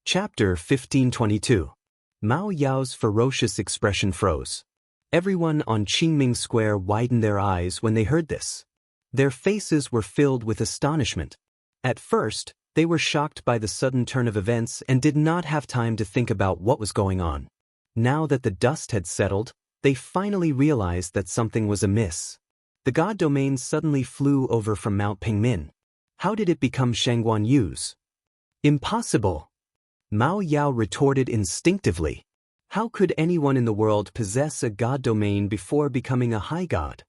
Chapter 1522. Mao Yao's ferocious expression froze. Everyone on Qingming Square widened their eyes when they heard this. Their faces were filled with astonishment. At first, they were shocked by the sudden turn of events and did not have time to think about what was going on. Now that the dust had settled, they finally realized that something was amiss. The god domain suddenly flew over from Mount Pingmin. How did it become Shangguan Yu's? Impossible! Mao Yao retorted instinctively. How could anyone in the world possess a god domain before becoming a high god?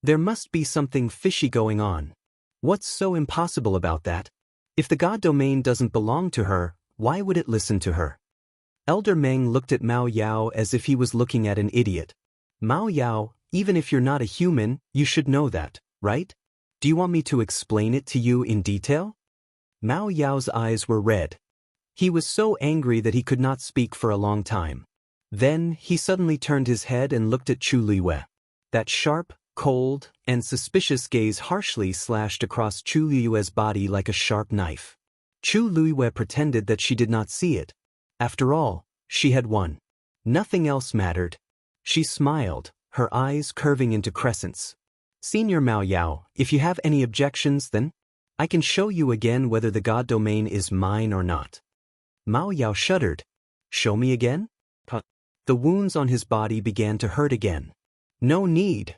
There must be something fishy going on. What's so impossible about that? If the god domain doesn't belong to her, why would it listen to her? Elder Meng looked at Mao Yao as if he was looking at an idiot. Mao Yao, even if you're not a human, you should know that, right? Do you want me to explain it to you in detail? Mao Yao's eyes were red. He was so angry that he could not speak for a long time. Then, he suddenly turned his head and looked at Chu Luiyue. That sharp, cold, and suspicious gaze harshly slashed across Chu Luiyue's body like a sharp knife. Chu Luiyue pretended that she did not see it. After all, she had won. Nothing else mattered. She smiled, her eyes curving into crescents. Senior Mao Yao, if you have any objections, then I can show you again whether the god domain is mine or not. Mao Yao shuddered. Show me again? The wounds on his body began to hurt again. No need.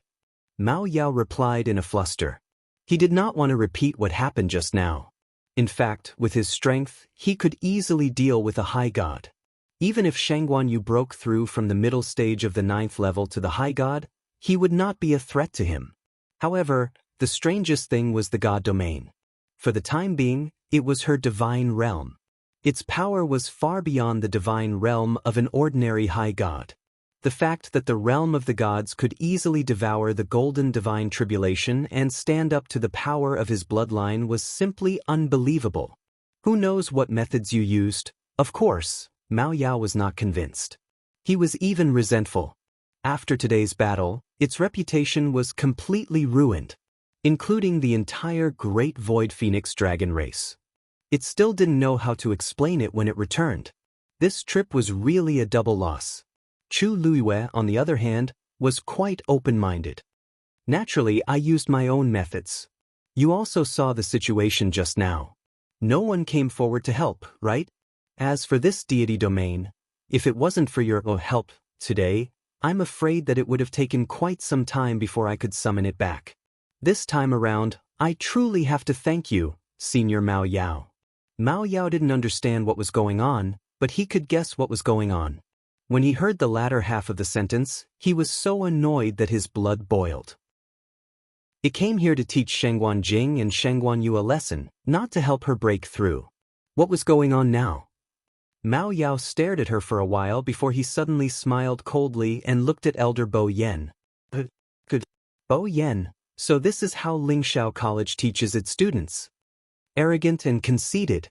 Mao Yao replied in a fluster. He did not want to repeat what happened just now. In fact, with his strength, he could easily deal with a high god. Even if Shangguan Yu broke through from the middle stage of the 9th level to the high god, he would not be a threat to him. However, the strangest thing was the god domain. For the time being, it was her divine realm. Its power was far beyond the divine realm of an ordinary high god. The fact that the realm of the gods could easily devour the golden divine tribulation and stand up to the power of his bloodline was simply unbelievable. Who knows what methods you used? Of course, Mao Yao was not convinced. He was even resentful. After today's battle, its reputation was completely ruined, including the entire Great Void Phoenix Dragon race. It still didn't know how to explain it when it returned. This trip was really a double loss. Chu Luiyue, on the other hand, was quite open-minded. Naturally, I used my own methods. You also saw the situation just now. No one came forward to help, right? As for this deity domain, if it wasn't for your help today, I'm afraid that it would have taken quite some time before I could summon it back. This time around, I truly have to thank you, Senior Mao Yao. Mao Yao didn't understand what was going on, but he could guess what was going on. When he heard the latter half of the sentence, he was so annoyed that his blood boiled. It came here to teach Shangguan Jing and Shangguan Yu a lesson, not to help her break through. What was going on now? Mao Yao stared at her for a while before he suddenly smiled coldly and looked at Elder Bo Yen. Good. Bo Yen, so this is how Lingxiao College teaches its students. Arrogant and conceited,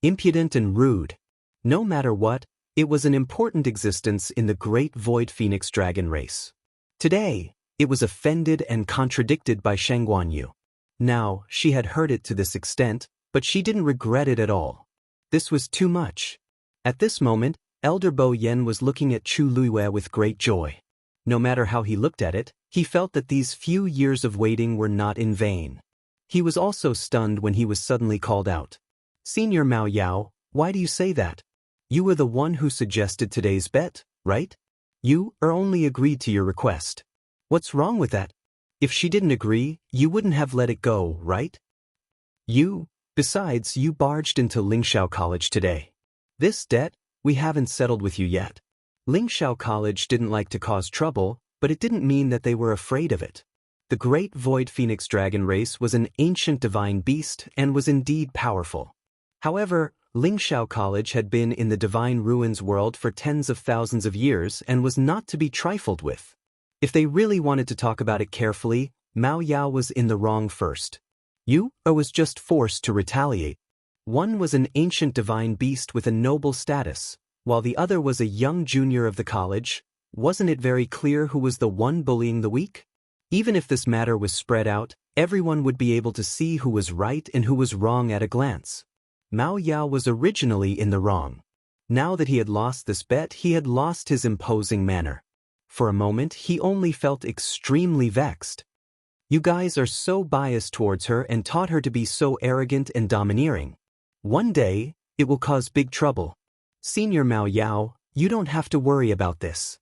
impudent and rude. No matter what, it was an important existence in the Great Void Phoenix Dragon race. Today, it was offended and contradicted by Shangguan Yu. Now, she had heard it to this extent, but she didn't regret it at all. This was too much. At this moment, Elder Bo Yen was looking at Chu Luiyue with great joy. No matter how he looked at it, he felt that these few years of waiting were not in vain. He was also stunned when he was suddenly called out. Senior Mao Yao, why do you say that? You were the one who suggested today's bet, right? You only agreed to your request. What's wrong with that? If she didn't agree, you wouldn't have let it go, right? Besides, you barged into Lingxiao College today. This debt, we haven't settled with you yet. Lingxiao College didn't like to cause trouble, but it didn't mean that they were afraid of it. The Great Void Phoenix Dragon race was an ancient divine beast and was indeed powerful. However, Lingxiao College had been in the divine ruins world for tens of thousands of years and was not to be trifled with. If they really wanted to talk about it carefully, Mao Yao was in the wrong first. Was just forced to retaliate. One was an ancient divine beast with a noble status, while the other was a young junior of the college. Wasn't it very clear who was the one bullying the weak? Even if this matter was spread out, everyone would be able to see who was right and who was wrong at a glance. Mao Yao was originally in the wrong. Now that he had lost this bet, he had lost his imposing manner. For a moment, he only felt extremely vexed. You guys are so biased towards her and taught her to be so arrogant and domineering. One day, it will cause big trouble. Senior Mao Yao, you don't have to worry about this.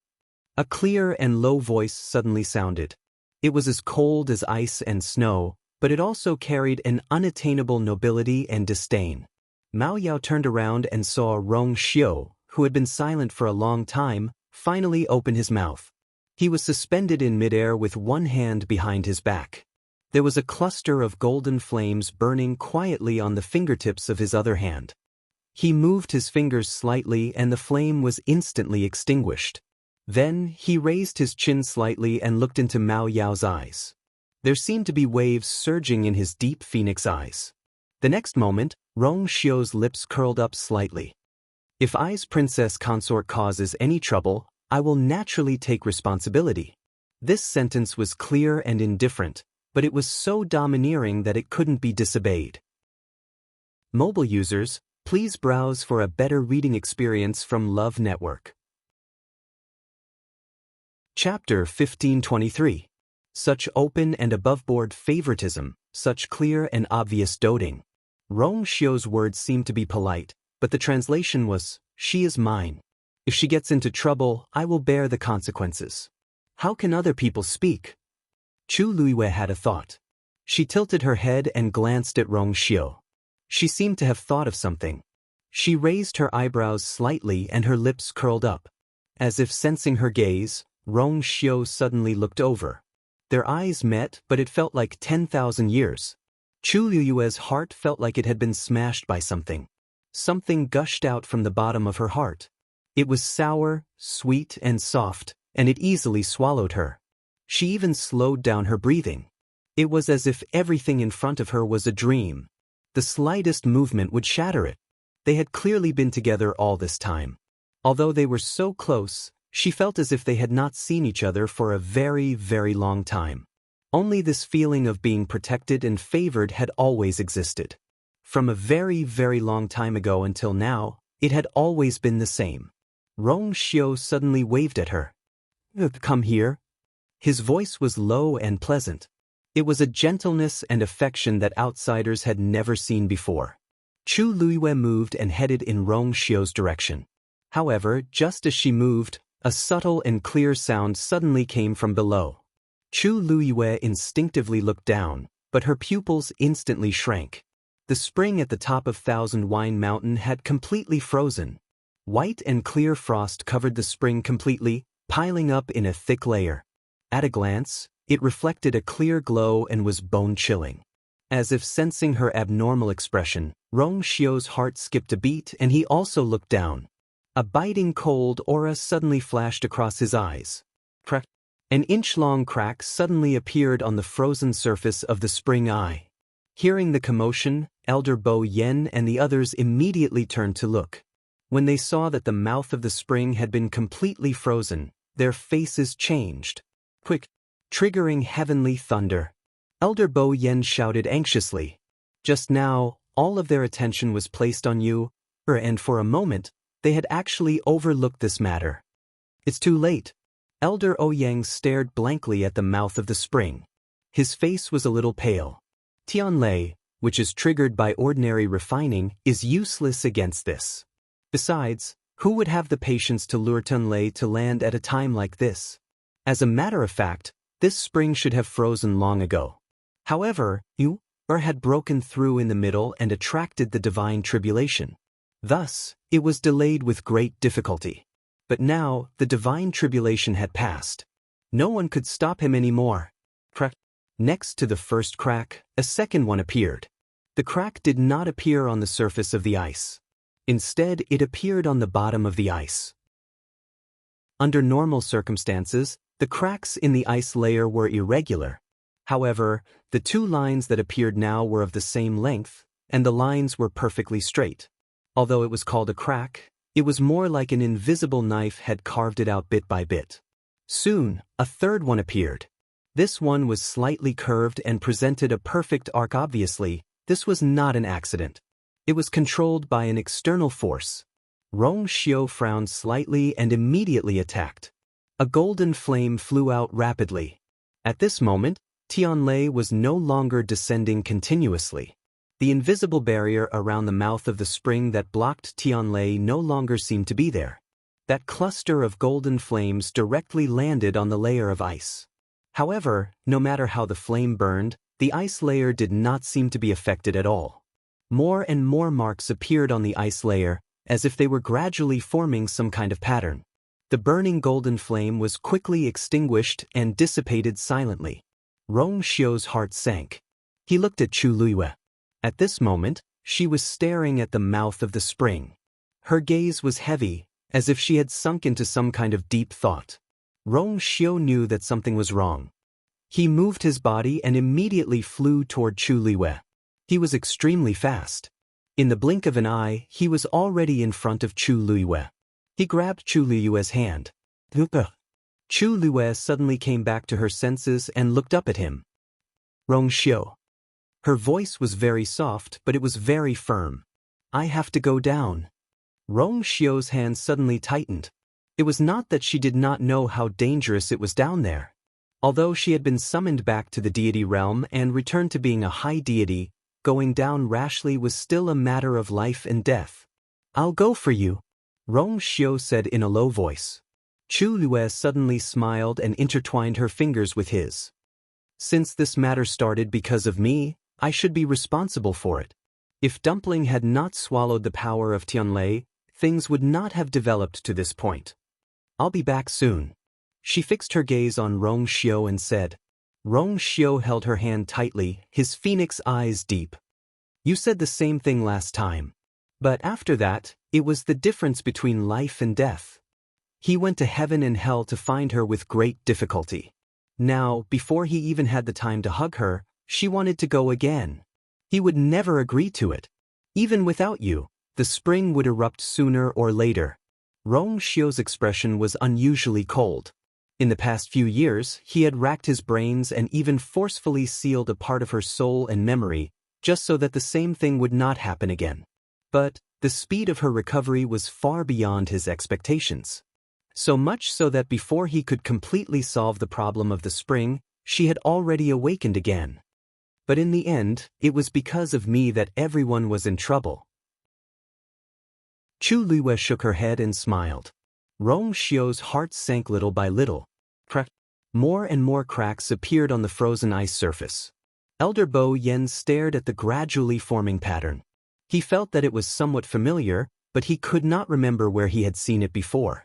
A clear and low voice suddenly sounded. It was as cold as ice and snow, but it also carried an unattainable nobility and disdain. Mao Yao turned around and saw Rong Xiu, who had been silent for a long time, finally open his mouth. He was suspended in midair with one hand behind his back. There was a cluster of golden flames burning quietly on the fingertips of his other hand. He moved his fingers slightly and the flame was instantly extinguished. Then he raised his chin slightly and looked into Mao Yao's eyes. There seemed to be waves surging in his deep phoenix eyes. The next moment, Rong Xiu's lips curled up slightly. If I's princess consort causes any trouble, I will naturally take responsibility. This sentence was clear and indifferent, but it was so domineering that it couldn't be disobeyed. Mobile users, please browse for a better reading experience from Love Network. Chapter 1523. Such open and above-board favoritism, such clear and obvious doting. Rong Xiu's words seemed to be polite, but the translation was, she is mine. If she gets into trouble, I will bear the consequences. How can other people speak? Chu Luiyue had a thought. She tilted her head and glanced at Rong Xiu. She seemed to have thought of something. She raised her eyebrows slightly and her lips curled up. As if sensing her gaze, Rong Xiu suddenly looked over. Their eyes met, but it felt like 10,000 years. Chu Luiyue's heart felt like it had been smashed by something. Something gushed out from the bottom of her heart. It was sour, sweet, and soft, and it easily swallowed her. She even slowed down her breathing. It was as if everything in front of her was a dream. The slightest movement would shatter it. They had clearly been together all this time. Although they were so close, she felt as if they had not seen each other for a very, very long time. Only this feeling of being protected and favored had always existed. From a very, very long time ago until now, it had always been the same. Rong Xiu suddenly waved at her. Come here. His voice was low and pleasant. It was a gentleness and affection that outsiders had never seen before. Chu Luiyue moved and headed in Rong Xiu's direction. However, just as she moved, a subtle and clear sound suddenly came from below. Chu Luiyue instinctively looked down, but her pupils instantly shrank. The spring at the top of Thousand Wine Mountain had completely frozen. White and clear frost covered the spring completely, piling up in a thick layer. At a glance, it reflected a clear glow and was bone-chilling. As if sensing her abnormal expression, Rong Xiu's heart skipped a beat and he also looked down. A biting cold aura suddenly flashed across his eyes. Crack. An inch-long crack suddenly appeared on the frozen surface of the spring eye. Hearing the commotion, Elder Bo Yen and the others immediately turned to look. When they saw that the mouth of the spring had been completely frozen, their faces changed. Quick! Triggering heavenly thunder. Elder Bo Yen shouted anxiously. Just now, all of their attention was placed on you, and for a moment, they had actually overlooked this matter. It's too late. Elder Ouyang stared blankly at the mouth of the spring. His face was a little pale. Tianlei, which is triggered by ordinary refining, is useless against this. Besides, who would have the patience to lure Tianlei to land at a time like this? As a matter of fact, this spring should have frozen long ago. However, you had broken through in the middle and attracted the divine tribulation. Thus, it was delayed with great difficulty. But now, the divine tribulation had passed. No one could stop him anymore. Crack. Next to the first crack, a second one appeared. The crack did not appear on the surface of the ice. Instead, it appeared on the bottom of the ice. Under normal circumstances, the cracks in the ice layer were irregular. However, the two lines that appeared now were of the same length, and the lines were perfectly straight. Although it was called a crack, it was more like an invisible knife had carved it out bit by bit. Soon, a third one appeared. This one was slightly curved and presented a perfect arc. Obviously, this was not an accident. It was controlled by an external force. Rong Xiu frowned slightly and immediately attacked. A golden flame flew out rapidly. At this moment, Tianlei was no longer descending continuously. The invisible barrier around the mouth of the spring that blocked Tianlei no longer seemed to be there. That cluster of golden flames directly landed on the layer of ice. However, no matter how the flame burned, the ice layer did not seem to be affected at all. More and more marks appeared on the ice layer, as if they were gradually forming some kind of pattern. The burning golden flame was quickly extinguished and dissipated silently. Rong Xiu's heart sank. He looked at Chu Luiyue. At this moment, she was staring at the mouth of the spring. Her gaze was heavy, as if she had sunk into some kind of deep thought. Rong Xiu knew that something was wrong. He moved his body and immediately flew toward Chu Luiyue. He was extremely fast. In the blink of an eye, he was already in front of Chu Luiyue. He grabbed Chu Luiyue's hand. Chu Luiyue suddenly came back to her senses and looked up at him. Rong Xiu. Her voice was very soft, but it was very firm. I have to go down. Rong Xiu's hand suddenly tightened. It was not that she did not know how dangerous it was down there. Although she had been summoned back to the deity realm and returned to being a high deity, going down rashly was still a matter of life and death. I'll go for you, Rong Xiu said in a low voice. Chu Luiyue suddenly smiled and intertwined her fingers with his. Since this matter started because of me, I should be responsible for it. If Dumpling had not swallowed the power of Tianlei, things would not have developed to this point. I'll be back soon. She fixed her gaze on Rong Xiu and said. Rong Xiu held her hand tightly, his phoenix eyes deep. You said the same thing last time. But after that, it was the difference between life and death. He went to heaven and hell to find her with great difficulty. Now, before he even had the time to hug her, she wanted to go again. He would never agree to it. Even without you, the spring would erupt sooner or later. Rong Xiu's expression was unusually cold. In the past few years, he had racked his brains and even forcefully sealed a part of her soul and memory, just so that the same thing would not happen again. But the speed of her recovery was far beyond his expectations. So much so that before he could completely solve the problem of the spring, she had already awakened again. But in the end, it was because of me that everyone was in trouble. Chu Luiyue shook her head and smiled. Rong Xiu's heart sank little by little. Crack. More and more cracks appeared on the frozen ice surface. Elder Bo Yen stared at the gradually forming pattern. He felt that it was somewhat familiar, but he could not remember where he had seen it before.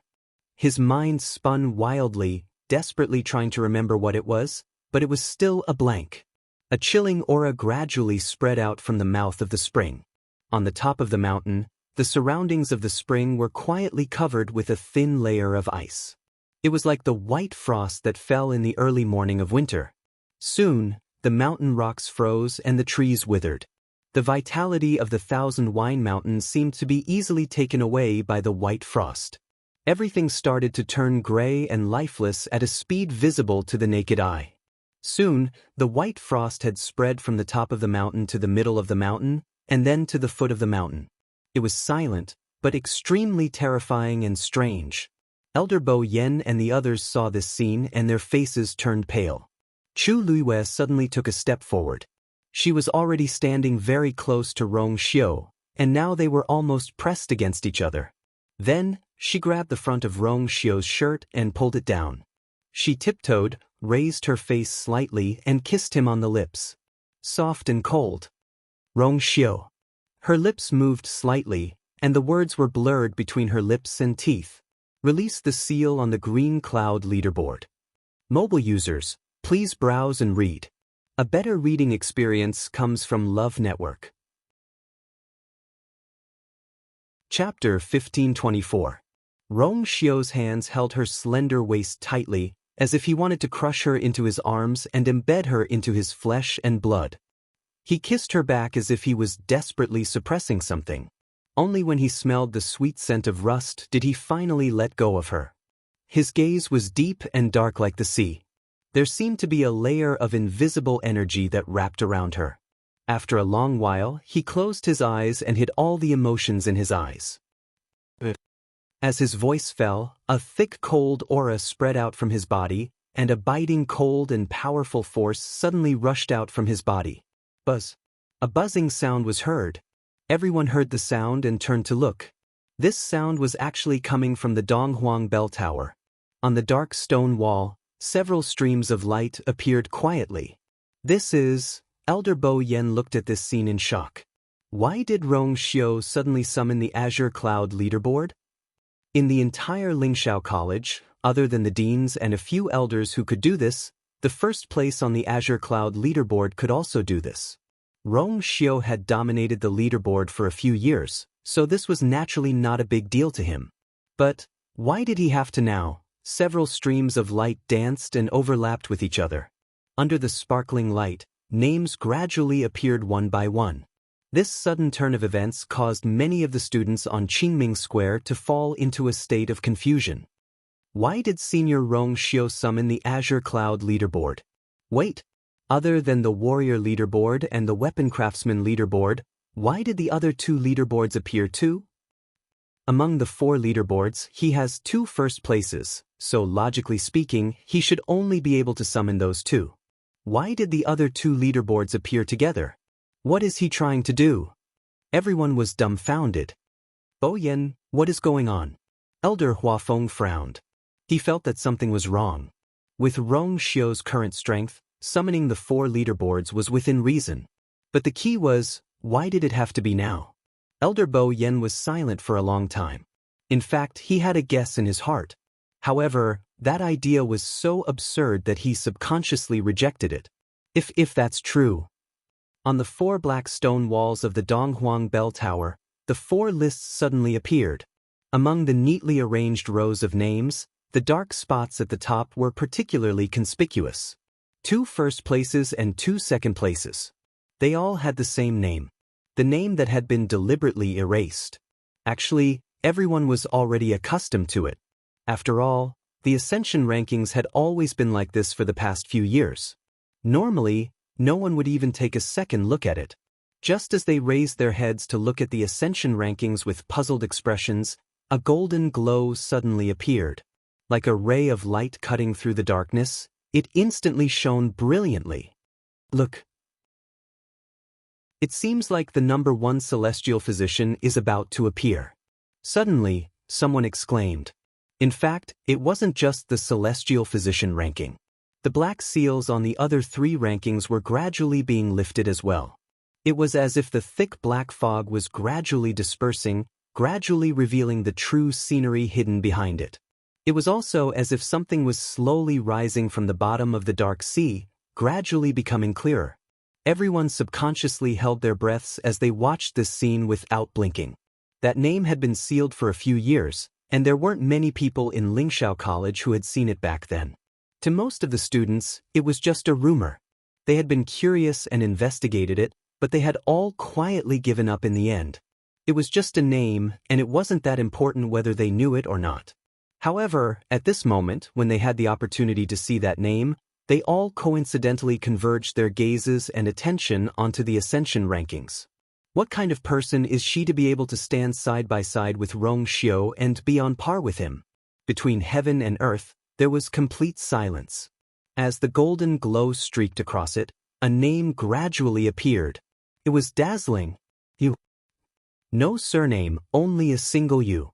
His mind spun wildly, desperately trying to remember what it was, but it was still a blank. A chilling aura gradually spread out from the mouth of the spring. On the top of the mountain, the surroundings of the spring were quietly covered with a thin layer of ice. It was like the white frost that fell in the early morning of winter. Soon, the mountain rocks froze and the trees withered. The vitality of the Thousand Wine Mountains seemed to be easily taken away by the white frost. Everything started to turn gray and lifeless at a speed visible to the naked eye. Soon, the white frost had spread from the top of the mountain to the middle of the mountain, and then to the foot of the mountain. It was silent, but extremely terrifying and strange. Elder Bo Yen and the others saw this scene and their faces turned pale. Chu Luiyue suddenly took a step forward. She was already standing very close to Rong Xiu, and now they were almost pressed against each other. Then, she grabbed the front of Rong Xiu's shirt and pulled it down. She tiptoed, raised her face slightly and kissed him on the lips. Soft and cold. Rong Xiu. Her lips moved slightly, and the words were blurred between her lips and teeth. Release the seal on the green cloud leaderboard. Mobile users, please browse and read. A better reading experience comes from Love Network. Chapter 1524. Rong Xiu's hands held her slender waist tightly, as if he wanted to crush her into his arms and embed her into his flesh and blood. He kissed her back as if he was desperately suppressing something. Only when he smelled the sweet scent of rust did he finally let go of her. His gaze was deep and dark like the sea. There seemed to be a layer of invisible energy that wrapped around her. After a long while, he closed his eyes and hid all the emotions in his eyes. As his voice fell, a thick cold aura spread out from his body, and a biting cold and powerful force suddenly rushed out from his body. Buzz. A buzzing sound was heard. Everyone heard the sound and turned to look. This sound was actually coming from the Donghuang bell tower. On the dark stone wall, several streams of light appeared quietly. This is... Elder Bo Yen looked at this scene in shock. Why did Rong Xiu suddenly summon the Azure Cloud leaderboard? In the entire Lingxiao College, other than the deans and a few elders who could do this, the first place on the Azure Cloud leaderboard could also do this. Rong Xiu had dominated the leaderboard for a few years, so this was naturally not a big deal to him. But why did he have to now? Several streams of light danced and overlapped with each other. Under the sparkling light, names gradually appeared one by one. This sudden turn of events caused many of the students on Qingming Square to fall into a state of confusion. Why did Senior Rong Xiu summon the Azure Cloud leaderboard? Wait, other than the Warrior leaderboard and the Weapon Craftsman leaderboard, why did the other two leaderboards appear too? Among the 4 leaderboards, he has 2 first places, so logically speaking, he should only be able to summon those 2. Why did the other 2 leaderboards appear together? What is he trying to do? Everyone was dumbfounded. Bo Yen, what is going on? Elder Huafeng frowned. He felt that something was wrong. With Rong Xiu's current strength, summoning the 4 leaderboards was within reason. But the key was, why did it have to be now? Elder Bo Yen was silent for a long time. In fact, he had a guess in his heart. However, that idea was so absurd that he subconsciously rejected it. If that's true. On the 4 black stone walls of the Donghuang bell tower, the 4 lists suddenly appeared. Among the neatly arranged rows of names, the dark spots at the top were particularly conspicuous. 2 first places and 2 second places. They all had the same name. The name that had been deliberately erased. Actually, everyone was already accustomed to it. After all, the Ascension rankings had always been like this for the past few years. Normally, no one would even take a second look at it. Just as they raised their heads to look at the Ascension rankings with puzzled expressions, a golden glow suddenly appeared. Like a ray of light cutting through the darkness, it instantly shone brilliantly. Look. It seems like the number 1 celestial physician is about to appear. Suddenly, someone exclaimed. In fact, it wasn't just the celestial physician ranking. The black seals on the other 3 rankings were gradually being lifted as well. It was as if the thick black fog was gradually dispersing, gradually revealing the true scenery hidden behind it. It was also as if something was slowly rising from the bottom of the dark sea, gradually becoming clearer. Everyone subconsciously held their breaths as they watched this scene without blinking. That name had been sealed for a few years, and there weren't many people in Lingxiao College who had seen it back then. To most of the students, it was just a rumor. They had been curious and investigated it, but they had all quietly given up in the end. It was just a name, and it wasn't that important whether they knew it or not. However, at this moment, when they had the opportunity to see that name, they all coincidentally converged their gazes and attention onto the Ascension rankings. What kind of person is she to be able to stand side by side with Rong Xiu and be on par with him? Between heaven and earth, there was complete silence. As the golden glow streaked across it, a name gradually appeared. It was dazzling. You. No surname, only a single you.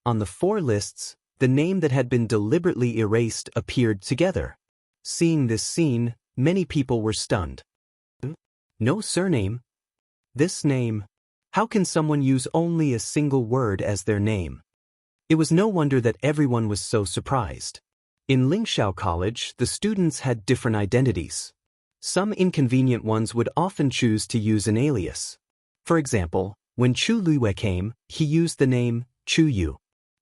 On the 4 lists, the name that had been deliberately erased appeared together. Seeing this scene, many people were stunned. No surname? This name? How can someone use only a single word as their name? It was no wonder that everyone was so surprised. In Lingxiao College, the students had different identities. Some inconvenient ones would often choose to use an alias. For example, when Chu Luiwei came, he used the name Chu Yu.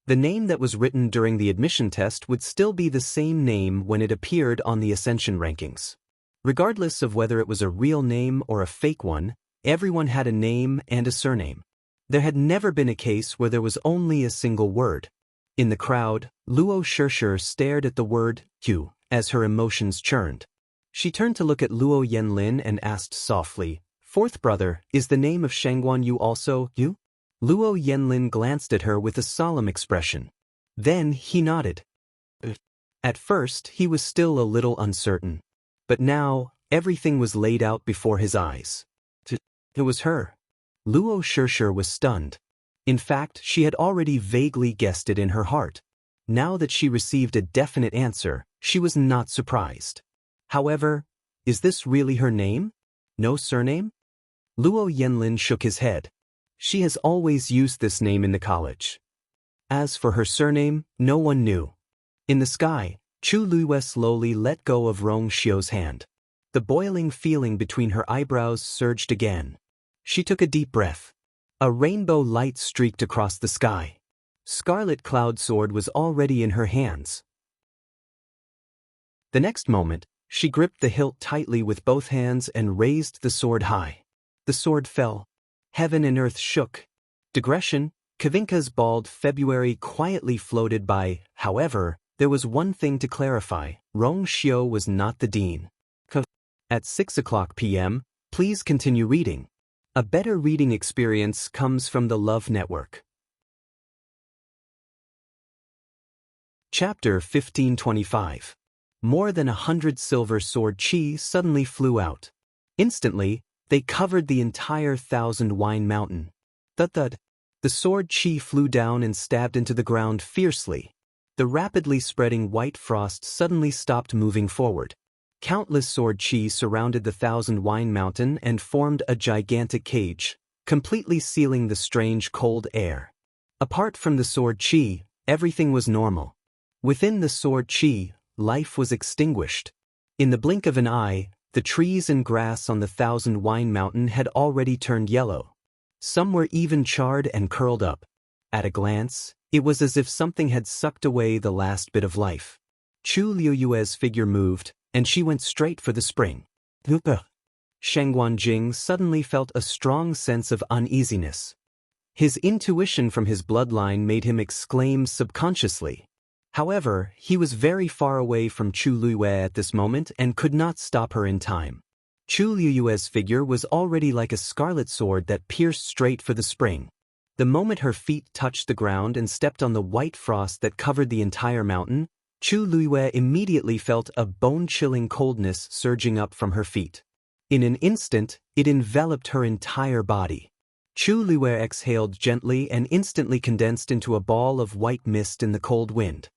The name that was written during the admission test would still be the same name when it appeared on the Ascension rankings. Regardless of whether it was a real name or a fake one, everyone had a name and a surname. There had never been a case where there was only a single word. In the crowd, Luo Shishir stared at the word Q as her emotions churned. She turned to look at Luo Yanlin and asked softly, "Fourth brother, is the name of Shangguan Yu also Yu?" Luo Yanlin glanced at her with a solemn expression. Then he nodded. At first, he was still a little uncertain. But now, everything was laid out before his eyes. It was her. Luo Shishir was stunned. In fact, she had already vaguely guessed it in her heart. Now that she received a definite answer, she was not surprised. However, is this really her name? No surname? Luo Yanlin shook his head. She has always used this name in the college. As for her surname, no one knew. In the sky, Chu Luiyue slowly let go of Rong Xiu's hand. The boiling feeling between her eyebrows surged again. She took a deep breath. A rainbow light streaked across the sky. Scarlet Cloud Sword was already in her hands. The next moment, she gripped the hilt tightly with both hands and raised the sword high. The sword fell. Heaven and earth shook. Digression, Kavinka's bald February quietly floated by. However, there was one thing to clarify. Rong Xiu was not the dean. At 6:00 p.m., please continue reading. A better reading experience comes from the Love Network. Chapter 1525. More than 100 silver sword chi suddenly flew out. Instantly, they covered the entire 1,000 Wine Mountain. Thud-thud. The sword chi flew down and stabbed into the ground fiercely. The rapidly spreading white frost suddenly stopped moving forward. Countless sword chi surrounded the 1,000 Wine Mountain and formed a gigantic cage, completely sealing the strange cold air. Apart from the sword chi, everything was normal. Within the sword chi, life was extinguished. In the blink of an eye, the trees and grass on the 1,000 Wine Mountain had already turned yellow. Some were even charred and curled up. At a glance, it was as if something had sucked away the last bit of life. Chu Liuyue's figure moved, and she went straight for the spring. Sheng Guanjing suddenly felt a strong sense of uneasiness. His intuition from his bloodline made him exclaim subconsciously. However, he was very far away from Chu Liuyue at this moment and could not stop her in time. Chu Liuyue's figure was already like a scarlet sword that pierced straight for the spring. The moment her feet touched the ground and stepped on the white frost that covered the entire mountain, Chu Liuyue immediately felt a bone-chilling coldness surging up from her feet. In an instant, it enveloped her entire body. Chu Liuyue exhaled gently and instantly condensed into a ball of white mist in the cold wind.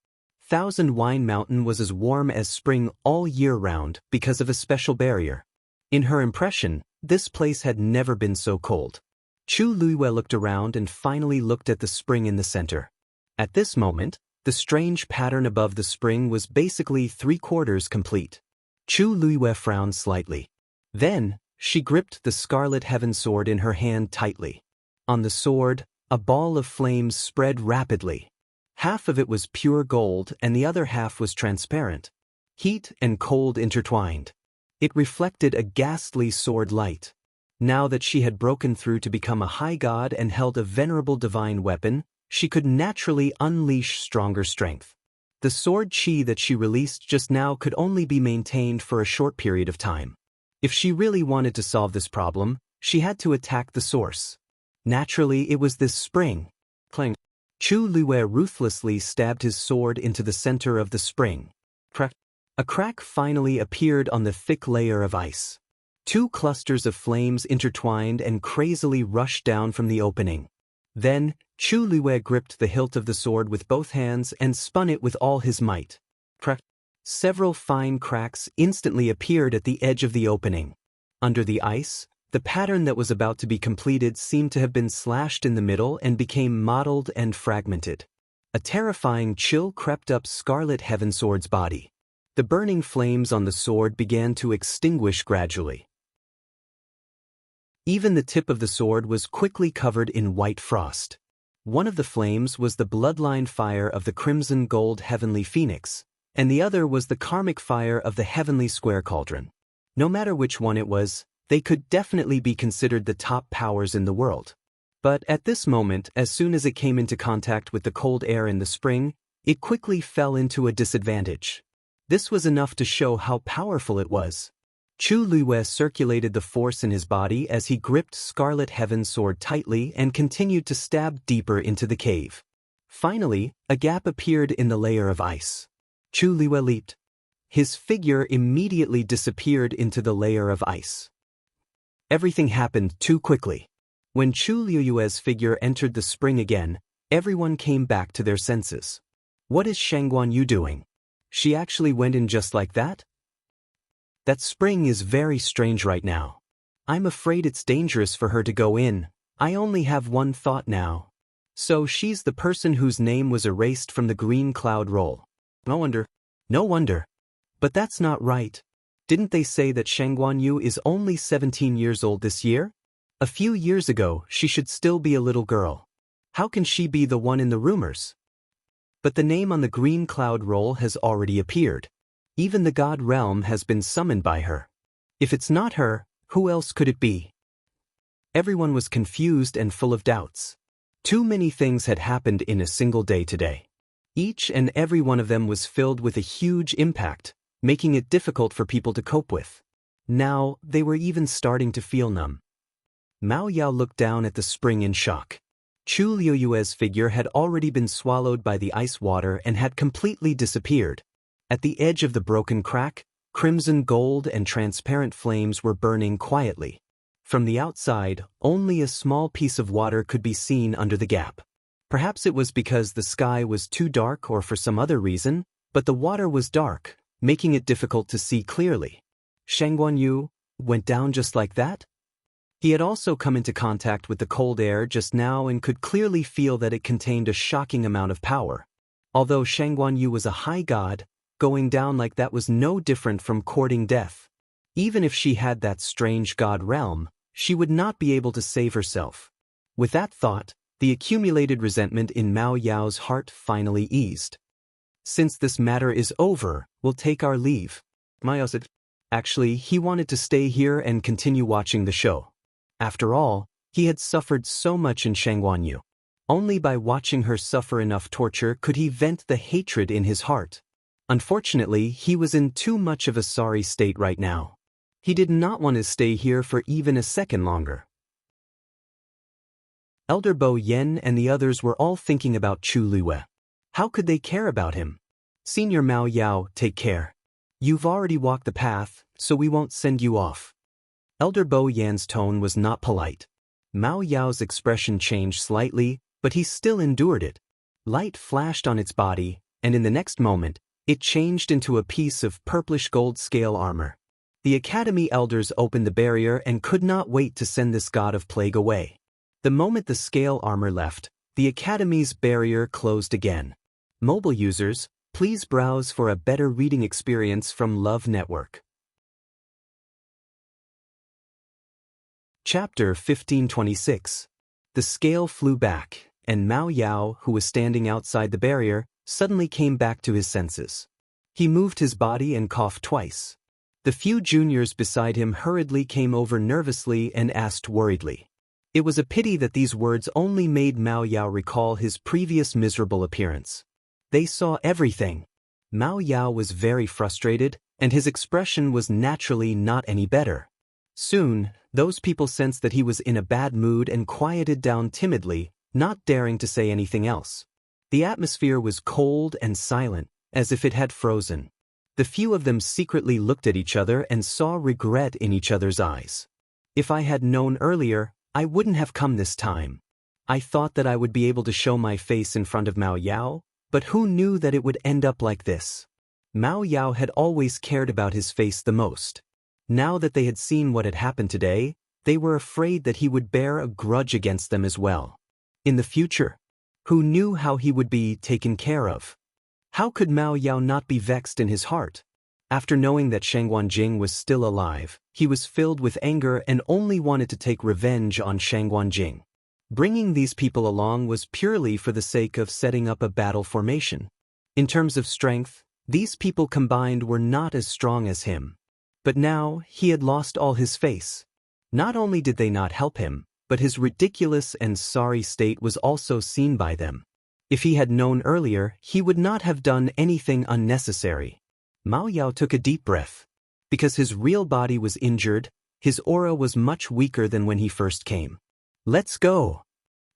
1,000 Wine Mountain was as warm as spring all year round because of a special barrier. In her impression, this place had never been so cold. Chu Liuyue looked around and finally looked at the spring in the center. At this moment, the strange pattern above the spring was basically 3/4 complete. Chu Liuyue frowned slightly. Then, she gripped the scarlet heaven sword in her hand tightly. On the sword, a ball of flames spread rapidly. Half of it was pure gold and the other half was transparent. Heat and cold intertwined. It reflected a ghastly sword light. Now that she had broken through to become a high god and held a venerable divine weapon, she could naturally unleash stronger strength. The sword chi that she released just now could only be maintained for a short period of time. If she really wanted to solve this problem, she had to attack the source. Naturally, it was this spring. Clang. Chu Liuyue ruthlessly stabbed his sword into the center of the spring. Crack. A crack finally appeared on the thick layer of ice. 2 clusters of flames intertwined and crazily rushed down from the opening. Then, Chu Liuyue gripped the hilt of the sword with both hands and spun it with all his might. Crack. Several fine cracks instantly appeared at the edge of the opening. Under the ice, the pattern that was about to be completed seemed to have been slashed in the middle and became mottled and fragmented. A terrifying chill crept up Scarlet Heaven Sword's body. The burning flames on the sword began to extinguish gradually. Even the tip of the sword was quickly covered in white frost. One of the flames was the bloodline fire of the crimson gold heavenly phoenix, and the other was the karmic fire of the heavenly square cauldron. No matter which one it was, they could definitely be considered the top powers in the world. But at this moment, as soon as it came into contact with the cold air in the spring, it quickly fell into a disadvantage. This was enough to show how powerful it was. Chu Luiwei circulated the force in his body as he gripped Scarlet Heaven's sword tightly and continued to stab deeper into the cave. Finally, a gap appeared in the layer of ice. Chu Luiwei leaped. His figure immediately disappeared into the layer of ice. Everything happened too quickly. When Chu Luiwei's figure entered the spring again, everyone came back to their senses. What is Shangguan Yu doing? She actually went in just like that? That spring is very strange right now. I'm afraid it's dangerous for her to go in. I only have one thought now. So she's the person whose name was erased from the green cloud roll. No wonder. No wonder. But that's not right. Didn't they say that Shangguan Yu is only 17 years old this year? A few years ago, she should still be a little girl. How can she be the one in the rumors? But the name on the green cloud roll has already appeared. Even the God Realm has been summoned by her. If it's not her, who else could it be? Everyone was confused and full of doubts. Too many things had happened in a single day today. Each and every one of them was filled with a huge impact, making it difficult for people to cope with. Now, they were even starting to feel numb. Mao Yao looked down at the spring in shock. Chu Luiwei's figure had already been swallowed by the ice water and had completely disappeared. At the edge of the broken crack, crimson gold and transparent flames were burning quietly. From the outside, only a small piece of water could be seen under the gap. Perhaps it was because the sky was too dark or for some other reason, but the water was dark, making it difficult to see clearly. Shangguan Yu went down just like that? He had also come into contact with the cold air just now and could clearly feel that it contained a shocking amount of power. Although Shangguan Yu was a high god, going down like that was no different from courting death. Even if she had that strange god realm, she would not be able to save herself. With that thought, the accumulated resentment in Mao Yao's heart finally eased. Since this matter is over, we'll take our leave. Mao said. Actually, he wanted to stay here and continue watching the show. After all, he had suffered so much in Shangguan Yu. Only by watching her suffer enough torture could he vent the hatred in his heart. Unfortunately, he was in too much of a sorry state right now. He did not want to stay here for even a second longer. Elder Bo Yen and the others were all thinking about Chu Luiwei. How could they care about him? Senior Mao Yao, take care. You've already walked the path, so we won't send you off. Elder Bo Yan's tone was not polite. Mao Yao's expression changed slightly, but he still endured it. Light flashed on its body, and in the next moment, it changed into a piece of purplish gold scale armor. The Academy elders opened the barrier and could not wait to send this god of plague away. The moment the scale armor left, the Academy's barrier closed again. Mobile users, please browse for a better reading experience from Love Network. Chapter 1526. The scale flew back, and Mao Yao, who was standing outside the barrier, suddenly came back to his senses. He moved his body and coughed twice. The few juniors beside him hurriedly came over nervously and asked worriedly. It was a pity that these words only made Mao Yao recall his previous miserable appearance. They saw everything. Mao Yao was very frustrated, and his expression was naturally not any better. Soon, those people sensed that he was in a bad mood and quieted down timidly, not daring to say anything else. The atmosphere was cold and silent, as if it had frozen. The few of them secretly looked at each other and saw regret in each other's eyes. If I had known earlier, I wouldn't have come this time. I thought that I would be able to show my face in front of Mao Yao, but who knew that it would end up like this? Mao Yao had always cared about his face the most. Now that they had seen what had happened today, they were afraid that he would bear a grudge against them as well. In the future, who knew how he would be taken care of? How could Mao Yao not be vexed in his heart? After knowing that Shangguan Jing was still alive, he was filled with anger and only wanted to take revenge on Shangguan Jing. Bringing these people along was purely for the sake of setting up a battle formation. In terms of strength, these people combined were not as strong as him. But now, he had lost all his face. Not only did they not help him, but his ridiculous and sorry state was also seen by them. If he had known earlier, he would not have done anything unnecessary. Mao Yao took a deep breath. Because his real body was injured, his aura was much weaker than when he first came. "Let's go!"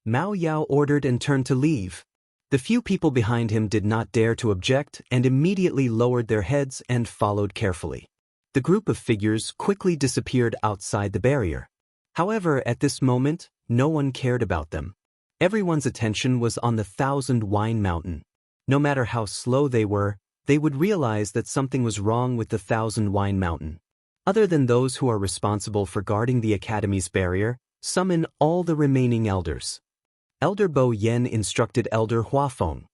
Mao Yao ordered and turned to leave. The few people behind him did not dare to object and immediately lowered their heads and followed carefully. The group of figures quickly disappeared outside the barrier. However, at this moment, no one cared about them. Everyone's attention was on the Thousand Wine Mountain. No matter how slow they would realize that something was wrong with the Thousand Wine Mountain. Other than those who are responsible for guarding the Academy's barrier, summon all the remaining elders. Elder Bo Yen instructed Elder Huafeng.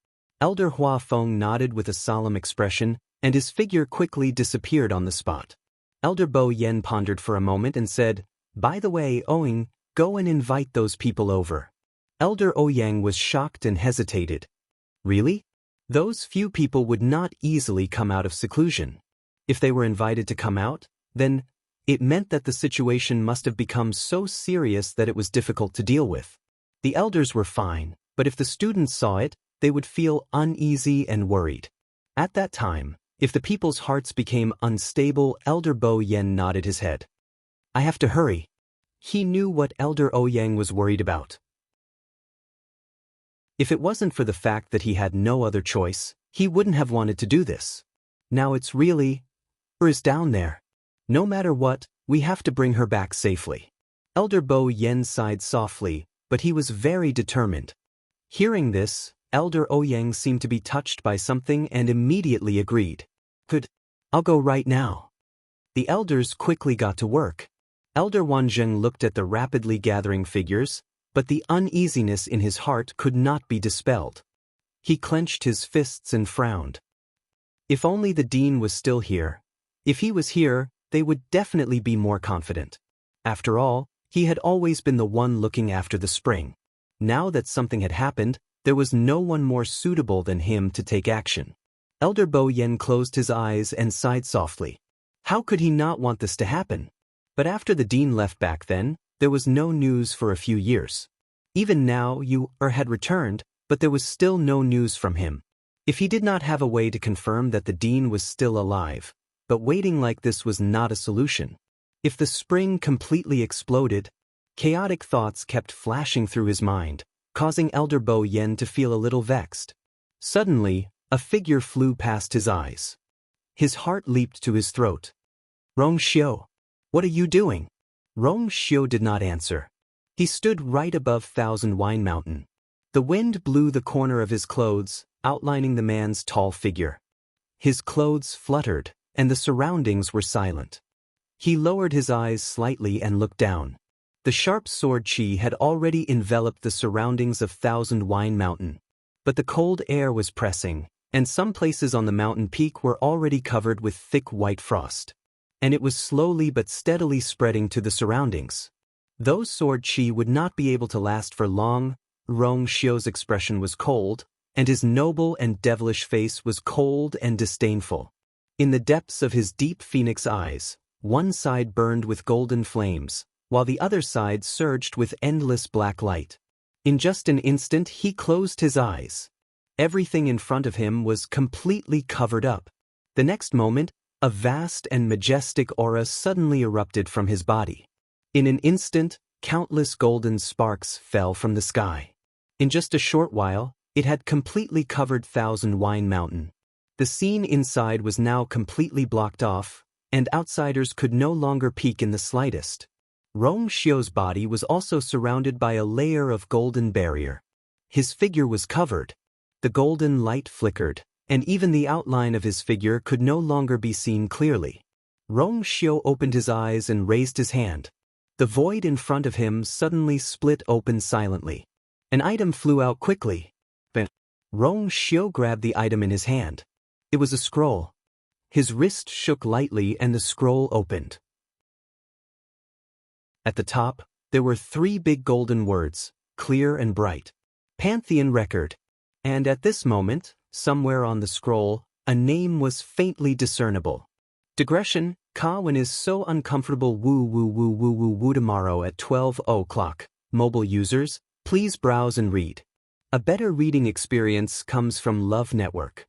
Elder Huafeng nodded with a solemn expression, and his figure quickly disappeared on the spot. Elder Bo Yen pondered for a moment and said, "By the way, Oing, go and invite those people over." Elder Ouyang was shocked and hesitated. Really? Those few people would not easily come out of seclusion. If they were invited to come out, then it meant that the situation must have become so serious that it was difficult to deal with. The elders were fine, but if the students saw it, they would feel uneasy and worried. At that time, if the people's hearts became unstable, Elder Bo Yen nodded his head. "I have to hurry." He knew what Elder Ouyang was worried about. If it wasn't for the fact that he had no other choice, he wouldn't have wanted to do this. Now it's really, is down there. No matter what, we have to bring her back safely. Elder Bo Yen sighed softly, but he was very determined. Hearing this, Elder Ouyang seemed to be touched by something and immediately agreed. "Good. I'll go right now." The elders quickly got to work. Elder Wanzheng looked at the rapidly gathering figures, but the uneasiness in his heart could not be dispelled. He clenched his fists and frowned. If only the dean was still here. If he was here, they would definitely be more confident. After all, he had always been the one looking after the spring. Now that something had happened, there was no one more suitable than him to take action. Elder Bo Yen closed his eyes and sighed softly. How could he not want this to happen? But after the dean left back then, there was no news for a few years. Even now, had returned, but there was still no news from him. If he did not have a way to confirm that the dean was still alive, but waiting like this was not a solution. If the spring completely exploded, chaotic thoughts kept flashing through his mind, causing Elder Bo Yen to feel a little vexed. Suddenly, a figure flew past his eyes. His heart leaped to his throat. "Rong Xiu, what are you doing?" Rong Xiu did not answer. He stood right above Thousand Wine Mountain. The wind blew the corner of his clothes, outlining the man's tall figure. His clothes fluttered, and the surroundings were silent. He lowered his eyes slightly and looked down. The sharp sword chi had already enveloped the surroundings of Thousand Wine Mountain. But the cold air was pressing, and some places on the mountain peak were already covered with thick white frost. And it was slowly but steadily spreading to the surroundings. Those sword chi would not be able to last for long. Rong Xiu's expression was cold, and his noble and devilish face was cold and disdainful. In the depths of his deep phoenix eyes, one side burned with golden flames, while the other side surged with endless black light. In just an instant he closed his eyes. Everything in front of him was completely covered up. The next moment, a vast and majestic aura suddenly erupted from his body. In an instant, countless golden sparks fell from the sky. In just a short while, it had completely covered Thousand Wine Mountain. The scene inside was now completely blocked off, and outsiders could no longer peek in the slightest. Rong Xiu's body was also surrounded by a layer of golden barrier. His figure was covered. The golden light flickered, and even the outline of his figure could no longer be seen clearly. Rong Xiu opened his eyes and raised his hand. The void in front of him suddenly split open silently. An item flew out quickly. Rong Xiu grabbed the item in his hand. It was a scroll. His wrist shook lightly and the scroll opened. At the top, there were 3 big golden words, clear and bright. Pantheon Record. And at this moment, somewhere on the scroll, a name was faintly discernible. Digression, Kawan is so uncomfortable woo tomorrow at 12 o'clock. Mobile users, please browse and read. A better reading experience comes from Love Network.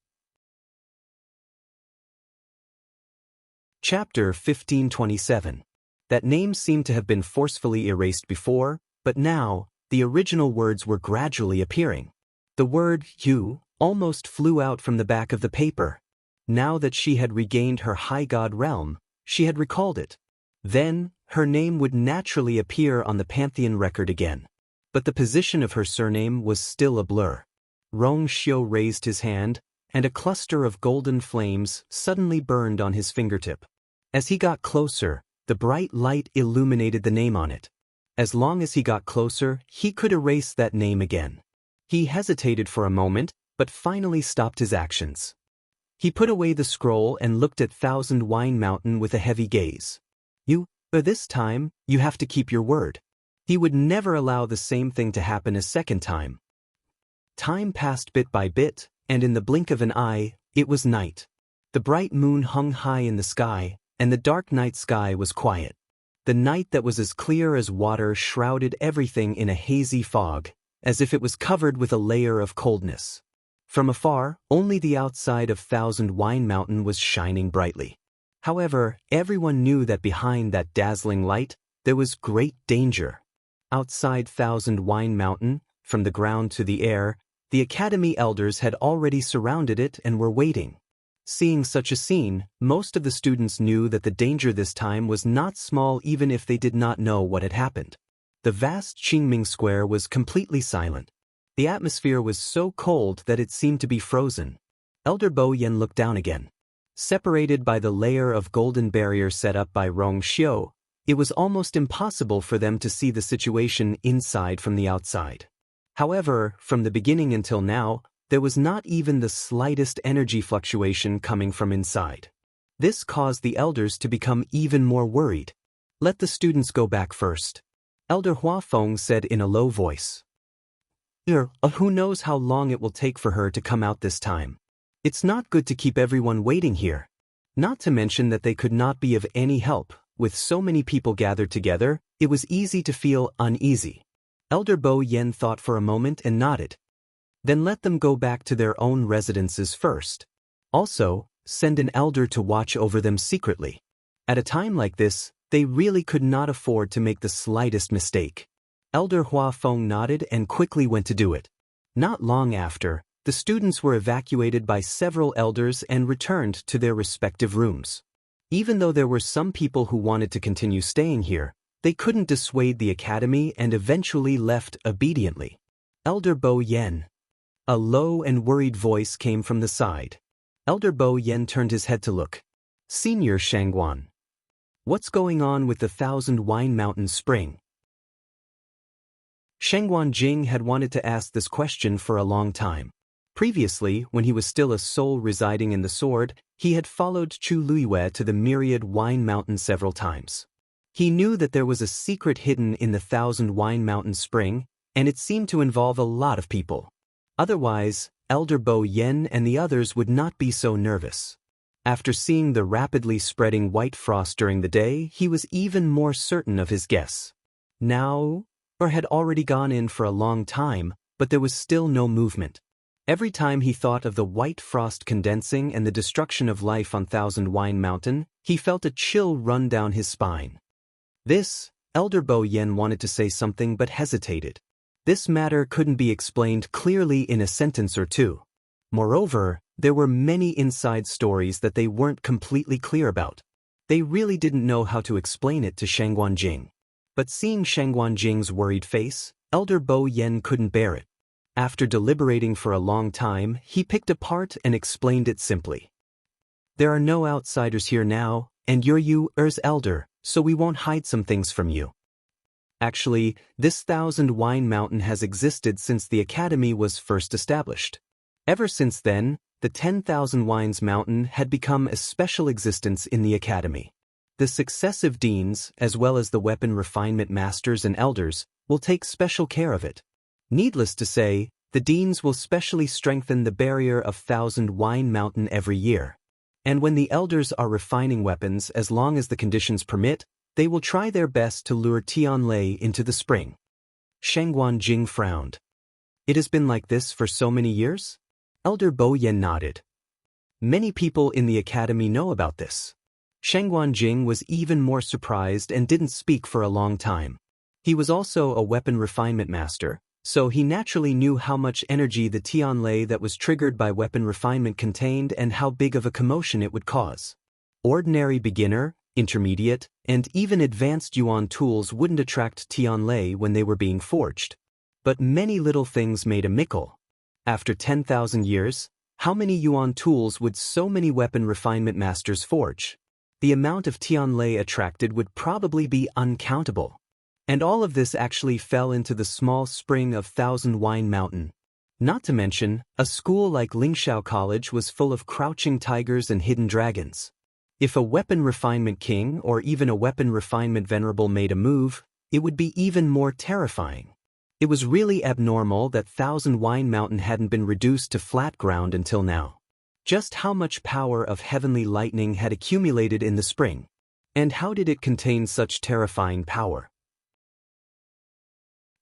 Chapter 1527. That name seemed to have been forcefully erased before, but now, the original words were gradually appearing. The word "you" almost flew out from the back of the paper. Now that she had regained her high god realm, she had recalled it. Then, her name would naturally appear on the Pantheon record again. But the position of her surname was still a blur. Rong Xiu raised his hand, and a cluster of golden flames suddenly burned on his fingertip. As he got closer, the bright light illuminated the name on it. As long as he got closer, he could erase that name again. He hesitated for a moment, but finally stopped his actions. He put away the scroll and looked at Thousand Wine Mountain with a heavy gaze. This time, you have to keep your word. He would never allow the same thing to happen a second time. Time passed bit by bit, and in the blink of an eye, it was night. The bright moon hung high in the sky, and the dark night sky was quiet. The night that was as clear as water shrouded everything in a hazy fog, as if it was covered with a layer of coldness. From afar, only the outside of Thousand Wine Mountain was shining brightly. However, everyone knew that behind that dazzling light, there was great danger. Outside Thousand Wine Mountain, from the ground to the air, the Academy elders had already surrounded it and were waiting. Seeing such a scene, most of the students knew that the danger this time was not small even if they did not know what had happened. The vast Qingming Square was completely silent. The atmosphere was so cold that it seemed to be frozen. Elder Bo Yen looked down again. Separated by the layer of golden barrier set up by Rong Xiu, it was almost impossible for them to see the situation inside from the outside. However, from the beginning until now, there was not even the slightest energy fluctuation coming from inside. This caused the elders to become even more worried. Let the students go back first. Elder Hua Feng said in a low voice. Who knows how long it will take for her to come out this time. It's not good to keep everyone waiting here. Not to mention that they could not be of any help. With so many people gathered together, it was easy to feel uneasy. Elder Bo Yen thought for a moment and nodded. Then let them go back to their own residences first. Also, send an elder to watch over them secretly. At a time like this, they really could not afford to make the slightest mistake. Elder Hua Feng nodded and quickly went to do it. Not long after, the students were evacuated by several elders and returned to their respective rooms. Even though there were some people who wanted to continue staying here, they couldn't dissuade the academy and eventually left obediently. Elder Bo Yen. A low and worried voice came from the side. Elder Bo Yen turned his head to look. Senior Shangguan. What's going on with the Thousand Wine Mountain Spring? Shangguan Jing had wanted to ask this question for a long time. Previously, when he was still a soul residing in the sword, he had followed Chu Luiyue to the myriad Wine Mountain several times. He knew that there was a secret hidden in the Thousand Wine Mountain Spring, and it seemed to involve a lot of people. Otherwise, Elder Bo Yen and the others would not be so nervous. After seeing the rapidly spreading white frost during the day, he was even more certain of his guess. Now, or had already gone in for a long time, but there was still no movement. Every time he thought of the white frost condensing and the destruction of life on Thousand Wine Mountain, he felt a chill run down his spine. Elder Bo Yen wanted to say something but hesitated. This matter couldn't be explained clearly in a sentence or two. Moreover, there were many inside stories that they weren't completely clear about. They really didn't know how to explain it to Shangguan Jing. But seeing Shangguan Jing's worried face, Elder Bo Yen couldn't bear it. After deliberating for a long time, he picked a part and explained it simply. There are no outsiders here now, and you're elder, so we won't hide some things from you. Actually, this Thousand Wine Mountain has existed since the Academy was first established. Ever since then, the 10,000 Wines Mountain had become a special existence in the Academy. The successive deans, as well as the weapon refinement masters and elders, will take special care of it. Needless to say, the deans will specially strengthen the barrier of Thousand Wine Mountain every year. And when the elders are refining weapons as long as the conditions permit, they will try their best to lure Tianlei into the spring. Shangguan Jing frowned. It has been like this for so many years? Elder Bo Yen nodded. Many people in the academy know about this. Shengguan was even more surprised and didn't speak for a long time. He was also a weapon refinement master, so he naturally knew how much energy the Tianlei that was triggered by weapon refinement contained and how big of a commotion it would cause. Ordinary beginner, intermediate, and even advanced Yuan tools wouldn't attract Tianlei when they were being forged. But many little things made a mickle. After 10,000 years, how many Yuan tools would so many weapon refinement masters forge? The amount of Tianlei attracted would probably be uncountable. And all of this actually fell into the small spring of Thousand Wine Mountain. Not to mention, a school like Lingxiao College was full of crouching tigers and hidden dragons. If a weapon refinement king or even a weapon refinement venerable made a move, it would be even more terrifying. It was really abnormal that Thousand Wine Mountain hadn't been reduced to flat ground until now. Just how much power of heavenly lightning had accumulated in the spring? And how did it contain such terrifying power?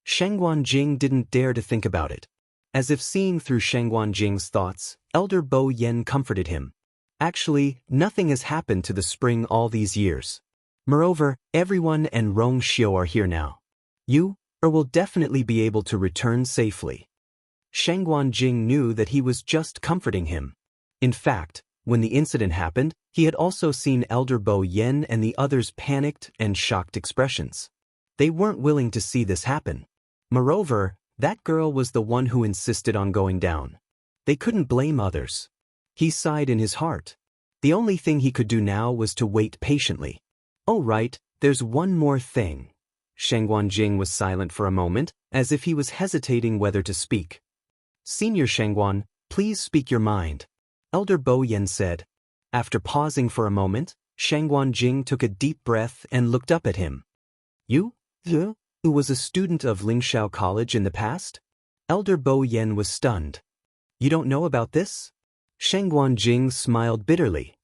Shengguan didn't dare to think about it. As if seeing through Shengguan thoughts, Elder Bo Yen comforted him. Actually, nothing has happened to the spring all these years. Moreover, everyone and Rong Xiu are here now. You will definitely be able to return safely. Shengguan knew that he was just comforting him. In fact, when the incident happened, he had also seen Elder Bo Yen and the others' panicked and shocked expressions. They weren't willing to see this happen. Moreover, that girl was the one who insisted on going down. They couldn't blame others. He sighed in his heart. The only thing he could do now was to wait patiently. Oh right, there's one more thing. Shengguan was silent for a moment, as if he was hesitating whether to speak. Senior Shengguan, please speak your mind. Elder Bo Yen said. After pausing for a moment, Shengguan took a deep breath and looked up at him. You? Who was a student of Lingxiao College in the past? Elder Bo Yen was stunned. You don't know about this? Shengguan smiled bitterly.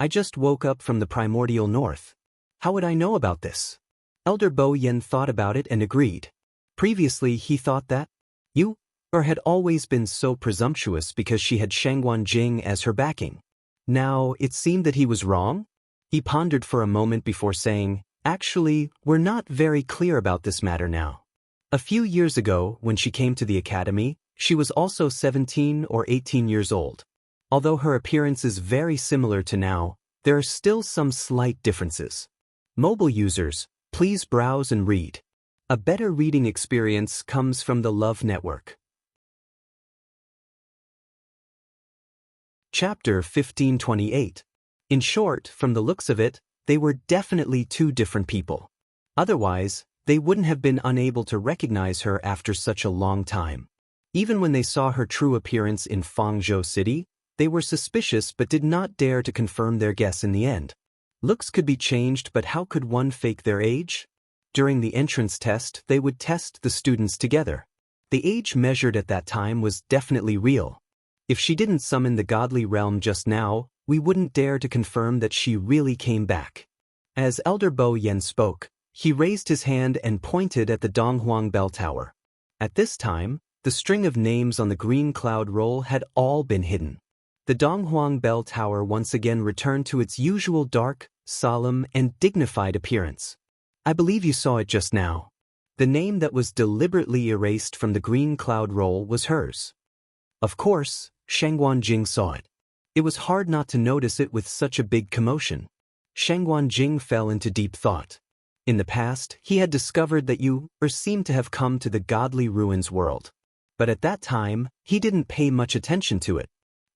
I just woke up from the primordial north. How would I know about this? Elder Bo Yen thought about it and agreed. Previously he thought that you had always been so presumptuous because she had Shengguan as her backing. Now it seemed that he was wrong? He pondered for a moment before saying, actually, we're not very clear about this matter now. A few years ago, when she came to the academy, she was also 17 or 18 years old. Although her appearance is very similar to now, there are still some slight differences. Mobile users, please browse and read. A better reading experience comes from the Love Network. Chapter 1528. In short, from the looks of it, they were definitely two different people. Otherwise, they wouldn't have been unable to recognize her after such a long time. Even when they saw her true appearance in Fangzhou City, they were suspicious but did not dare to confirm their guess in the end. Looks could be changed, but how could one fake their age? During the entrance test, they would test the students together. The age measured at that time was definitely real. If she didn't summon the godly realm just now, we wouldn't dare to confirm that she really came back. As Elder Bo Yen spoke, he raised his hand and pointed at the Donghuang Bell Tower. At this time, the string of names on the green cloud roll had all been hidden. The Donghuang Bell Tower once again returned to its usual dark, solemn, and dignified appearance. I believe you saw it just now. The name that was deliberately erased from the green cloud roll was hers. Of course, Shengguan saw it. It was hard not to notice it with such a big commotion. Shengguan fell into deep thought. In the past, he had discovered that you seemed to have come to the godly ruins world. But at that time, he didn't pay much attention to it.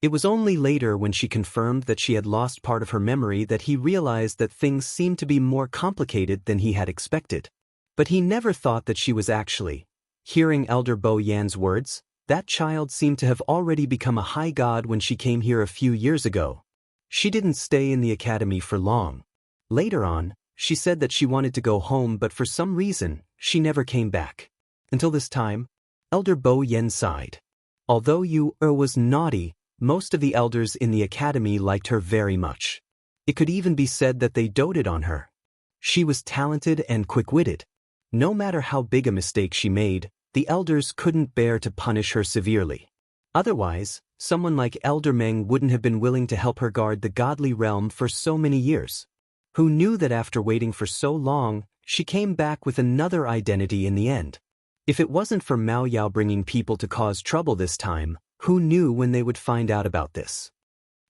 It was only later when she confirmed that she had lost part of her memory that he realized that things seemed to be more complicated than he had expected. But he never thought that she was actually. Hearing Elder Bo Yan's words, that child seemed to have already become a high god when she came here a few years ago. She didn't stay in the academy for long. Later on, she said that she wanted to go home, but for some reason, she never came back. Until this time, Elder Bo Yen sighed. Although Yu was naughty, most of the elders in the academy liked her very much. It could even be said that they doted on her. She was talented and quick-witted. No matter how big a mistake she made, the elders couldn't bear to punish her severely. Otherwise, someone like Elder Meng wouldn't have been willing to help her guard the godly realm for so many years. Who knew that after waiting for so long, she came back with another identity in the end? If it wasn't for Mao Yao bringing people to cause trouble this time, who knew when they would find out about this?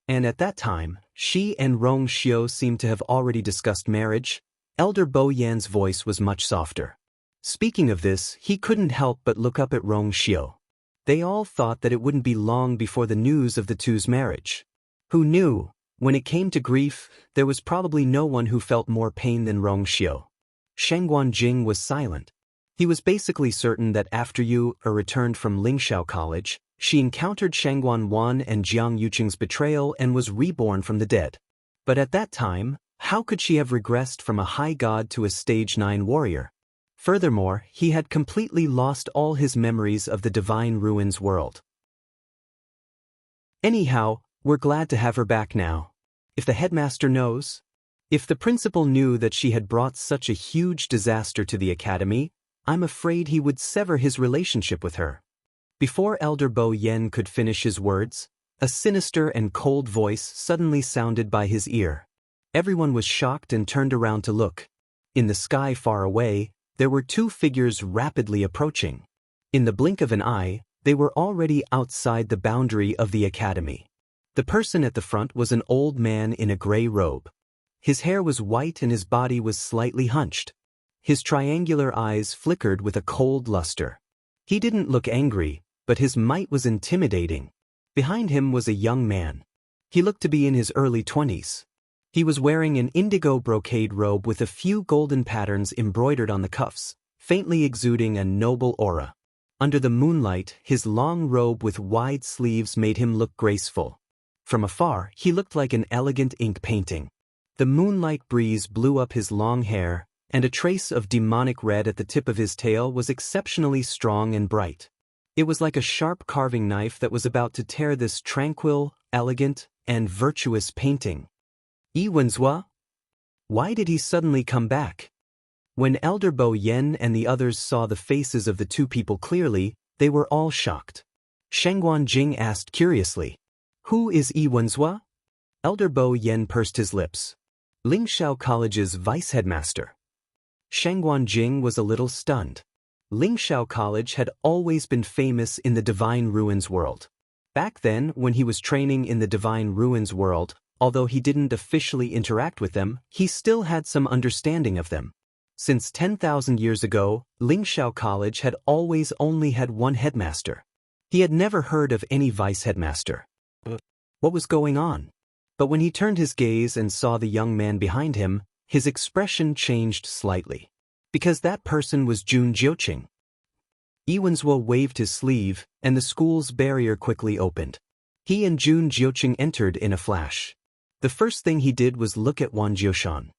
And at that time, she and Rong Xiu seemed to have already discussed marriage. Elder Bo Yan's voice was much softer. Speaking of this, he couldn't help but look up at Rong Xiu. They all thought that it wouldn't be long before the news of the two's marriage. Who knew? When it came to grief, there was probably no one who felt more pain than Rong Xiu. Sheng Guanjing was silent. He was basically certain that after Yu returned from Lingxiao College, she encountered Shangguan Wan and Jiang Yuqing's betrayal and was reborn from the dead. But at that time, how could she have regressed from a high god to a stage 9 warrior? Furthermore, he had completely lost all his memories of the Divine Ruins world. Anyhow, we're glad to have her back now. If the headmaster knows, if the principal knew that she had brought such a huge disaster to the academy, I'm afraid he would sever his relationship with her. Before Elder Bo Yan could finish his words, a sinister and cold voice suddenly sounded by his ear. Everyone was shocked and turned around to look. In the sky far away, there were two figures rapidly approaching. In the blink of an eye, they were already outside the boundary of the academy. The person at the front was an old man in a gray robe. His hair was white and his body was slightly hunched. His triangular eyes flickered with a cold luster. He didn't look angry, but his might was intimidating. Behind him was a young man. He looked to be in his early 20s. He was wearing an indigo brocade robe with a few golden patterns embroidered on the cuffs, faintly exuding a noble aura. Under the moonlight, his long robe with wide sleeves made him look graceful. From afar, he looked like an elegant ink painting. The moonlight breeze blew up his long hair, and a trace of demonic red at the tip of his tail was exceptionally strong and bright. It was like a sharp carving knife that was about to tear this tranquil, elegant, and virtuous painting. Yi Wenzhua? Why did he suddenly come back? When Elder Bo Yan and the others saw the faces of the two people clearly, they were all shocked. Sheng Guanjing asked curiously, "Who is Yi Wenzhua?" Elder Bo Yan pursed his lips. Lingxiao College's vice-headmaster. Sheng Guanjing was a little stunned. Lingxiao College had always been famous in the Divine Ruins world. Back then, when he was training in the Divine Ruins world, although he didn't officially interact with them, he still had some understanding of them. Since 10,000 years ago, Lingxiao College had always only had one headmaster. He had never heard of any vice-headmaster. What was going on? But when he turned his gaze and saw the young man behind him, his expression changed slightly. Because that person was Jun Jiuqing. Yi Wenzhua waved his sleeve, and the school's barrier quickly opened. He and Jun Jiuqing entered in a flash. The first thing he did was look at Wan Jiushan.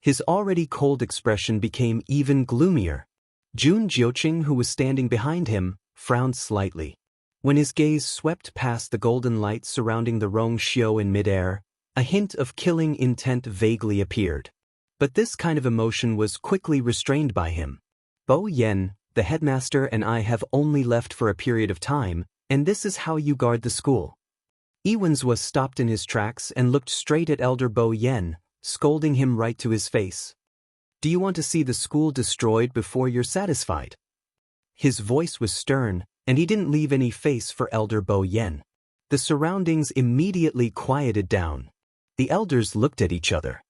His already cold expression became even gloomier. Jun Jiuqing, who was standing behind him, frowned slightly. When his gaze swept past the golden light surrounding the Rong Xiu in midair, a hint of killing intent vaguely appeared. But this kind of emotion was quickly restrained by him. Bo Yan, the headmaster, and I have only left for a period of time, and this is how you guard the school. Yi Wenzhua stopped in his tracks and looked straight at Elder Bo Yan, scolding him right to his face. Do you want to see the school destroyed before you're satisfied? His voice was stern, and he didn't leave any face for Elder Bo Yan. The surroundings immediately quieted down. The elders looked at each other.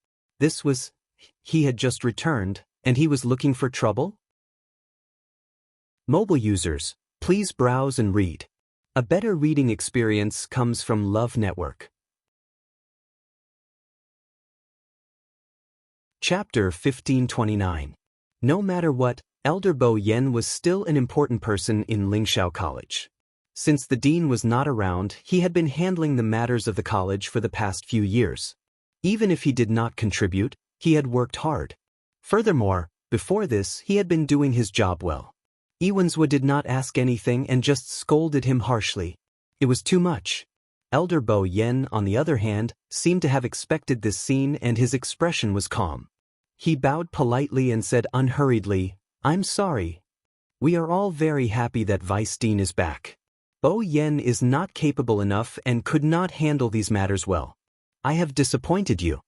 He had just returned, and he was looking for trouble? Mobile users, please browse and read. A better reading experience comes from Love Network. Chapter 1529. No matter what, Elder Bo Yan was still an important person in Lingxiao College. Since the dean was not around, he had been handling the matters of the college for the past few years. Even if he did not contribute, he had worked hard. Furthermore, before this, he had been doing his job well. Yi Wenzhua did not ask anything and just scolded him harshly. It was too much. Elder Bo Yan, on the other hand, seemed to have expected this scene and his expression was calm. He bowed politely and said unhurriedly, "I'm sorry. We are all very happy that Vice Dean is back. Bo Yan is not capable enough and could not handle these matters well. I have disappointed you.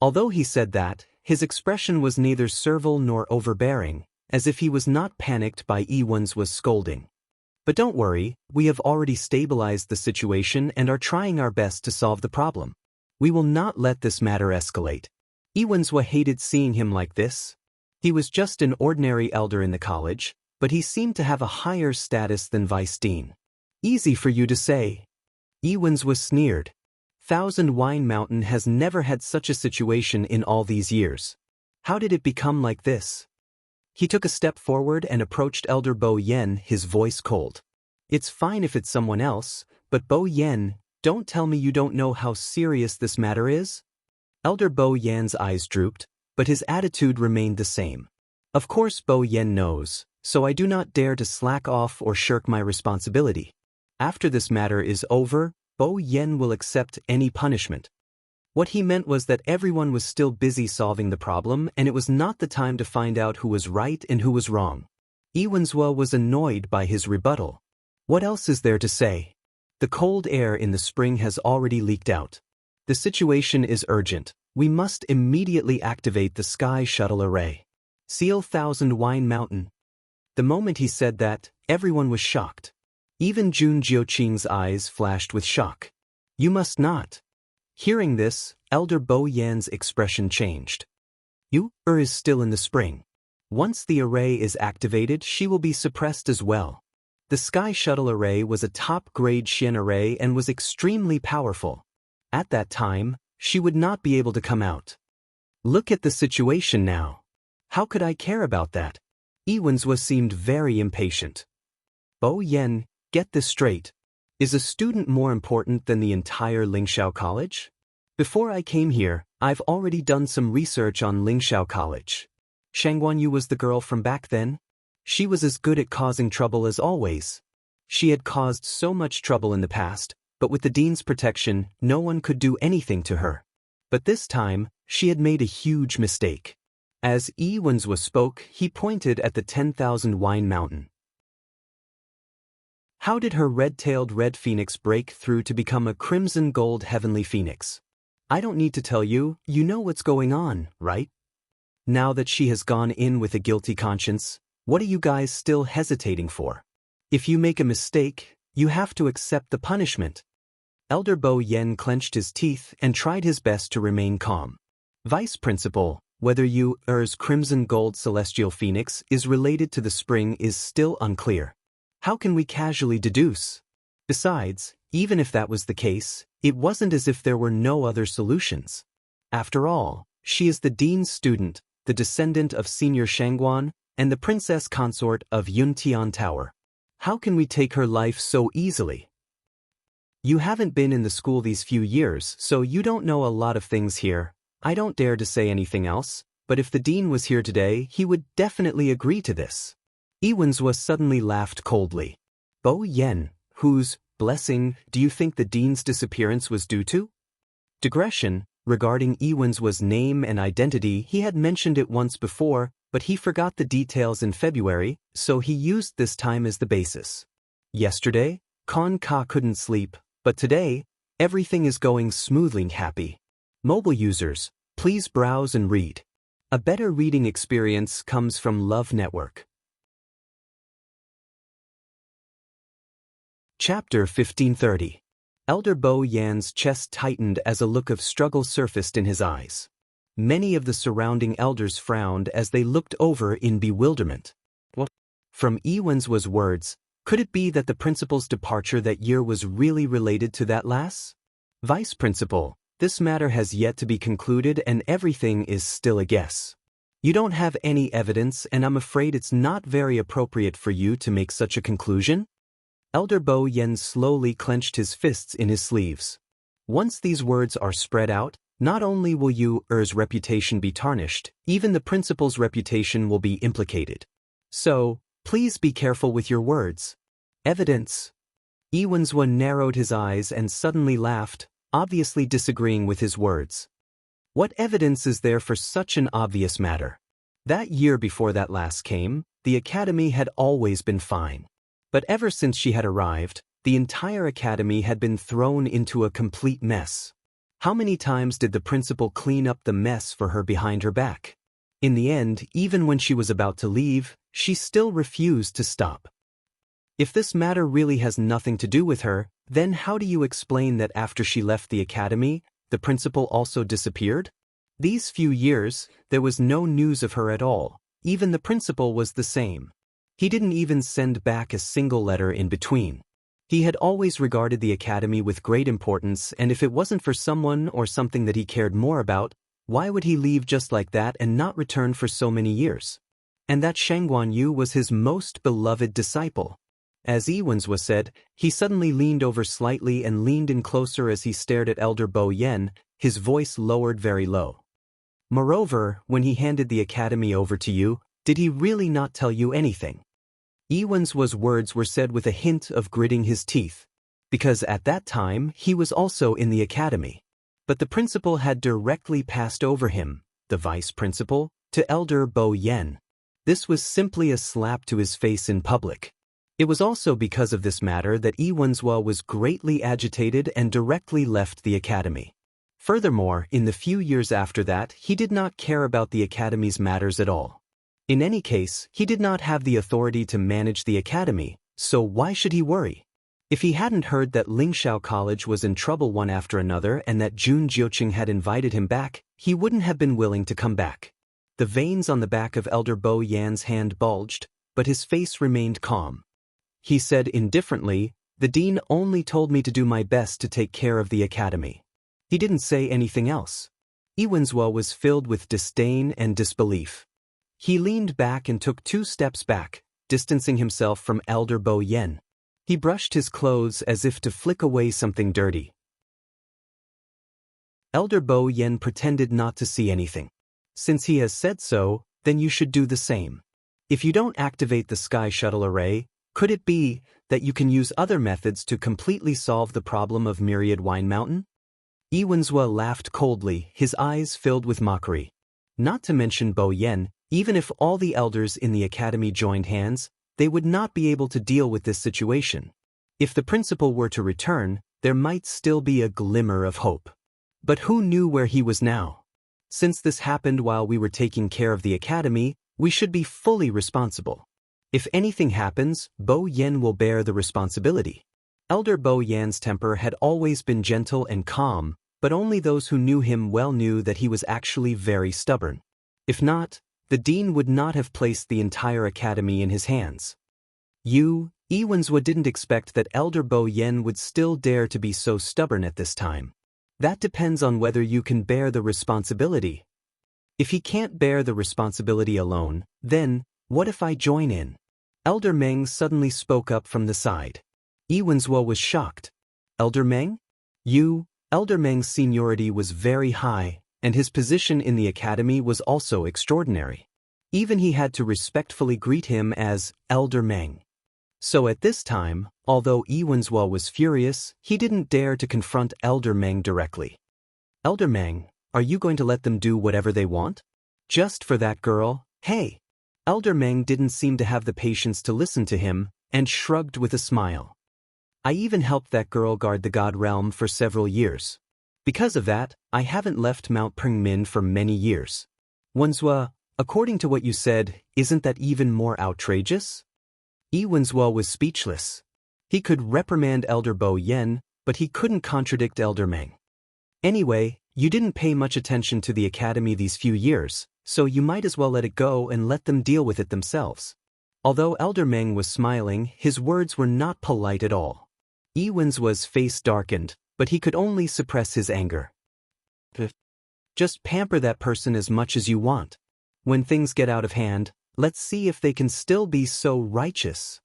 Although he said that, his expression was neither servile nor overbearing, as if he was not panicked by Iwan's was scolding. But don't worry, we have already stabilized the situation and are trying our best to solve the problem. We will not let this matter escalate. Iwanswa hated seeing him like this. He was just an ordinary elder in the college, but he seemed to have a higher status than vice dean. Easy for you to say. Iwanswa sneered. Thousand Wine Mountain has never had such a situation in all these years. How did it become like this? He took a step forward and approached Elder Bo Yen, his voice cold. It's fine if it's someone else, but Bo Yen, don't tell me you don't know how serious this matter is? Elder Bo Yan's eyes drooped, but his attitude remained the same. Of course Bo Yen knows, so I do not dare to slack off or shirk my responsibility. After this matter is over, Bo Yen will accept any punishment. What he meant was that everyone was still busy solving the problem and it was not the time to find out who was right and who was wrong. Iwanswa was annoyed by his rebuttal. What else is there to say? The cold air in the spring has already leaked out. The situation is urgent. We must immediately activate the Sky Shuttle Array. Seal Thousand Wine Mountain. The moment he said that, everyone was shocked. Even Jun Jiuqing's eyes flashed with shock. You must not. Hearing this, Elder Bo Yan's expression changed. Is still in the spring. Once the array is activated, she will be suppressed as well. The Sky Shuttle Array was a top-grade Xian array and was extremely powerful. At that time, she would not be able to come out. Look at the situation now. How could I care about that? Iwanswa seemed very impatient. Bo Yen, get this straight. Is a student more important than the entire Lingxiao College? Before I came here, I've already done some research on Lingxiao College. Shangguanyu was the girl from back then. She was as good at causing trouble as always. She had caused so much trouble in the past, but with the dean's protection, no one could do anything to her. But this time, she had made a huge mistake. As Iwanswa spoke, he pointed at the 10,000 Wine Mountain. How did her red-tailed red phoenix break through to become a crimson gold heavenly phoenix? I don't need to tell you, you know what's going on, right? Now that she has gone in with a guilty conscience, what are you guys still hesitating for? If you make a mistake, you have to accept the punishment. Elder Bo Yen clenched his teeth and tried his best to remain calm. Vice Principal, whether Er's crimson gold celestial phoenix is related to the spring is still unclear. How can we casually deduce? Besides, even if that was the case, it wasn't as if there were no other solutions. After all, she is the dean's student, the descendant of Senior Shangguan, and the princess consort of Yuntian Tower. How can we take her life so easily? You haven't been in the school these few years, so you don't know a lot of things here. I don't dare to say anything else, but if the dean was here today, he would definitely agree to this. Iwanswa suddenly laughed coldly. Bo Yen, whose blessing do you think the dean's disappearance was due to? Digression, regarding Iwanswa's name and identity, he had mentioned it once before, but he forgot the details in February, so he used this time as the basis. Yesterday, Kon Ka couldn't sleep, but today, everything is going smoothly happy. Mobile users, please browse and read. A better reading experience comes from Love Network. Chapter 1530. Elder Bo Yan's chest tightened as a look of struggle surfaced in his eyes. Many of the surrounding elders frowned as they looked over in bewilderment. What? From Iwanswa's words, could it be that the principal's departure that year was really related to that lass? Vice Principal, this matter has yet to be concluded and everything is still a guess. You don't have any evidence and I'm afraid it's not very appropriate for you to make such a conclusion? Elder Bo Yen slowly clenched his fists in his sleeves. Once these words are spread out, not only will Er's reputation be tarnished, even the principal's reputation will be implicated. So, please be careful with your words. Evidence. Iwanswa narrowed his eyes and suddenly laughed, obviously disagreeing with his words. What evidence is there for such an obvious matter? That year before that lass came, the academy had always been fine. But ever since she had arrived, the entire academy had been thrown into a complete mess. How many times did the principal clean up the mess for her behind her back? In the end, even when she was about to leave, she still refused to stop. If this matter really has nothing to do with her, then how do you explain that after she left the academy, the principal also disappeared? These few years, there was no news of her at all. Even the principal was the same. He didn't even send back a single letter in between. He had always regarded the academy with great importance, and if it wasn't for someone or something that he cared more about, why would he leave just like that and not return for so many years? And that Shang Guanyu was his most beloved disciple. As Iwanzwa said, he suddenly leaned over slightly and leaned in closer as he stared at Elder Bo Yen, his voice lowered very low. Moreover, when he handed the academy over to you, did he really not tell you anything? Iwanzwa's words were said with a hint of gritting his teeth, because at that time he was also in the academy. But the principal had directly passed over him, the vice principal, to Elder Bo Yen. This was simply a slap to his face in public. It was also because of this matter that Iwanzwa was greatly agitated and directly left the academy. Furthermore, in the few years after that, he did not care about the academy's matters at all. In any case, he did not have the authority to manage the academy, so why should he worry? If he hadn't heard that Lingxiao College was in trouble one after another and that Jun Jiuqing had invited him back, he wouldn't have been willing to come back. The veins on the back of Elder Bo Yan's hand bulged, but his face remained calm. He said indifferently, "The dean only told me to do my best to take care of the academy." He didn't say anything else. Iwanzwa was filled with disdain and disbelief. He leaned back and took 2 steps back, distancing himself from Elder Bo Yen. He brushed his clothes as if to flick away something dirty. Elder Bo Yen pretended not to see anything. "Since he has said so, then you should do the same. If you don't activate the Sky Shuttle Array, could it be that you can use other methods to completely solve the problem of Myriad Wine Mountain?" Iwanzwa laughed coldly, his eyes filled with mockery. Not to mention Bo Yen, even if all the elders in the academy joined hands, they would not be able to deal with this situation. If the principal were to return, there might still be a glimmer of hope. But who knew where he was now? Since this happened while we were taking care of the academy, we should be fully responsible. If anything happens, Bo Yen will bear the responsibility. Elder Bo Yan's temper had always been gentle and calm, but only those who knew him well knew that he was actually very stubborn. If not, the dean would not have placed the entire academy in his hands. Iwanzwa didn't expect that Elder Bo Yen would still dare to be so stubborn at this time. That depends on whether you can bear the responsibility. If he can't bear the responsibility alone, then, what if I join in? Elder Meng suddenly spoke up from the side. Iwanzwa was shocked. Elder Meng? Elder Meng's seniority was very high, and his position in the academy was also extraordinary. Even he had to respectfully greet him as Elder Meng. So at this time, although Iwanzwa was furious, he didn't dare to confront Elder Meng directly. "Elder Meng, are you going to let them do whatever they want? Just for that girl, hey?" Elder Meng didn't seem to have the patience to listen to him, and shrugged with a smile. "I even helped that girl guard the God Realm for several years. Because of that, I haven't left Mount Pengmin for many years." "Wanzwa, according to what you said, isn't that even more outrageous?" Iwanzwa was speechless. He could reprimand Elder Bo Yen, but he couldn't contradict Elder Meng. "Anyway, you didn't pay much attention to the academy these few years, so you might as well let it go and let them deal with it themselves." Although Elder Meng was smiling, his words were not polite at all. Iwanzwa's face darkened, but he could only suppress his anger. "Just pamper that person as much as you want. When things get out of hand, let's see if they can still be so righteous."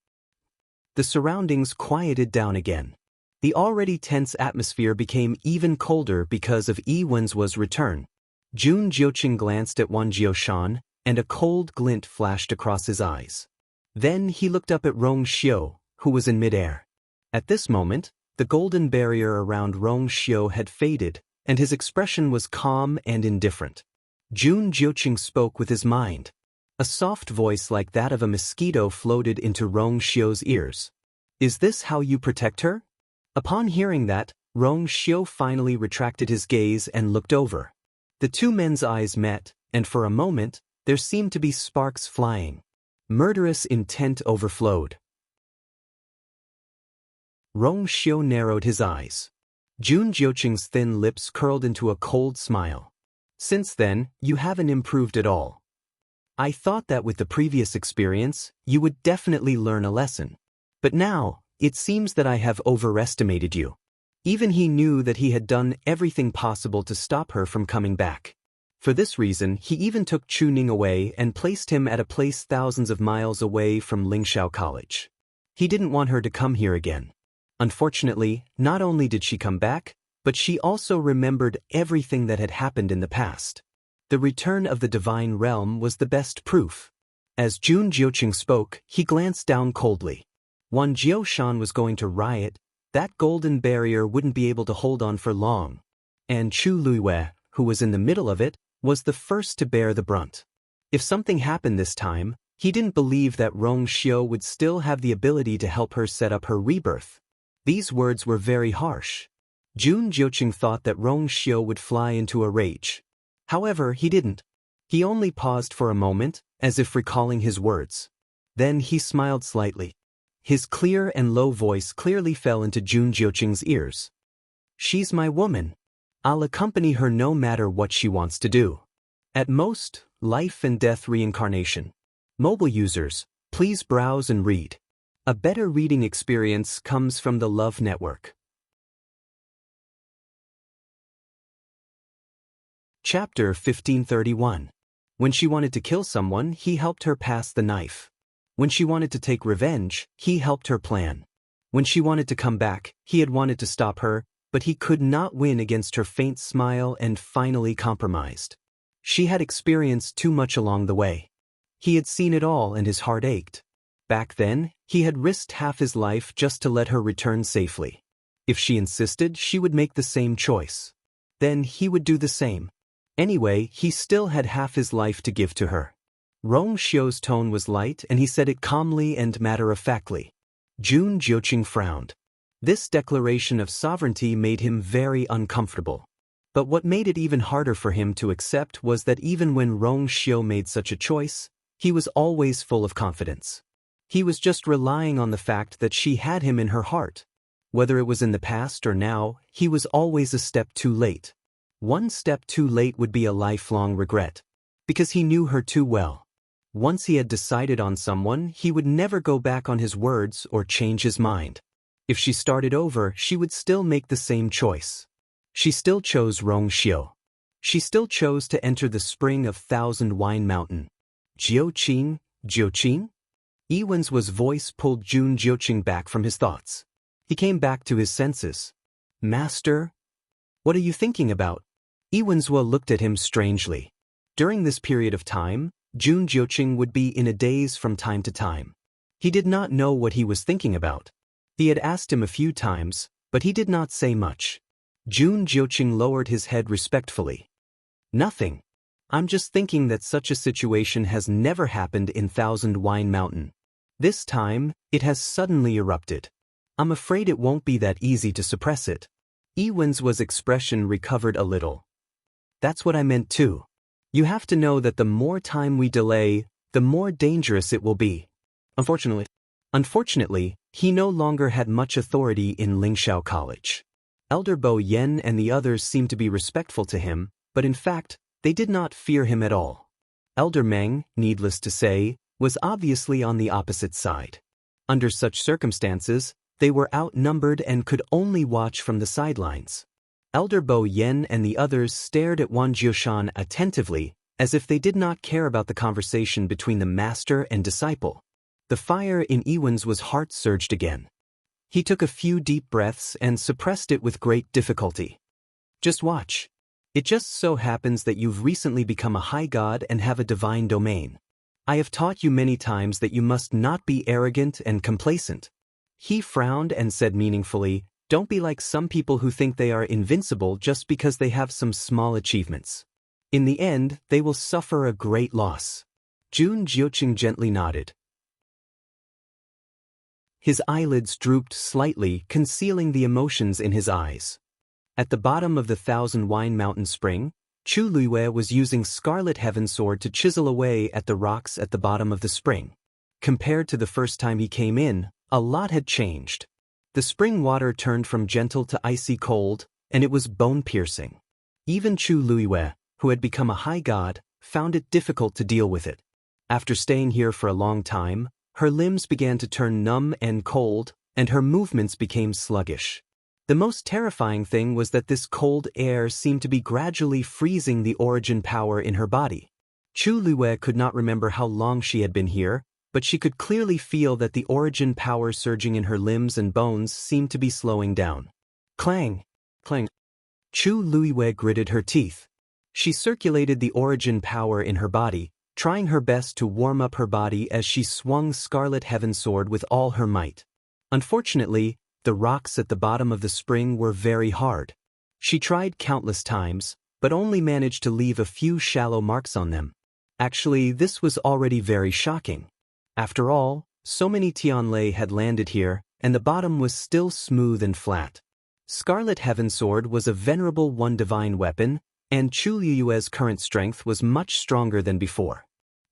The surroundings quieted down again. The already tense atmosphere became even colder because of Iwanzwa's return. Jun Jiuqing glanced at Wan Jiushan, and a cold glint flashed across his eyes. Then he looked up at Rong Xiu, who was in midair. At this moment, the golden barrier around Rong Xiu had faded, and his expression was calm and indifferent. Jun Jiuqing spoke with his mind. A soft voice like that of a mosquito floated into Rong Xiu's ears. "Is this how you protect her?" Upon hearing that, Rong Xiu finally retracted his gaze and looked over. The two men's eyes met, and for a moment, there seemed to be sparks flying. Murderous intent overflowed. Rong Xiu narrowed his eyes. Jun Jiuqing's thin lips curled into a cold smile. Since then, you haven't improved at all. I thought that with the previous experience, you would definitely learn a lesson. But now, it seems that I have overestimated you. Even he knew that he had done everything possible to stop her from coming back. For this reason, he even took Chu Ning away and placed him at a place thousands of miles away from Lingxiao College. He didn't want her to come here again. Unfortunately, not only did she come back, but she also remembered everything that had happened in the past. The return of the divine realm was the best proof. As Jun Jiuqing spoke, he glanced down coldly. Wan Jiushan was going to riot. That golden barrier wouldn't be able to hold on for long. And Chu Luiwei, who was in the middle of it, was the first to bear the brunt. If something happened this time, he didn't believe that Rong Xiu would still have the ability to help her set up her rebirth. These words were very harsh. Jun Jiuqing thought that Rong Xiu would fly into a rage. However, he didn't. He only paused for a moment, as if recalling his words. Then he smiled slightly. His clear and low voice clearly fell into Jun Jiuqing's ears. She's my woman. I'll accompany her no matter what she wants to do. At most, life and death reincarnation. Mobile users, please browse and read. A better reading experience comes from the Love Network. Chapter 1531. When she wanted to kill someone, he helped her pass the knife. When she wanted to take revenge, he helped her plan. When she wanted to come back, he had wanted to stop her, but he could not win against her faint smile and finally compromised. She had experienced too much along the way. He had seen it all and his heart ached. Back then, he had risked half his life just to let her return safely. If she insisted, she would make the same choice. Then he would do the same. Anyway, he still had half his life to give to her. Rong Xiu's tone was light and he said it calmly and matter-of-factly. Jun Jiuqing frowned. This declaration of sovereignty made him very uncomfortable. But what made it even harder for him to accept was that even when Rong Xiu made such a choice, he was always full of confidence. He was just relying on the fact that she had him in her heart. Whether it was in the past or now, he was always a step too late. One step too late would be a lifelong regret. Because he knew her too well. Once he had decided on someone, he would never go back on his words or change his mind. If she started over, she would still make the same choice. She still chose Rong Xiu. She still chose to enter the spring of Thousand Wine Mountain. Jiuqing? Yiwen's voice pulled Jun Jiuqing back from his thoughts. He came back to his senses. Master? What are you thinking about? Yiwen's looked at him strangely. During this period of time, Jun Jiuqing would be in a daze from time to time. He did not know what he was thinking about. He had asked him a few times, but he did not say much. Jun Jiuqing lowered his head respectfully. Nothing. I'm just thinking that such a situation has never happened in Thousand Wine Mountain. This time, it has suddenly erupted. I'm afraid it won't be that easy to suppress it. Yiwen's expression recovered a little. That's what I meant too. You have to know that the more time we delay, the more dangerous it will be. Unfortunately, he no longer had much authority in Lingxiao College. Elder Bo Yen and the others seemed to be respectful to him, but in fact, they did not fear him at all. Elder Meng, needless to say, was obviously on the opposite side. Under such circumstances, they were outnumbered and could only watch from the sidelines. Elder Bo Yen and the others stared at Wan Jiushan attentively, as if they did not care about the conversation between the master and disciple. The fire in Yiwen's heart surged again. He took a few deep breaths and suppressed it with great difficulty. Just watch. It just so happens that you've recently become a high god and have a divine domain. I have taught you many times that you must not be arrogant and complacent. He frowned and said meaningfully, don't be like some people who think they are invincible just because they have some small achievements. In the end, they will suffer a great loss. Jun Jiuqing gently nodded. His eyelids drooped slightly, concealing the emotions in his eyes. At the bottom of the Thousand Wine Mountain Spring, Chu Luiyue was using Scarlet Heaven Sword to chisel away at the rocks at the bottom of the spring. Compared to the first time he came in, a lot had changed. The spring water turned from gentle to icy cold, and it was bone-piercing. Even Chu Luiyue, who had become a high god, found it difficult to deal with it. After staying here for a long time, her limbs began to turn numb and cold, and her movements became sluggish. The most terrifying thing was that this cold air seemed to be gradually freezing the origin power in her body. Chu Luiyue could not remember how long she had been here, but she could clearly feel that the origin power surging in her limbs and bones seemed to be slowing down. Clang! Clang! Chu Luiyue gritted her teeth. She circulated the origin power in her body, trying her best to warm up her body as she swung Scarlet Heaven Sword with all her might. Unfortunately, the rocks at the bottom of the spring were very hard. She tried countless times, but only managed to leave a few shallow marks on them. Actually, this was already very shocking. After all, so many Tianlei had landed here, and the bottom was still smooth and flat. Scarlet Heaven Sword was a venerable one divine weapon, and Chu Luiyue's current strength was much stronger than before.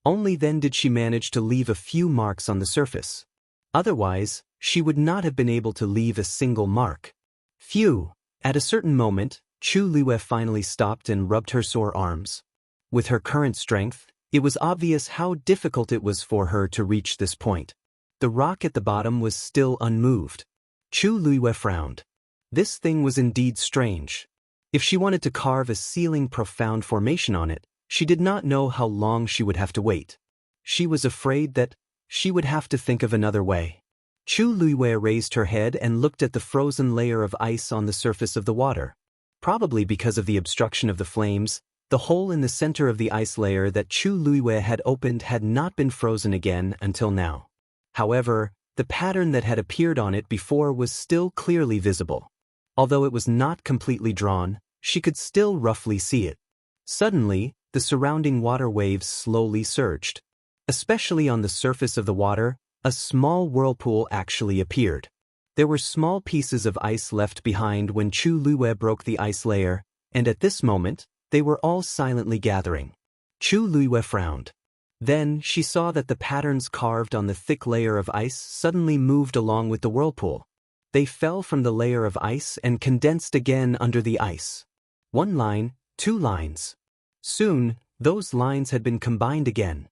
Only then did she manage to leave a few marks on the surface. Otherwise, she would not have been able to leave a single mark. Phew! At a certain moment, Chu Luiyue finally stopped and rubbed her sore arms. With her current strength, it was obvious how difficult it was for her to reach this point. The rock at the bottom was still unmoved. Chu Luiyue frowned. This thing was indeed strange. If she wanted to carve a sealing profound formation on it, she did not know how long she would have to wait. She was afraid that she would have to think of another way. Chu Luiyue raised her head and looked at the frozen layer of ice on the surface of the water. Probably because of the obstruction of the flames, the hole in the center of the ice layer that Chu Luiyue had opened had not been frozen again until now. However, the pattern that had appeared on it before was still clearly visible. Although it was not completely drawn, she could still roughly see it. Suddenly, the surrounding water waves slowly surged. Especially on the surface of the water, a small whirlpool actually appeared. There were small pieces of ice left behind when Chu Luiyue broke the ice layer, and at this moment, they were all silently gathering. Chu Luiyue frowned. Then she saw that the patterns carved on the thick layer of ice suddenly moved along with the whirlpool. They fell from the layer of ice and condensed again under the ice. One line, two lines. Soon, those lines had been combined again.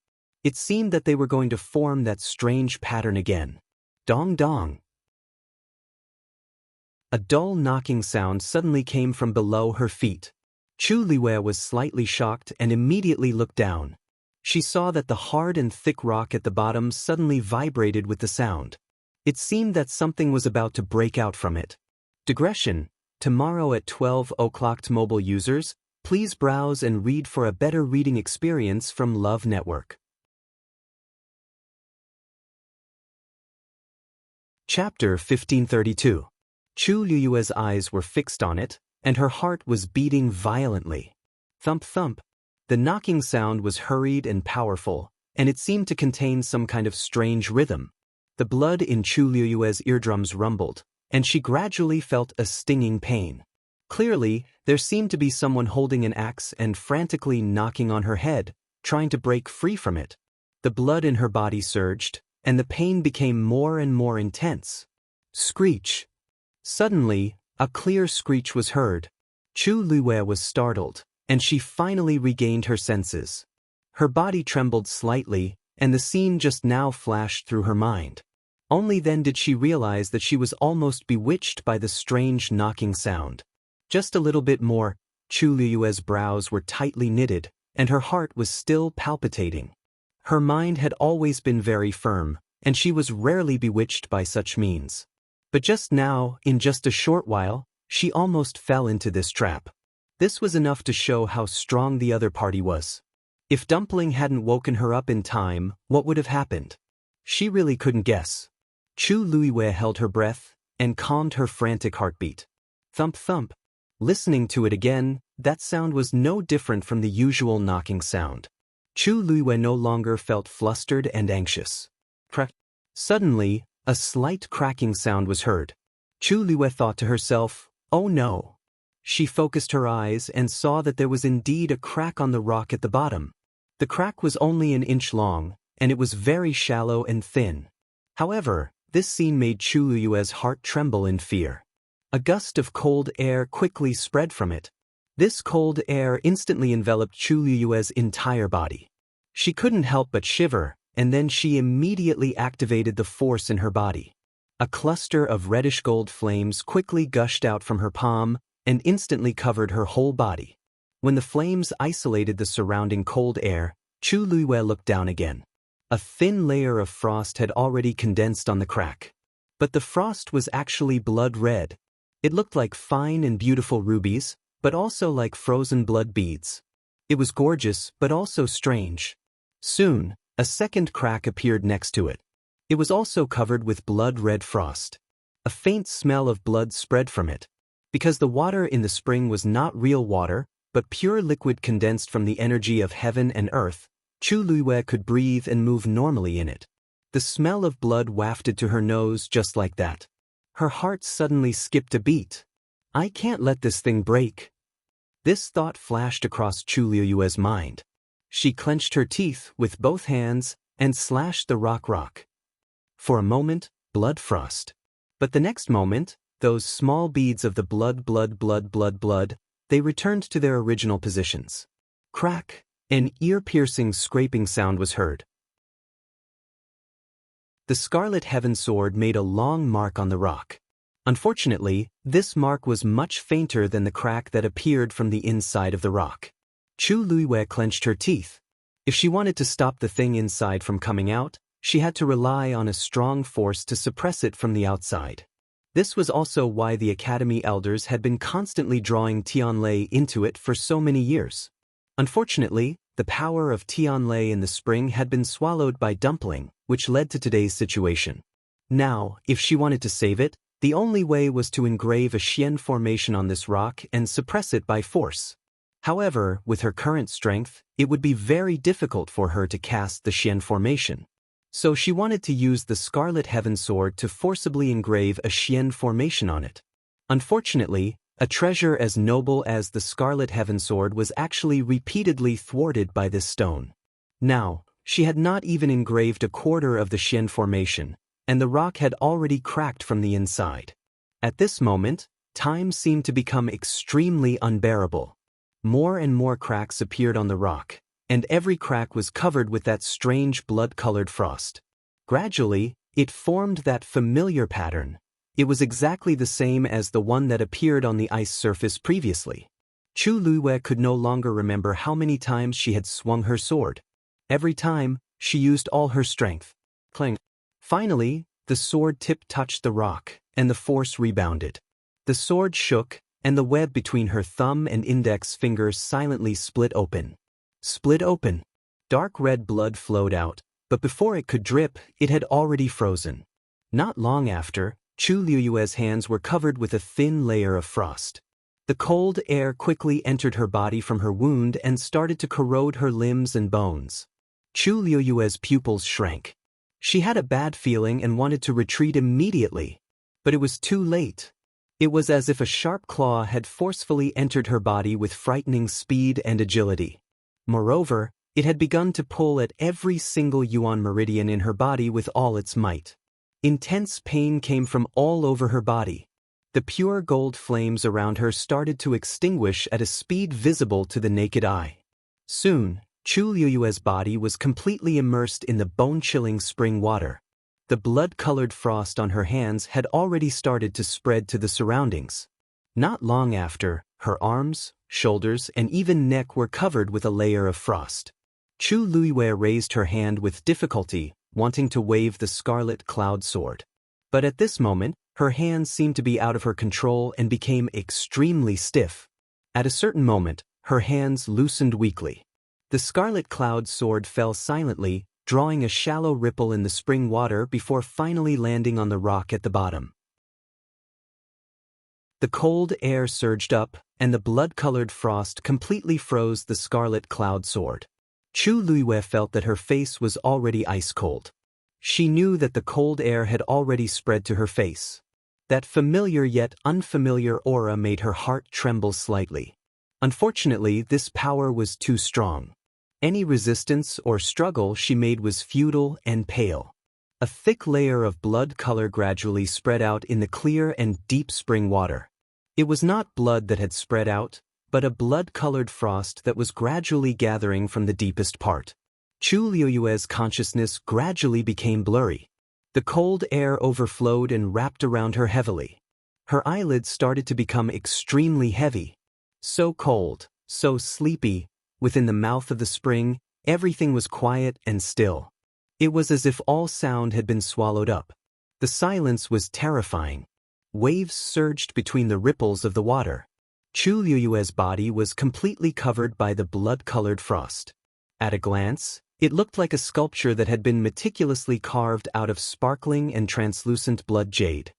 It seemed that they were going to form that strange pattern again. Dong dong. A dull knocking sound suddenly came from below her feet. Chu Luiyue was slightly shocked and immediately looked down. She saw that the hard and thick rock at the bottom suddenly vibrated with the sound. It seemed that something was about to break out from it. Digression. Tomorrow at 12 o'clock mobile users, please browse and read for a better reading experience from Love Network. Chapter 1532. Chu Luiyue's eyes were fixed on it, and her heart was beating violently. Thump thump. The knocking sound was hurried and powerful, and it seemed to contain some kind of strange rhythm. The blood in Chu Luiyue's eardrums rumbled, and she gradually felt a stinging pain. Clearly, there seemed to be someone holding an axe and frantically knocking on her head, trying to break free from it. The blood in her body surged, and the pain became more and more intense. Screech. Suddenly, a clear screech was heard. Chu Luiyue was startled, and she finally regained her senses. Her body trembled slightly, and the scene just now flashed through her mind. Only then did she realize that she was almost bewitched by the strange knocking sound. Just a little bit more. Chu Luiyue's brows were tightly knitted, and her heart was still palpitating. Her mind had always been very firm, and she was rarely bewitched by such means. But just now, in just a short while, she almost fell into this trap. This was enough to show how strong the other party was. If Dumpling hadn't woken her up in time, what would have happened? She really couldn't guess. Chu Luiyue held her breath and calmed her frantic heartbeat. Thump thump. Listening to it again, that sound was no different from the usual knocking sound. Chu Luiyue no longer felt flustered and anxious. Crack. Suddenly, a slight cracking sound was heard. Chu Luiyue thought to herself, "Oh no." She focused her eyes and saw that there was indeed a crack on the rock at the bottom. The crack was only an inch long, and it was very shallow and thin. However, this scene made Chu Liyue's heart tremble in fear. A gust of cold air quickly spread from it. This cold air instantly enveloped Chu Liyue's entire body. She couldn't help but shiver, and then she immediately activated the force in her body. A cluster of reddish-gold flames quickly gushed out from her palm and instantly covered her whole body. When the flames isolated the surrounding cold air, Chu Liyue looked down again. A thin layer of frost had already condensed on the crack. But the frost was actually blood red. It looked like fine and beautiful rubies, but also like frozen blood beads. It was gorgeous, but also strange. Soon, a second crack appeared next to it. It was also covered with blood-red frost. A faint smell of blood spread from it. Because the water in the spring was not real water, but pure liquid condensed from the energy of heaven and earth, Chu Liyue could breathe and move normally in it. The smell of blood wafted to her nose just like that. Her heart suddenly skipped a beat. I can't let this thing break. This thought flashed across Chu Liyue's mind. She clenched her teeth with both hands and slashed the rock. For a moment, blood frost. But the next moment, those small beads of the blood, they returned to their original positions. Crack! An ear-piercing scraping sound was heard. The Scarlet Heaven Sword made a long mark on the rock. Unfortunately, this mark was much fainter than the crack that appeared from the inside of the rock. Chu Liyue clenched her teeth. If she wanted to stop the thing inside from coming out, she had to rely on a strong force to suppress it from the outside. This was also why the Academy elders had been constantly drawing Tianlei into it for so many years. Unfortunately, the power of Tianlei in the spring had been swallowed by Dumpling, which led to today's situation. Now, if she wanted to save it, the only way was to engrave a Xian formation on this rock and suppress it by force. However, with her current strength, it would be very difficult for her to cast the Xian formation. So she wanted to use the Scarlet Heaven Sword to forcibly engrave a Xian formation on it. Unfortunately, a treasure as noble as the Scarlet Heaven Sword was actually repeatedly thwarted by this stone. Now, she had not even engraved a quarter of the Xian formation, and the rock had already cracked from the inside. At this moment, time seemed to become extremely unbearable. More and more cracks appeared on the rock, and every crack was covered with that strange blood-colored frost. Gradually, it formed that familiar pattern. It was exactly the same as the one that appeared on the ice surface previously. Chu Liyue could no longer remember how many times she had swung her sword. Every time, she used all her strength. Clang. Finally, the sword tip touched the rock, and the force rebounded. The sword shook, and the web between her thumb and index fingers silently split open. Split open. Dark red blood flowed out, but before it could drip, it had already frozen. Not long after, Chu Liyue's hands were covered with a thin layer of frost. The cold air quickly entered her body from her wound and started to corrode her limbs and bones. Chu Liyue's pupils shrank. She had a bad feeling and wanted to retreat immediately. But it was too late. It was as if a sharp claw had forcefully entered her body with frightening speed and agility. Moreover, it had begun to pull at every single yuan meridian in her body with all its might. Intense pain came from all over her body. The pure gold flames around her started to extinguish at a speed visible to the naked eye. Soon, Chu Liyue's body was completely immersed in the bone-chilling spring water. The blood-colored frost on her hands had already started to spread to the surroundings. Not long after, her arms, shoulders, and even neck were covered with a layer of frost. Chu Liyue raised her hand with difficulty, wanting to wave the scarlet cloud sword. But at this moment, her hands seemed to be out of her control and became extremely stiff. At a certain moment, her hands loosened weakly. The scarlet cloud sword fell silently, drawing a shallow ripple in the spring water before finally landing on the rock at the bottom. The cold air surged up, and the blood-colored frost completely froze the scarlet cloud sword. Chu Liyue felt that her face was already ice-cold. She knew that the cold air had already spread to her face. That familiar yet unfamiliar aura made her heart tremble slightly. Unfortunately, this power was too strong. Any resistance or struggle she made was futile and pale. A thick layer of blood color gradually spread out in the clear and deep spring water. It was not blood that had spread out, but a blood-colored frost that was gradually gathering from the deepest part. Chu Liuyue's consciousness gradually became blurry. The cold air overflowed and wrapped around her heavily. Her eyelids started to become extremely heavy. So cold, so sleepy, within the mouth of the spring, everything was quiet and still. It was as if all sound had been swallowed up. The silence was terrifying. Waves surged between the ripples of the water. Chu Liuyue's body was completely covered by the blood-colored frost. At a glance, it looked like a sculpture that had been meticulously carved out of sparkling and translucent blood jade.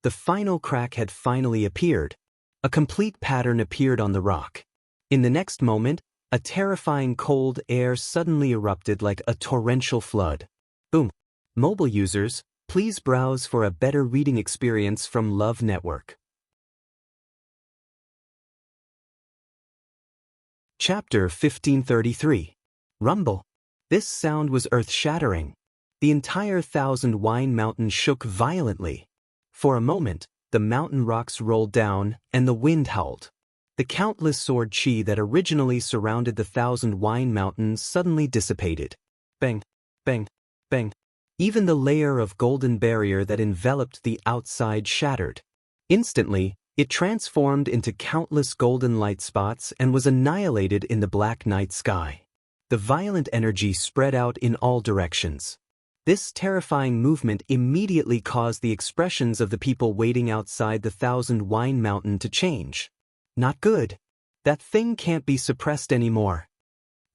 The final crack had finally appeared. A complete pattern appeared on the rock. In the next moment, a terrifying cold air suddenly erupted like a torrential flood. Boom. Mobile users, please browse for a better reading experience from Love Network. Chapter 1533. Rumble. This sound was earth-shattering. The entire Thousand Wine Mountain shook violently. For a moment, the mountain rocks rolled down and the wind howled. The countless sword chi that originally surrounded the Thousand Wine Mountain suddenly dissipated. Bang, bang, bang. Even the layer of golden barrier that enveloped the outside shattered. Instantly, it transformed into countless golden light spots and was annihilated in the black night sky. The violent energy spread out in all directions. This terrifying movement immediately caused the expressions of the people waiting outside the Thousand Wine Mountain to change. Not good. That thing can't be suppressed anymore.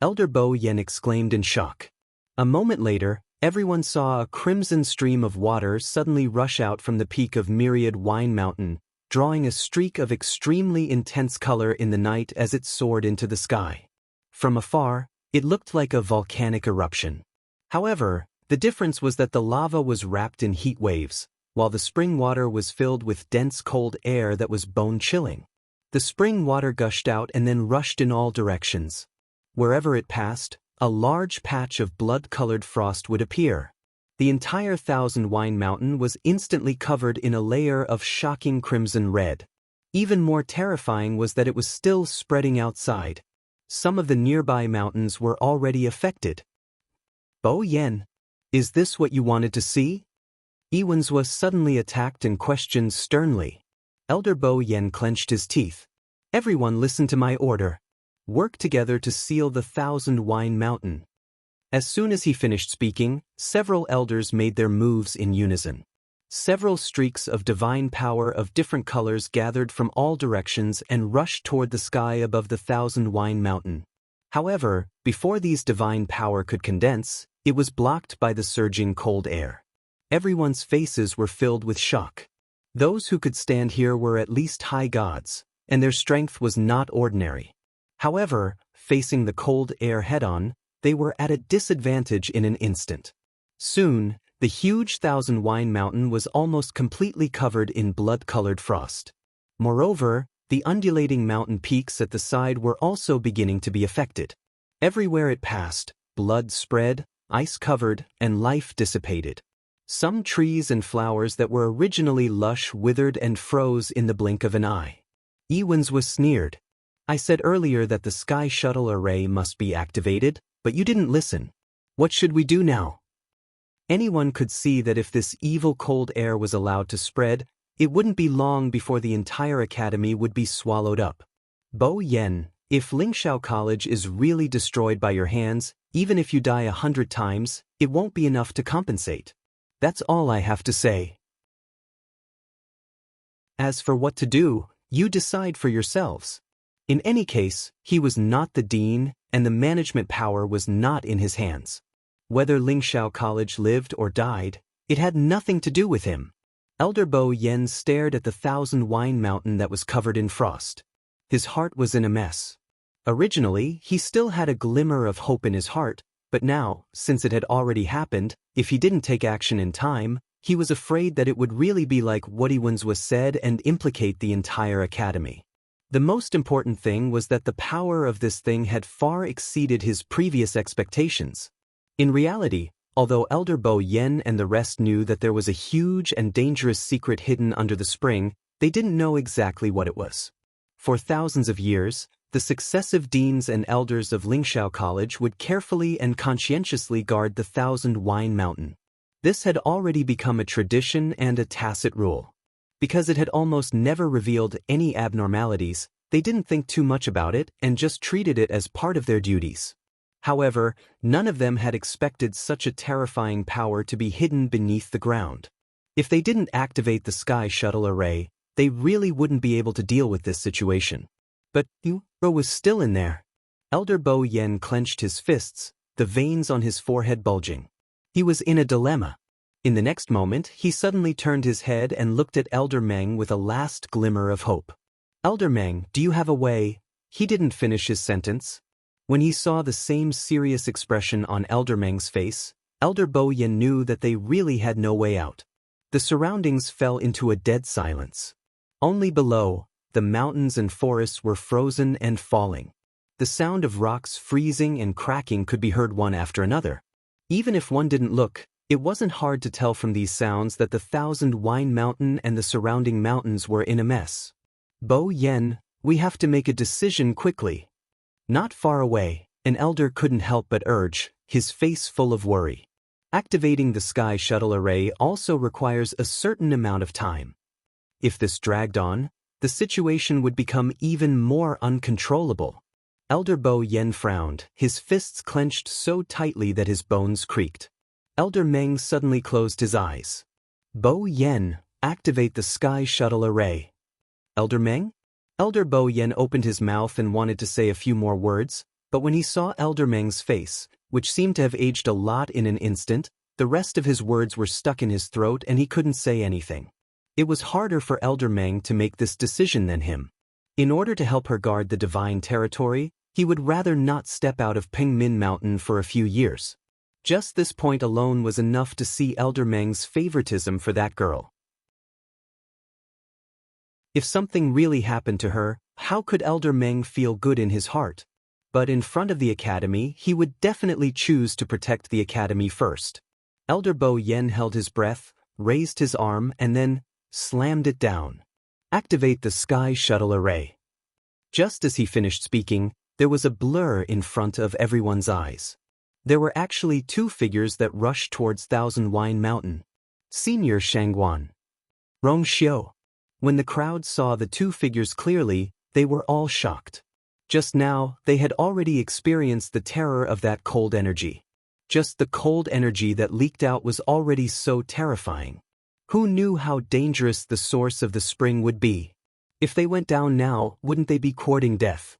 Elder Bo Yen exclaimed in shock. A moment later, everyone saw a crimson stream of water suddenly rush out from the peak of Myriad Wine Mountain, drawing a streak of extremely intense color in the night as it soared into the sky. From afar, it looked like a volcanic eruption. However, the difference was that the lava was wrapped in heat waves, while the spring water was filled with dense cold air that was bone-chilling. The spring water gushed out and then rushed in all directions. Wherever it passed, a large patch of blood-colored frost would appear. The entire Thousand Wine Mountain was instantly covered in a layer of shocking crimson red. Even more terrifying was that it was still spreading outside. Some of the nearby mountains were already affected. Bo Yen, is this what you wanted to see? Iwans was suddenly attacked and questioned sternly. Elder Bo Yen clenched his teeth. Everyone listen to my order. Work together to seal the Thousand Wine Mountain. As soon as he finished speaking, several elders made their moves in unison. Several streaks of divine power of different colors gathered from all directions and rushed toward the sky above the Thousand Wine Mountain. However, before these divine power could condense, it was blocked by the surging cold air. Everyone's faces were filled with shock. Those who could stand here were at least high gods, and their strength was not ordinary. However, facing the cold air head-on, they were at a disadvantage in an instant. Soon, the huge Thousand Wine Mountain was almost completely covered in blood-colored frost. Moreover, the undulating mountain peaks at the side were also beginning to be affected. Everywhere it passed, blood spread, ice covered, and life dissipated. Some trees and flowers that were originally lush withered and froze in the blink of an eye. Iwans was sneered. I said earlier that the Sky Shuttle Array must be activated, but you didn't listen. What should we do now? Anyone could see that if this evil cold air was allowed to spread, it wouldn't be long before the entire academy would be swallowed up. Bo Yen, if Lingxiao College is really destroyed by your hands, even if you die 100 times, it won't be enough to compensate. That's all I have to say. As for what to do, you decide for yourselves. In any case, he was not the dean, and the management power was not in his hands. Whether Lingxiao College lived or died, it had nothing to do with him. Elder Bo Yen stared at the Thousand Wine Mountain that was covered in frost. His heart was in a mess. Originally, he still had a glimmer of hope in his heart, but now, since it had already happened, if he didn't take action in time, He was afraid that it would really be like what was said and implicate the entire academy. The most important thing was that the power of this thing had far exceeded his previous expectations. In reality, although Elder Bo Yen and the rest knew that there was a huge and dangerous secret hidden under the spring, they didn't know exactly what it was. For thousands of years, the successive deans and elders of Lingxiao College would carefully and conscientiously guard the 1,000-wine mountain. This had already become a tradition and a tacit rule. Because it had almost never revealed any abnormalities, they didn't think too much about it and just treated it as part of their duties. However, none of them had expected such a terrifying power to be hidden beneath the ground. If they didn't activate the sky shuttle array, they really wouldn't be able to deal with this situation. But Ro was still in there. Elder Bo Yen clenched his fists, the veins on his forehead bulging. He was in a dilemma. In the next moment, he suddenly turned his head and looked at Elder Meng with a last glimmer of hope. Elder Meng, do you have a way? He didn't finish his sentence. When he saw the same serious expression on Elder Meng's face, Elder Bo Yen knew that they really had no way out. The surroundings fell into a dead silence. Only below, the mountains and forests were frozen and falling. The sound of rocks freezing and cracking could be heard one after another. Even if one didn't look, it wasn't hard to tell from these sounds that the 1,000-wine mountain and the surrounding mountains were in a mess. Bo Yen, we have to make a decision quickly. Not far away, an elder couldn't help but urge, his face full of worry. Activating the sky shuttle array also requires a certain amount of time. If this dragged on, the situation would become even more uncontrollable. Elder Bo Yen frowned, his fists clenched so tightly that his bones creaked. Elder Meng suddenly closed his eyes. Bo Yen, activate the sky shuttle array. Elder Meng? Elder Bo Yen opened his mouth and wanted to say a few more words, but when he saw Elder Meng's face, which seemed to have aged a lot in an instant, the rest of his words were stuck in his throat and he couldn't say anything. It was harder for Elder Meng to make this decision than him. In order to help her guard the divine territory, he would rather not step out of Pingmin Mountain for a few years. Just this point alone was enough to see Elder Meng's favoritism for that girl. If something really happened to her, how could Elder Meng feel good in his heart? But in front of the academy, he would definitely choose to protect the academy first. Elder Bo Yen held his breath, raised his arm, and then slammed it down. Activate the sky shuttle array. Just as he finished speaking, there was a blur in front of everyone's eyes. There were actually two figures that rushed towards 1,000-wine mountain. Senior Shangguan. Rong Xiu. When the crowd saw the two figures clearly, they were all shocked. Just now, they had already experienced the terror of that cold energy. Just the cold energy that leaked out was already so terrifying. Who knew how dangerous the source of the spring would be? If they went down now, wouldn't they be courting death?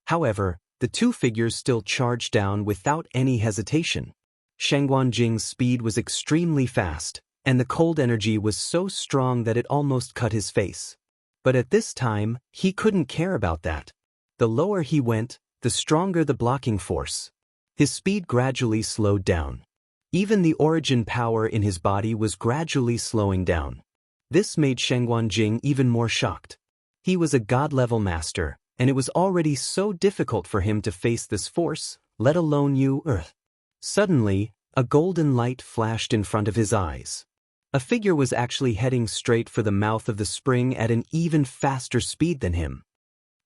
However, the two figures still charged down without any hesitation. Shangguan Jing's speed was extremely fast, and the cold energy was so strong that it almost cut his face. But at this time, he couldn't care about that. The lower he went, the stronger the blocking force. His speed gradually slowed down. Even the origin power in his body was gradually slowing down. This made Shangguan Jing even more shocked. He was a god-level master, and it was already so difficult for him to face this force, let alone Earth. Suddenly, a golden light flashed in front of his eyes. A figure was actually heading straight for the mouth of the spring at an even faster speed than him.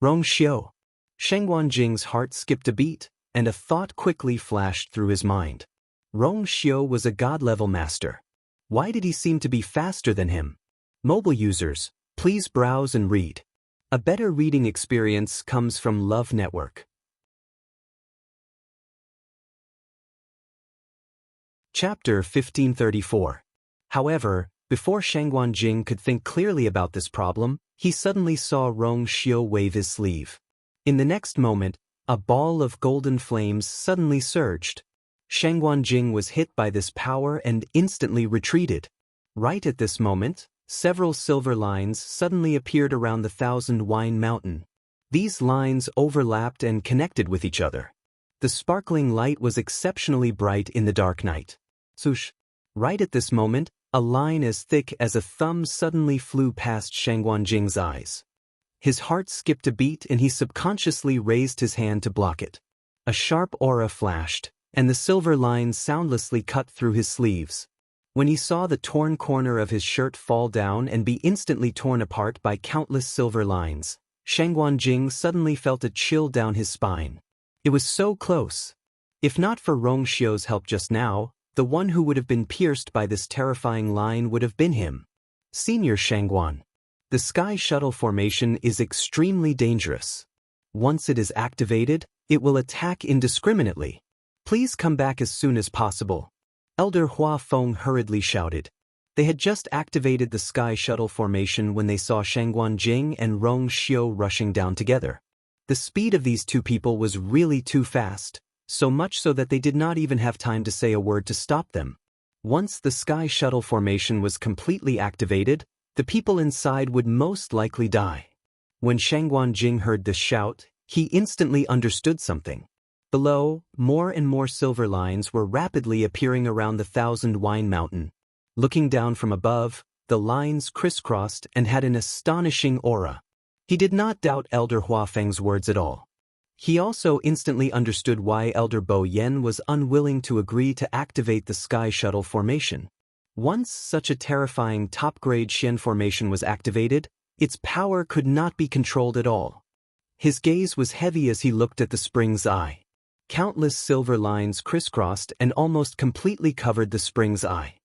Rong Xiu. Shangguan Jing's heart skipped a beat, and a thought quickly flashed through his mind. Rong Xiu was a god-level master. Why did he seem to be faster than him? Mobile users, please browse and read. A better reading experience comes from Love Network. Chapter 1534. However, before Shangguan Jing could think clearly about this problem, he suddenly saw Rong Xiu wave his sleeve. In the next moment, a ball of golden flames suddenly surged. Shangguan Jing was hit by this power and instantly retreated. Right at this moment, several silver lines suddenly appeared around the 1,000-wine mountain. These lines overlapped and connected with each other. The sparkling light was exceptionally bright in the dark night. Swoosh! Right at this moment, A line as thick as a thumb suddenly flew past Shangguanjing's eyes. His heart skipped a beat and he subconsciously raised his hand to block it. A sharp aura flashed, and the silver line soundlessly cut through his sleeves. When he saw the torn corner of his shirt fall down and be instantly torn apart by countless silver lines, Shangguanjing suddenly felt a chill down his spine. It was so close. If not for Rong Xiu's help just now, the one who would have been pierced by this terrifying line would have been him. Senior Shangguan. The Sky Shuttle formation is extremely dangerous. Once it is activated, it will attack indiscriminately. Please come back as soon as possible. Elder Hua Feng hurriedly shouted. They had just activated the Sky Shuttle formation when they saw Shangguanjing and Rong Xiu rushing down together. The speed of these two people was really too fast, so much so that they did not even have time to say a word to stop them. Once the Sky Shuttle formation was completely activated, the people inside would most likely die. When Shangguanjing heard this shout, he instantly understood something. Below, more and more silver lines were rapidly appearing around the Thousand Wine Mountain. Looking down from above, the lines crisscrossed and had an astonishing aura. He did not doubt Elder Huafeng's words at all. He also instantly understood why Elder Bo Yen was unwilling to agree to activate the Sky Shuttle formation. Once such a terrifying top-grade Xian formation was activated, its power could not be controlled at all. His gaze was heavy as he looked at the spring's eye. Countless silver lines crisscrossed and almost completely covered the spring's eye.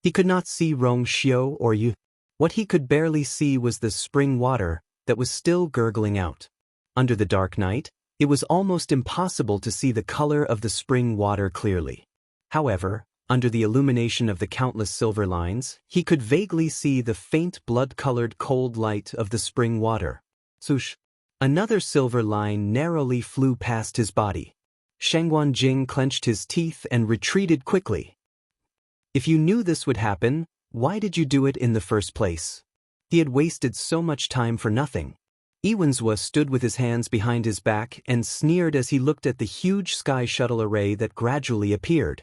He could not see Rong Xiu or Yu. What he could barely see was the spring water that was still gurgling out. Under the dark night, it was almost impossible to see the color of the spring water clearly. However, under the illumination of the countless silver lines, he could vaguely see the faint blood-colored cold light of the spring water. Swoosh! Another silver line narrowly flew past his body. Shangguanjing clenched his teeth and retreated quickly. If you knew this would happen, why did you do it in the first place? He had wasted so much time for nothing. Iwenzhua stood with his hands behind his back and sneered as he looked at the huge Sky Shuttle array that gradually appeared.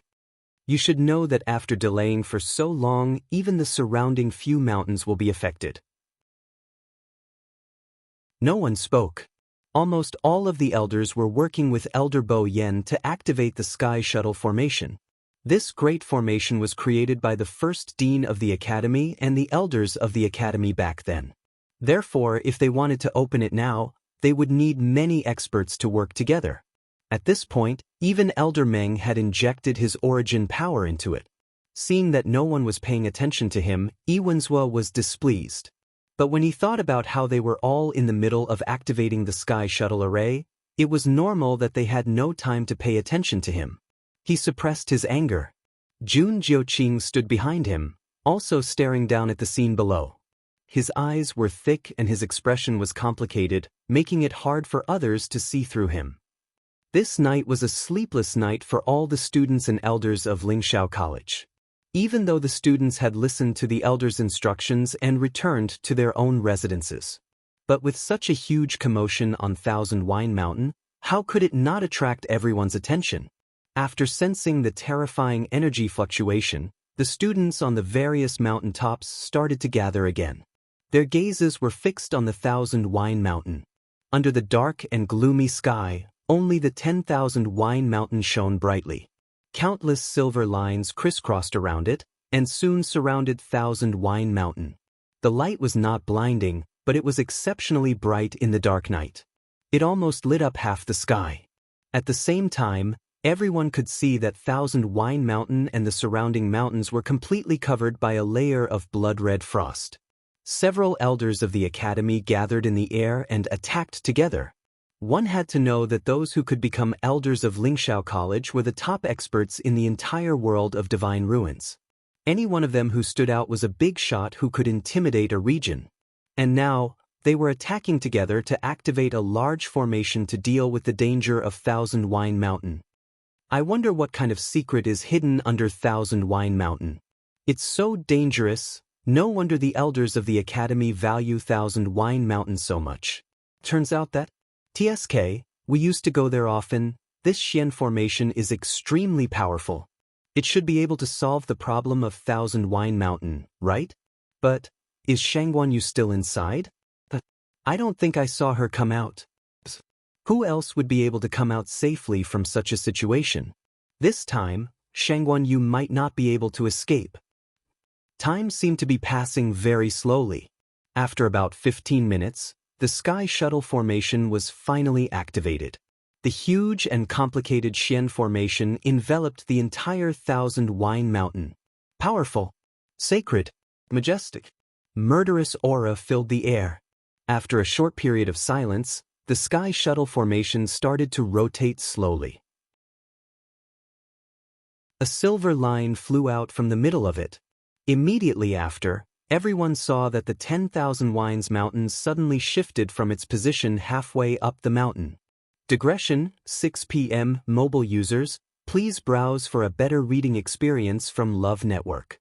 You should know that after delaying for so long, even the surrounding few mountains will be affected. No one spoke. Almost all of the elders were working with Elder Bo Yen to activate the Sky Shuttle formation. This great formation was created by the first dean of the academy and the elders of the academy back then. Therefore, if they wanted to open it now, they would need many experts to work together. At this point, even Elder Meng had injected his origin power into it. Seeing that no one was paying attention to him, Iwenzhua was displeased. But when he thought about how they were all in the middle of activating the Sky Shuttle array, it was normal that they had no time to pay attention to him. He suppressed his anger. Jun Jiuqing stood behind him, also staring down at the scene below. His eyes were thick and his expression was complicated, making it hard for others to see through him. This night was a sleepless night for all the students and elders of Lingxiao College. Even though the students had listened to the elders' instructions and returned to their own residences. But with such a huge commotion on Thousand Wine Mountain, how could it not attract everyone's attention? After sensing the terrifying energy fluctuation, the students on the various mountain tops started to gather again. Their gazes were fixed on the Thousand Wine Mountain. Under the dark and gloomy sky, only the 10,000 Wine Mountain shone brightly. Countless silver lines crisscrossed around it, and soon surrounded Thousand Wine Mountain. The light was not blinding, but it was exceptionally bright in the dark night. It almost lit up half the sky. At the same time, everyone could see that Thousand Wine Mountain and the surrounding mountains were completely covered by a layer of blood-red frost. Several elders of the academy gathered in the air and attacked together. One had to know that those who could become elders of Lingxiao College were the top experts in the entire world of divine ruins. Any one of them who stood out was a big shot who could intimidate a region. And now, they were attacking together to activate a large formation to deal with the danger of Thousand Wine Mountain. I wonder what kind of secret is hidden under Thousand Wine Mountain. It's so dangerous, no wonder the elders of the academy value Thousand Wine Mountain so much. Turns out that TSK, we used to go there often. This Xian formation is extremely powerful. It should be able to solve the problem of Thousand Wine Mountain, right? But, is Shangguanyu still inside? I don't think I saw her come out. Who else would be able to come out safely from such a situation? This time, Shangguanyu might not be able to escape. Time seemed to be passing very slowly. After about 15 minutes, the Sky Shuttle formation was finally activated. The huge and complicated Xian formation enveloped the entire Thousand Wine Mountain. Powerful, sacred, majestic, murderous aura filled the air. After a short period of silence, the Sky Shuttle formation started to rotate slowly. A silver line flew out from the middle of it. Immediately after, everyone saw that the 10,000 Wines Mountain suddenly shifted from its position halfway up the mountain. Digression, 6 p.m. Mobile users, please browse for a better reading experience from Love Network.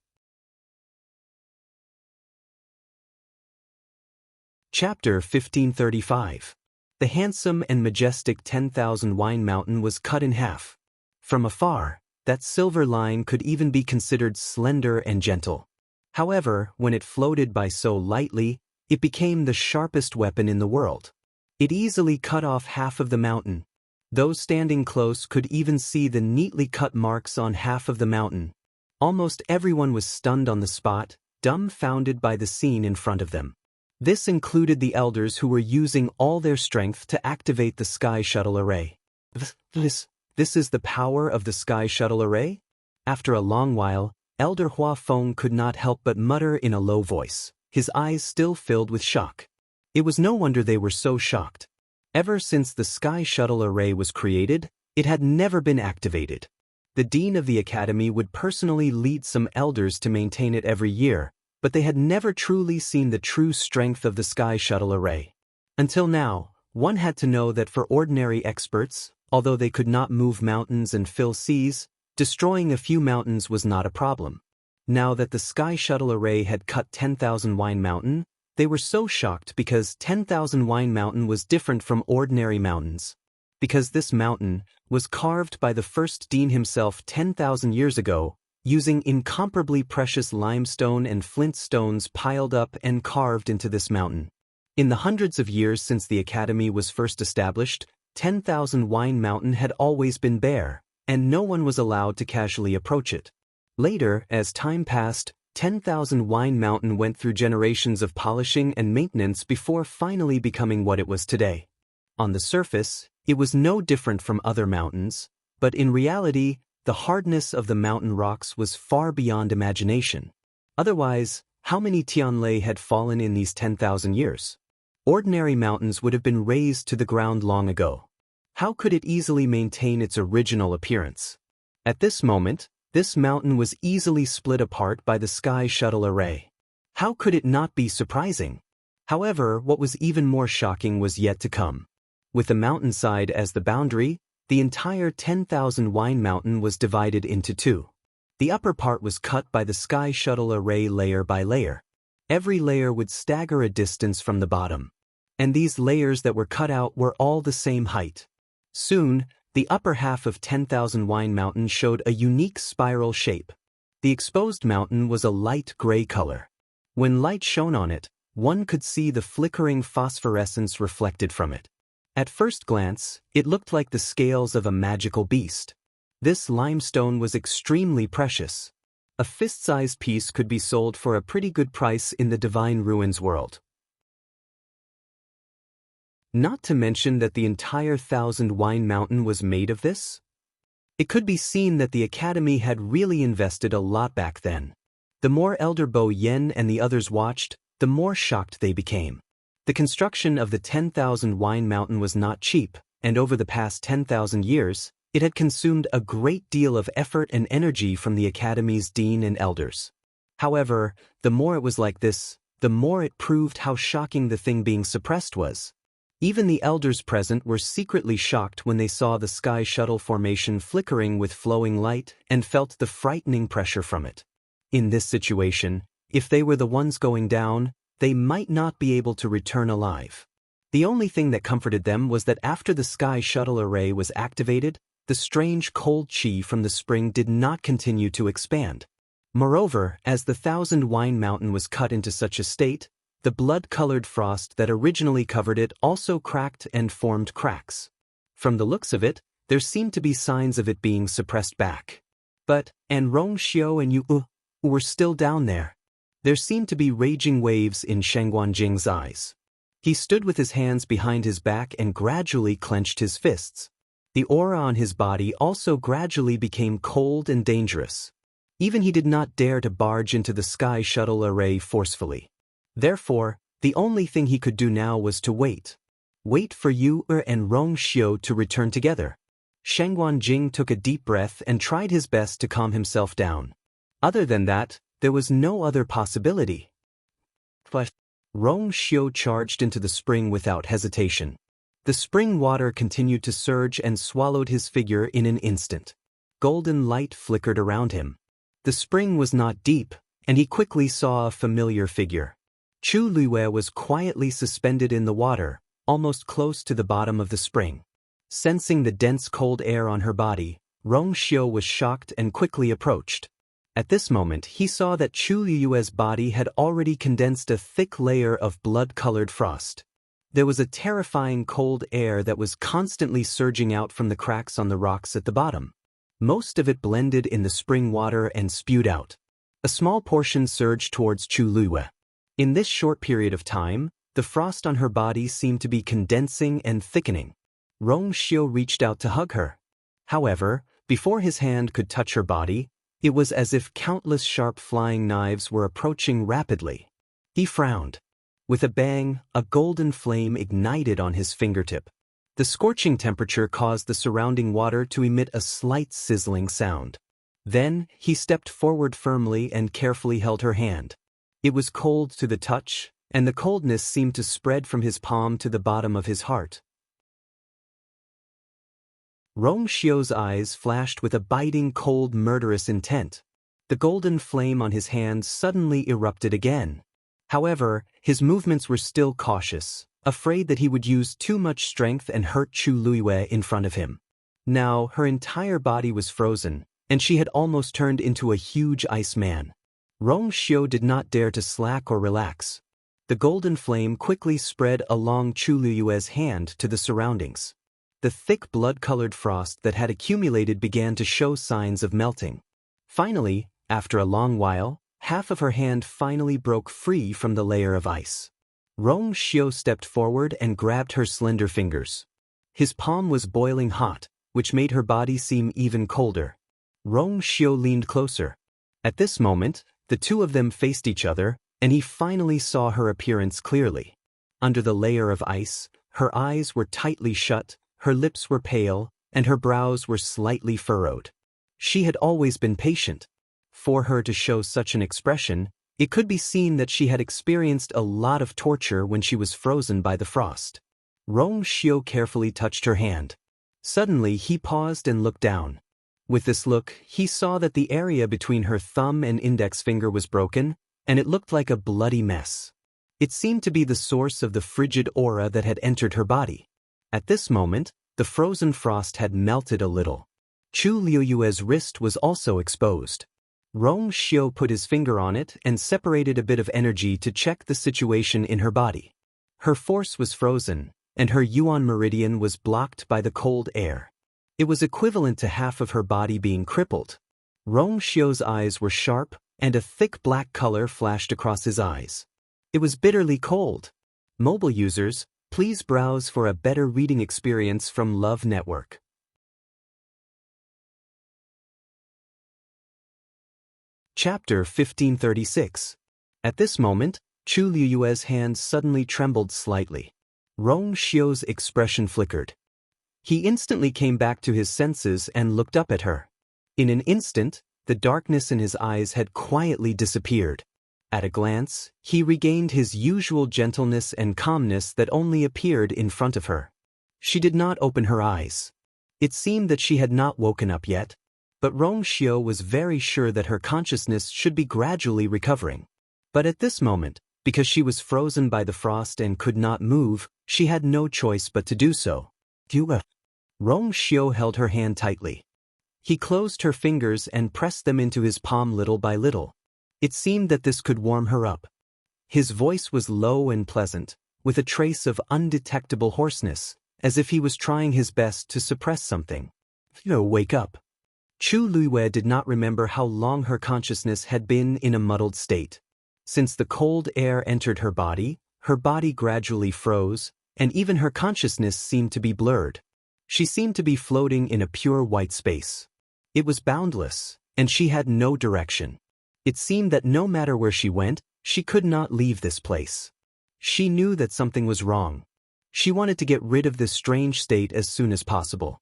Chapter 1535. The handsome and majestic 10,000 Wine Mountain was cut in half. From afar, that silver line could even be considered slender and gentle. However, when it floated by so lightly, it became the sharpest weapon in the world. It easily cut off half of the mountain. Those standing close could even see the neatly cut marks on half of the mountain. Almost everyone was stunned on the spot, dumbfounded by the scene in front of them. This included the elders who were using all their strength to activate the Sky Shuttle Array. This is the power of the Sky Shuttle Array? After a long while, Elder Hua Feng could not help but mutter in a low voice, his eyes still filled with shock. It was no wonder they were so shocked. Ever since the Sky Shuttle Array was created, it had never been activated. The dean of the academy would personally lead some elders to maintain it every year, but they had never truly seen the true strength of the Sky Shuttle Array. Until now, one had to know that for ordinary experts, although they could not move mountains and fill seas, destroying a few mountains was not a problem. Now that the Sky Shuttle Array had cut 10,000 Wine Mountain, they were so shocked because 10,000 Wine Mountain was different from ordinary mountains. Because this mountain was carved by the first dean himself 10,000 years ago, using incomparably precious limestone and flint stones piled up and carved into this mountain. In the hundreds of years since the academy was first established, 10,000 Wine Mountain had always been bare, and no one was allowed to casually approach it. Later, as time passed, 10,000 Wine Mountain went through generations of polishing and maintenance before finally becoming what it was today. On the surface, it was no different from other mountains, but in reality, the hardness of the mountain rocks was far beyond imagination. Otherwise, how many Tianlei had fallen in these 10,000 years? Ordinary mountains would have been razed to the ground long ago. How could it easily maintain its original appearance? At this moment, this mountain was easily split apart by the Sky Shuttle Array. How could it not be surprising? However, what was even more shocking was yet to come. With the mountainside as the boundary, the entire 10,000 Wine Mountain was divided into two. The upper part was cut by the Sky Shuttle Array layer by layer. Every layer would stagger a distance from the bottom. And these layers that were cut out were all the same height. Soon, the upper half of 10,000 Wine Mountain showed a unique spiral shape. The exposed mountain was a light gray color. When light shone on it, one could see the flickering phosphorescence reflected from it. At first glance, it looked like the scales of a magical beast. This limestone was extremely precious. A fist-sized piece could be sold for a pretty good price in the Divine Ruins world. Not to mention that the entire Thousand Wine Mountain was made of this. It could be seen that the academy had really invested a lot back then. The more Elder Bo Yen and the others watched, the more shocked they became. The construction of the 10,000 Wine Mountain was not cheap, and over the past 10,000 years, it had consumed a great deal of effort and energy from the academy's dean and elders. However, the more it was like this, the more it proved how shocking the thing being suppressed was. Even the elders present were secretly shocked when they saw the Sky Shuttle formation flickering with flowing light and felt the frightening pressure from it. In this situation, if they were the ones going down, they might not be able to return alive. The only thing that comforted them was that after the Sky Shuttle Array was activated, The strange cold qi from the spring did not continue to expand. Moreover, as the Thousand Wine Mountain was cut into such a state, the blood-colored frost that originally covered it also cracked and formed cracks. From the looks of it, there seemed to be signs of it being suppressed back. But, and Rong Xiao and Yu were still down there. There seemed to be raging waves in Shangguanjing's eyes. He stood with his hands behind his back and gradually clenched his fists. The aura on his body also gradually became cold and dangerous. Even he did not dare to barge into the sky shuttle array forcefully. Therefore, the only thing he could do now was to wait. Wait for Yu and Rong Xiao to return together. Shangguanjing took a deep breath and tried his best to calm himself down. Other than that, there was no other possibility. But Rong Xiao charged into the spring without hesitation. The spring water continued to surge and swallowed his figure in an instant. Golden light flickered around him. The spring was not deep, and he quickly saw a familiar figure. Chu Luiyue was quietly suspended in the water, almost close to the bottom of the spring. Sensing the dense cold air on her body, Rong Xiao was shocked and quickly approached. At this moment he saw that Chu Luiyue's body had already condensed a thick layer of blood-colored frost. There was a terrifying cold air that was constantly surging out from the cracks on the rocks at the bottom. Most of it blended in the spring water and spewed out. A small portion surged towards Chu Luiyue. In this short period of time, the frost on her body seemed to be condensing and thickening. Rong Xiao reached out to hug her. However, before his hand could touch her body, it was as if countless sharp flying knives were approaching rapidly. He frowned. With a bang, a golden flame ignited on his fingertip. The scorching temperature caused the surrounding water to emit a slight sizzling sound. Then, he stepped forward firmly and carefully held her hand. It was cold to the touch, and the coldness seemed to spread from his palm to the bottom of his heart. Rong Xiao's eyes flashed with a biting, cold, murderous intent. The golden flame on his hand suddenly erupted again. However, his movements were still cautious, afraid that he would use too much strength and hurt Chu Luiyue in front of him. Now, her entire body was frozen, and she had almost turned into a huge ice man. Rong Xiao did not dare to slack or relax. The golden flame quickly spread along Chu Luiyue's hand to the surroundings. The thick blood-colored frost that had accumulated began to show signs of melting. Finally, after a long while, half of her hand finally broke free from the layer of ice. Rong Xiao stepped forward and grabbed her slender fingers. His palm was boiling hot, which made her body seem even colder. Rong Xiao leaned closer. At this moment, the two of them faced each other, and he finally saw her appearance clearly. Under the layer of ice, her eyes were tightly shut, her lips were pale, and her brows were slightly furrowed. She had always been patient. For her to show such an expression, it could be seen that she had experienced a lot of torture when she was frozen by the frost. Rong Xiao carefully touched her hand. Suddenly he paused and looked down. With this look, he saw that the area between her thumb and index finger was broken, and it looked like a bloody mess. It seemed to be the source of the frigid aura that had entered her body. At this moment, the frozen frost had melted a little. Chu Luiyue's wrist was also exposed. Rong Xiao put his finger on it and separated a bit of energy to check the situation in her body. Her force was frozen, and her yuan meridian was blocked by the cold air. It was equivalent to half of her body being crippled. Rong Xiao's eyes were sharp, and a thick black color flashed across his eyes. It was bitterly cold. Mobile users, please browse for a better reading experience from Love Network. Chapter 1536. At this moment, Chu Luiyue's hand suddenly trembled slightly. Rong Xiao's expression flickered. He instantly came back to his senses and looked up at her. In an instant, the darkness in his eyes had quietly disappeared. At a glance, he regained his usual gentleness and calmness that only appeared in front of her. She did not open her eyes. It seemed that she had not woken up yet, but Rong Xiao was very sure that her consciousness should be gradually recovering. But at this moment, because she was frozen by the frost and could not move, she had no choice but to do so. Rong Xiu held her hand tightly. He closed her fingers and pressed them into his palm little by little. It seemed that this could warm her up. His voice was low and pleasant, with a trace of undetectable hoarseness, as if he was trying his best to suppress something. Wake up. Chu Luiwei did not remember how long her consciousness had been in a muddled state. Since the cold air entered her body gradually froze, and even her consciousness seemed to be blurred. She seemed to be floating in a pure white space. It was boundless, and she had no direction. It seemed that no matter where she went, she could not leave this place. She knew that something was wrong. She wanted to get rid of this strange state as soon as possible.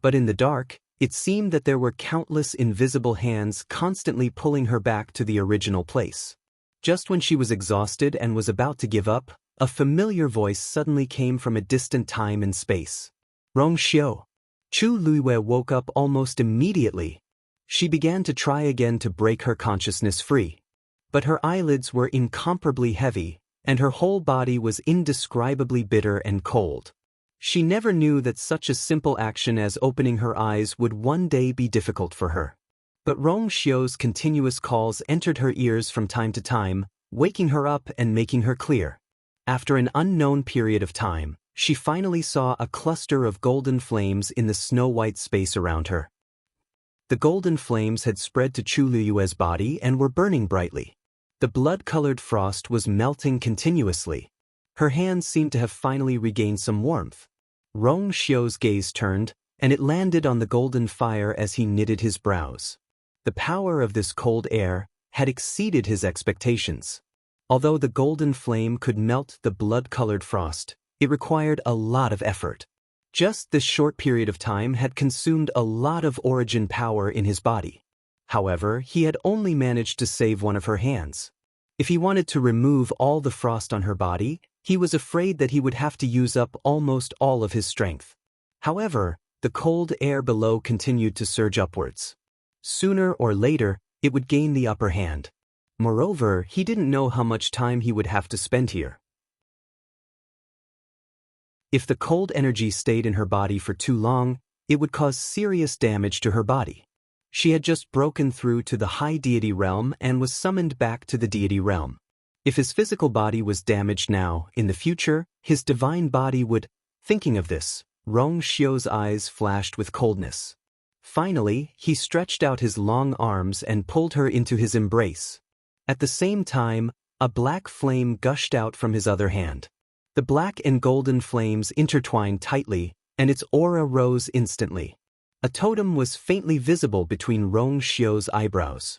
But in the dark, it seemed that there were countless invisible hands constantly pulling her back to the original place. Just when she was exhausted and was about to give up, a familiar voice suddenly came from a distant time and space. Rong Xiu. Chu Luiwei woke up almost immediately. She began to try again to break her consciousness free. But her eyelids were incomparably heavy, and her whole body was indescribably bitter and cold. She never knew that such a simple action as opening her eyes would one day be difficult for her. But Rong Xiu's continuous calls entered her ears from time to time, waking her up and making her clear. After an unknown period of time, she finally saw a cluster of golden flames in the snow-white space around her. The golden flames had spread to Chu Luiwei's body and were burning brightly. The blood-colored frost was melting continuously. Her hands seemed to have finally regained some warmth. Rong Xiu's gaze turned, and it landed on the golden fire as he knitted his brows. The power of this cold air had exceeded his expectations. Although the golden flame could melt the blood-colored frost, it required a lot of effort. Just this short period of time had consumed a lot of origin power in his body. However, he had only managed to save one of her hands. If he wanted to remove all the frost on her body, he was afraid that he would have to use up almost all of his strength. However, the cold air below continued to surge upwards. Sooner or later, it would gain the upper hand. Moreover, he didn't know how much time he would have to spend here. If the cold energy stayed in her body for too long, it would cause serious damage to her body. She had just broken through to the high deity realm and was summoned back to the deity realm. If his physical body was damaged now, in the future, his divine body would... Thinking of this, Rong Xiu's eyes flashed with coldness. Finally, he stretched out his long arms and pulled her into his embrace. At the same time, a black flame gushed out from his other hand. The black and golden flames intertwined tightly, and its aura rose instantly. A totem was faintly visible between Rong Xiu's eyebrows.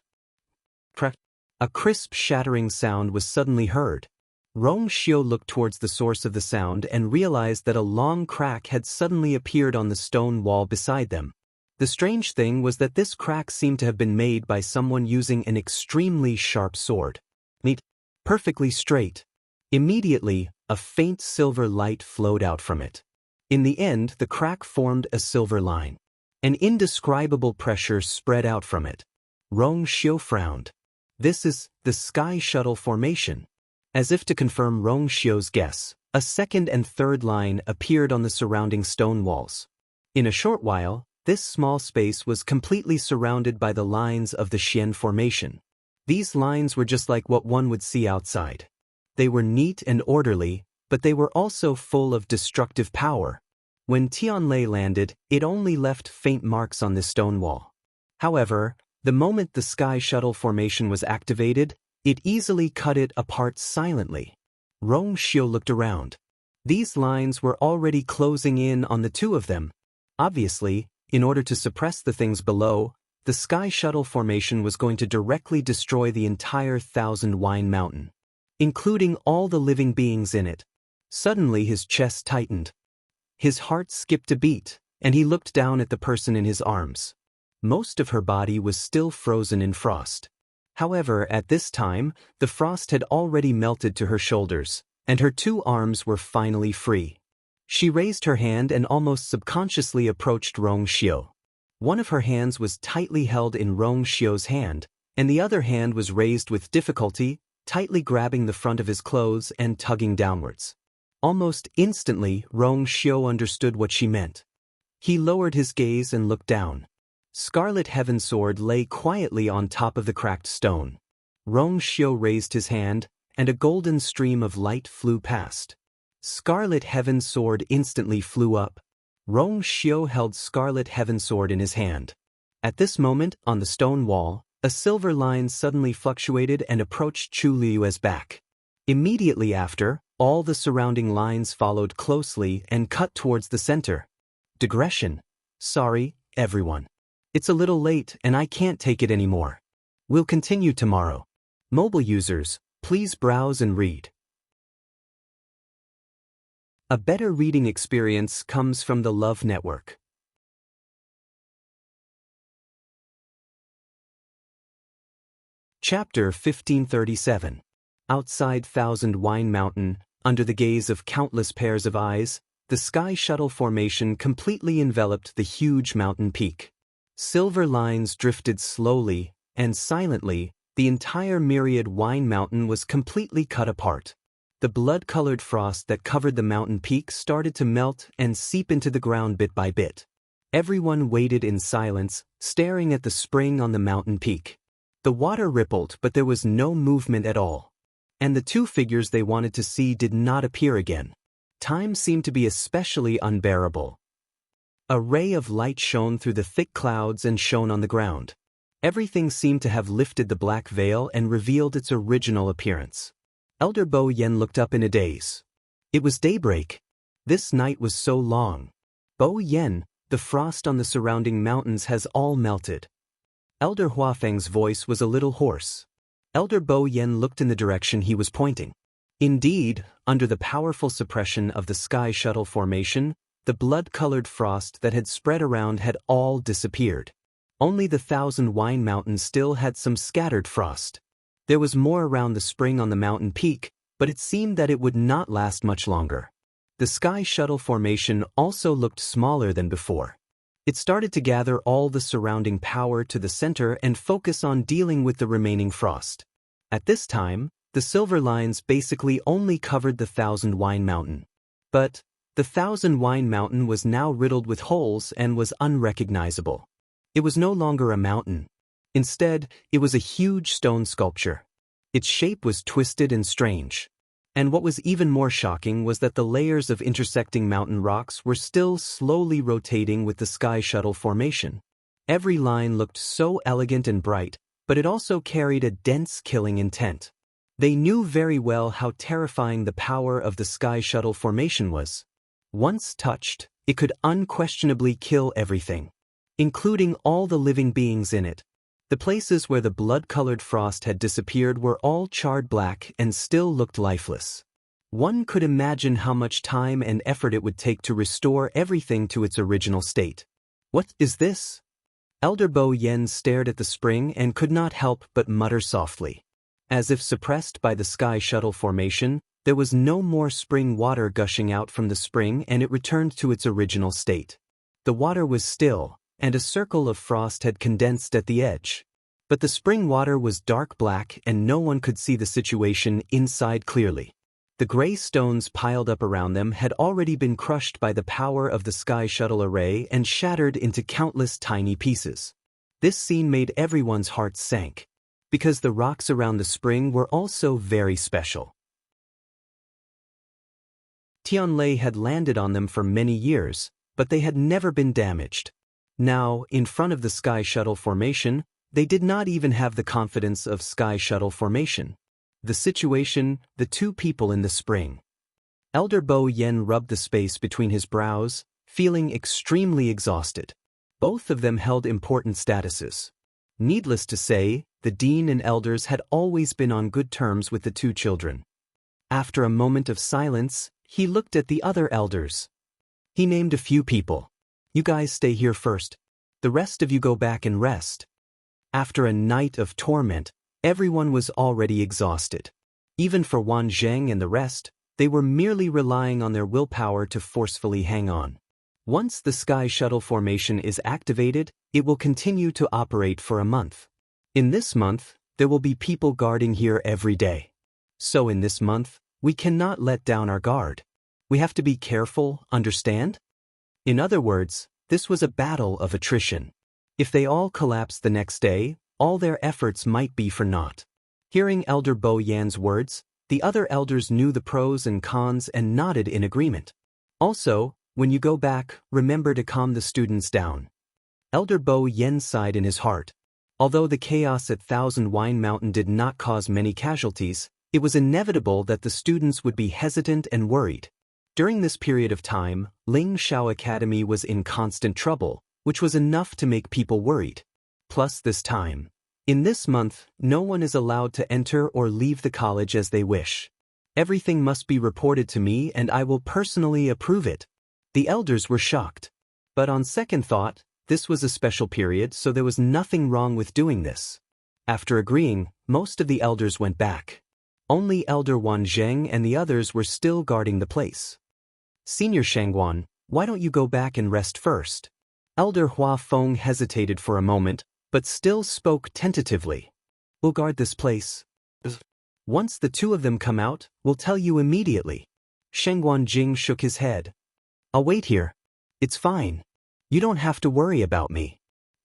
A crisp shattering sound was suddenly heard. Rong Xiu looked towards the source of the sound and realized that a long crack had suddenly appeared on the stone wall beside them. The strange thing was that this crack seemed to have been made by someone using an extremely sharp sword. Neat, perfectly straight. Immediately, a faint silver light flowed out from it. In the end, the crack formed a silver line. An indescribable pressure spread out from it. Rong Xiu frowned. This is the Sky Shuttle formation. As if to confirm Rong Xiu's guess, a second and third line appeared on the surrounding stone walls. In a short while, this small space was completely surrounded by the lines of the Xian formation. These lines were just like what one would see outside. They were neat and orderly, but they were also full of destructive power. When Tianlei landed, it only left faint marks on this stone wall. However, the moment the Sky Shuttle formation was activated, it easily cut it apart silently. Rong Xiu looked around. These lines were already closing in on the two of them. Obviously, in order to suppress the things below, the Sky Shuttle formation was going to directly destroy the entire Thousand Wine Mountain, including all the living beings in it. Suddenly his chest tightened. His heart skipped a beat, and he looked down at the person in his arms. Most of her body was still frozen in frost. However, at this time, the frost had already melted to her shoulders, and her two arms were finally free. She raised her hand and almost subconsciously approached Rong Xiu. One of her hands was tightly held in Rong Xiu's hand, and the other hand was raised with difficulty, tightly grabbing the front of his clothes and tugging downwards. Almost instantly, Rong Xiu understood what she meant. He lowered his gaze and looked down. Scarlet Heaven Sword lay quietly on top of the cracked stone. Rong Xiu raised his hand, and a golden stream of light flew past. Scarlet Heaven Sword instantly flew up. Rong Xiu held Scarlet Heaven Sword in his hand. At this moment, on the stone wall, a silver line suddenly fluctuated and approached Chu Liu's back. Immediately after, all the surrounding lines followed closely and cut towards the center. Digression. Sorry, everyone. It's a little late and I can't take it anymore. We'll continue tomorrow. Mobile users, please browse and read. A better reading experience comes from the Love Network. Chapter 1537. Outside Thousand Wine Mountain, under the gaze of countless pairs of eyes, the sky shuttle formation completely enveloped the huge mountain peak. Silver lines drifted slowly, and silently, the entire myriad wine mountain was completely cut apart. The blood-colored frost that covered the mountain peak started to melt and seep into the ground bit by bit. Everyone waited in silence, staring at the spring on the mountain peak. The water rippled, but there was no movement at all. And the two figures they wanted to see did not appear again. Time seemed to be especially unbearable. A ray of light shone through the thick clouds and shone on the ground. Everything seemed to have lifted the black veil and revealed its original appearance. Elder Bo Yen looked up in a daze. It was daybreak. This night was so long. Bo Yen, the frost on the surrounding mountains has all melted. Elder Huafeng's voice was a little hoarse. Elder Bo Yen looked in the direction he was pointing. Indeed, under the powerful suppression of the sky shuttle formation, the blood-colored frost that had spread around had all disappeared. Only the Thousand Wine Mountain still had some scattered frost. There was more around the spring on the mountain peak, but it seemed that it would not last much longer. The sky shuttle formation also looked smaller than before. It started to gather all the surrounding power to the center and focus on dealing with the remaining frost. At this time, the silver lines basically only covered the Thousand Wine Mountain. But the Thousand Wine Mountain was now riddled with holes and was unrecognizable. It was no longer a mountain. Instead, it was a huge stone sculpture. Its shape was twisted and strange. And what was even more shocking was that the layers of intersecting mountain rocks were still slowly rotating with the sky shuttle formation. Every line looked so elegant and bright, but it also carried a dense killing intent. They knew very well how terrifying the power of the sky shuttle formation was. Once touched, it could unquestionably kill everything, including all the living beings in it. The places where the blood-colored frost had disappeared were all charred black and still looked lifeless. One could imagine how much time and effort it would take to restore everything to its original state. What is this? Elder Bo Yen stared at the spring and could not help but mutter softly. As if suppressed by the sky shuttle formation, there was no more spring water gushing out from the spring and it returned to its original state. The water was still, and a circle of frost had condensed at the edge. But the spring water was dark black and no one could see the situation inside clearly. The gray stones piled up around them had already been crushed by the power of the sky shuttle array and shattered into countless tiny pieces. This scene made everyone's hearts sank, because the rocks around the spring were also very special. Tianlei had landed on them for many years, but they had never been damaged. Now, in front of the sky shuttle formation, they did not even have the confidence of sky shuttle formation. The situation, the two people in the spring. Elder Bo Yen rubbed the space between his brows, feeling extremely exhausted. Both of them held important statuses. Needless to say, the dean and elders had always been on good terms with the two children. After a moment of silence, he looked at the other elders. He named a few people. You guys stay here first. The rest of you go back and rest. After a night of torment, everyone was already exhausted. Even for Wan Zheng and the rest, they were merely relying on their willpower to forcefully hang on. Once the sky shuttle formation is activated, it will continue to operate for a month. In this month, there will be people guarding here every day. So in this month, we cannot let down our guard. We have to be careful, understand? In other words, This was a battle of attrition. If they all collapsed the next day, all their efforts might be for naught. Hearing Elder Bo Yan's words, the other elders knew the pros and cons and nodded in agreement. Also, when you go back, remember to calm the students down. Elder Bo Yan sighed in his heart. Although the chaos at Thousand Wine Mountain did not cause many casualties, it was inevitable that the students would be hesitant and worried. During this period of time, Ling Shao Academy was in constant trouble, which was enough to make people worried. Plus this time. In this month, no one is allowed to enter or leave the college as they wish. Everything must be reported to me and I will personally approve it. The elders were shocked. But on second thought, this was a special period, so there was nothing wrong with doing this. After agreeing, most of the elders went back. Only Elder Wan Zheng and the others were still guarding the place. Senior Shangguan, why don't you go back and rest first? Elder Hua Feng hesitated for a moment, but still spoke tentatively. We'll guard this place. Once the two of them come out, we'll tell you immediately. Shangguan Jing shook his head. I'll wait here. It's fine. You don't have to worry about me.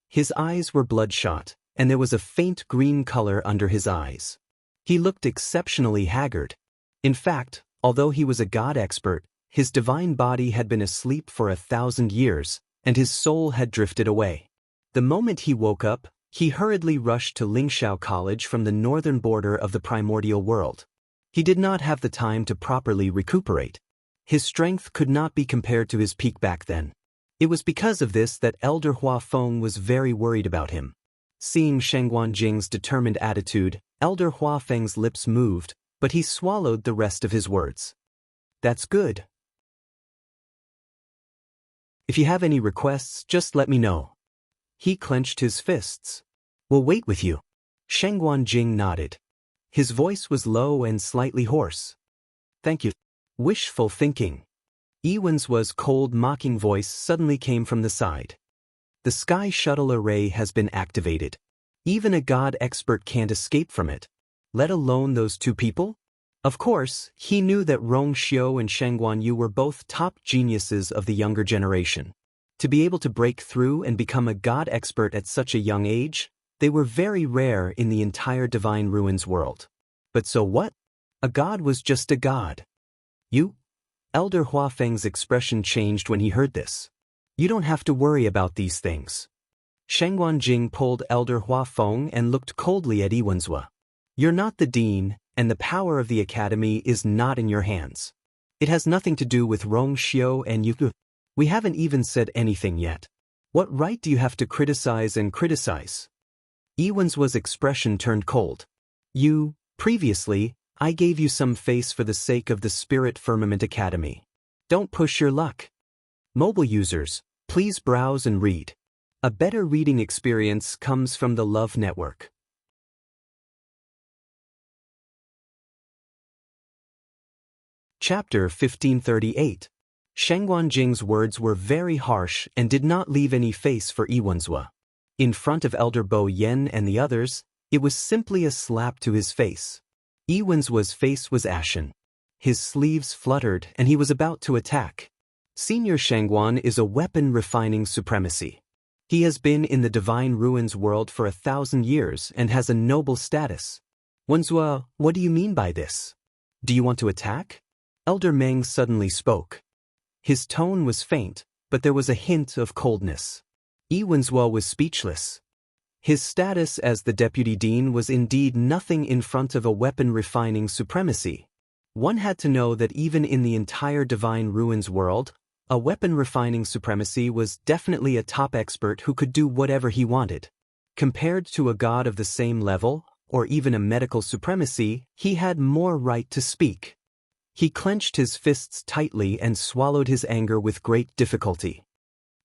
His eyes were bloodshot, and there was a faint green color under his eyes. He looked exceptionally haggard. In fact, although he was a god expert, his divine body had been asleep for 1,000 years, and his soul had drifted away. The moment he woke up, he hurriedly rushed to Lingshao College from the northern border of the primordial world. He did not have the time to properly recuperate. His strength could not be compared to his peak back then. It was because of this that Elder Hua Feng was very worried about him. Seeing Shangguan Jing's determined attitude, Elder Hua Feng's lips moved, but he swallowed the rest of his words. That's good. If you have any requests, just let me know. He clenched his fists. We'll wait with you. Shangguan Jing nodded. His voice was low and slightly hoarse. Thank you. Wishful thinking. Ewen's cold mocking voice suddenly came from the side. The Sky Shuttle Array has been activated. Even a god expert can't escape from it. Let alone those two people? Of course, he knew that Rong Xiu and Shangguan Yu were both top geniuses of the younger generation. To be able to break through and become a god expert at such a young age, they were very rare in the entire Divine Ruins world. But so what? A god was just a god. You? Elder Hua Feng's expression changed when he heard this. You don't have to worry about these things. Shangguan Jing pulled Elder Hua Feng and looked coldly at Iwenzhua. You're not the dean, and the power of the academy is not in your hands. It has nothing to do with Rong Xiu and Yu. We haven't even said anything yet. What right do you have to criticize and criticize? Iwenzhua's expression turned cold. Previously, I gave you some face for the sake of the Spirit Firmament Academy. Don't push your luck. Mobile users, please browse and read. A better reading experience comes from the Love Network. Chapter 1538. Shangguan Jing's words were very harsh and did not leave any face for Iwenzhua. In front of Elder Bo Yan and the others, it was simply a slap to his face. Iwenzhua's face was ashen. His sleeves fluttered and he was about to attack. Senior Shangguan is a weapon refining supremacy. He has been in the Divine Ruins world for 1,000 years and has a noble status. Wenzhua, what do you mean by this? Do you want to attack? Elder Meng suddenly spoke. His tone was faint, but there was a hint of coldness. Iwenzhua was speechless. His status as the deputy dean was indeed nothing in front of a weapon-refining supremacy. One had to know that even in the entire Divine Ruins world, a weapon-refining supremacy was definitely a top expert who could do whatever he wanted. Compared to a god of the same level, or even a medical supremacy, he had more right to speak. He clenched his fists tightly and swallowed his anger with great difficulty.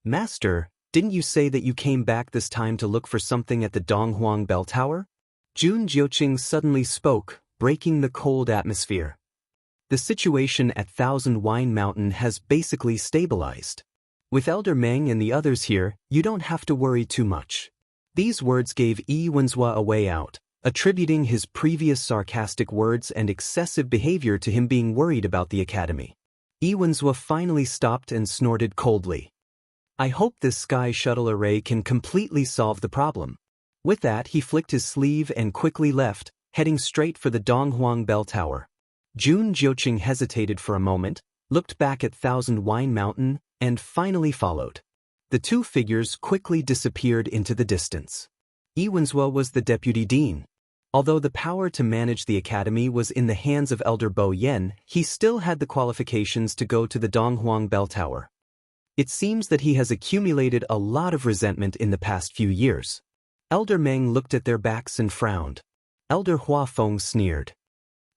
Master, didn't you say that you came back this time to look for something at the Donghuang Bell Tower? Jun Jiuqing suddenly spoke, breaking the cold atmosphere. The situation at Thousand Wine Mountain has basically stabilized. With Elder Meng and the others here, you don't have to worry too much. These words gave Iwenzhua a way out, attributing his previous sarcastic words and excessive behavior to him being worried about the academy. Iwenzhua finally stopped and snorted coldly. I hope this sky shuttle array can completely solve the problem. With that, he flicked his sleeve and quickly left, heading straight for the Donghuang Bell Tower. Jun Jiuqing hesitated for a moment, looked back at Thousand Wine Mountain, and finally followed. The two figures quickly disappeared into the distance. Yi Wenzhua was the deputy dean. Although the power to manage the academy was in the hands of Elder Bo Yen, he still had the qualifications to go to the Donghuang Bell Tower. It seems that he has accumulated a lot of resentment in the past few years. Elder Meng looked at their backs and frowned. Elder Huafeng sneered.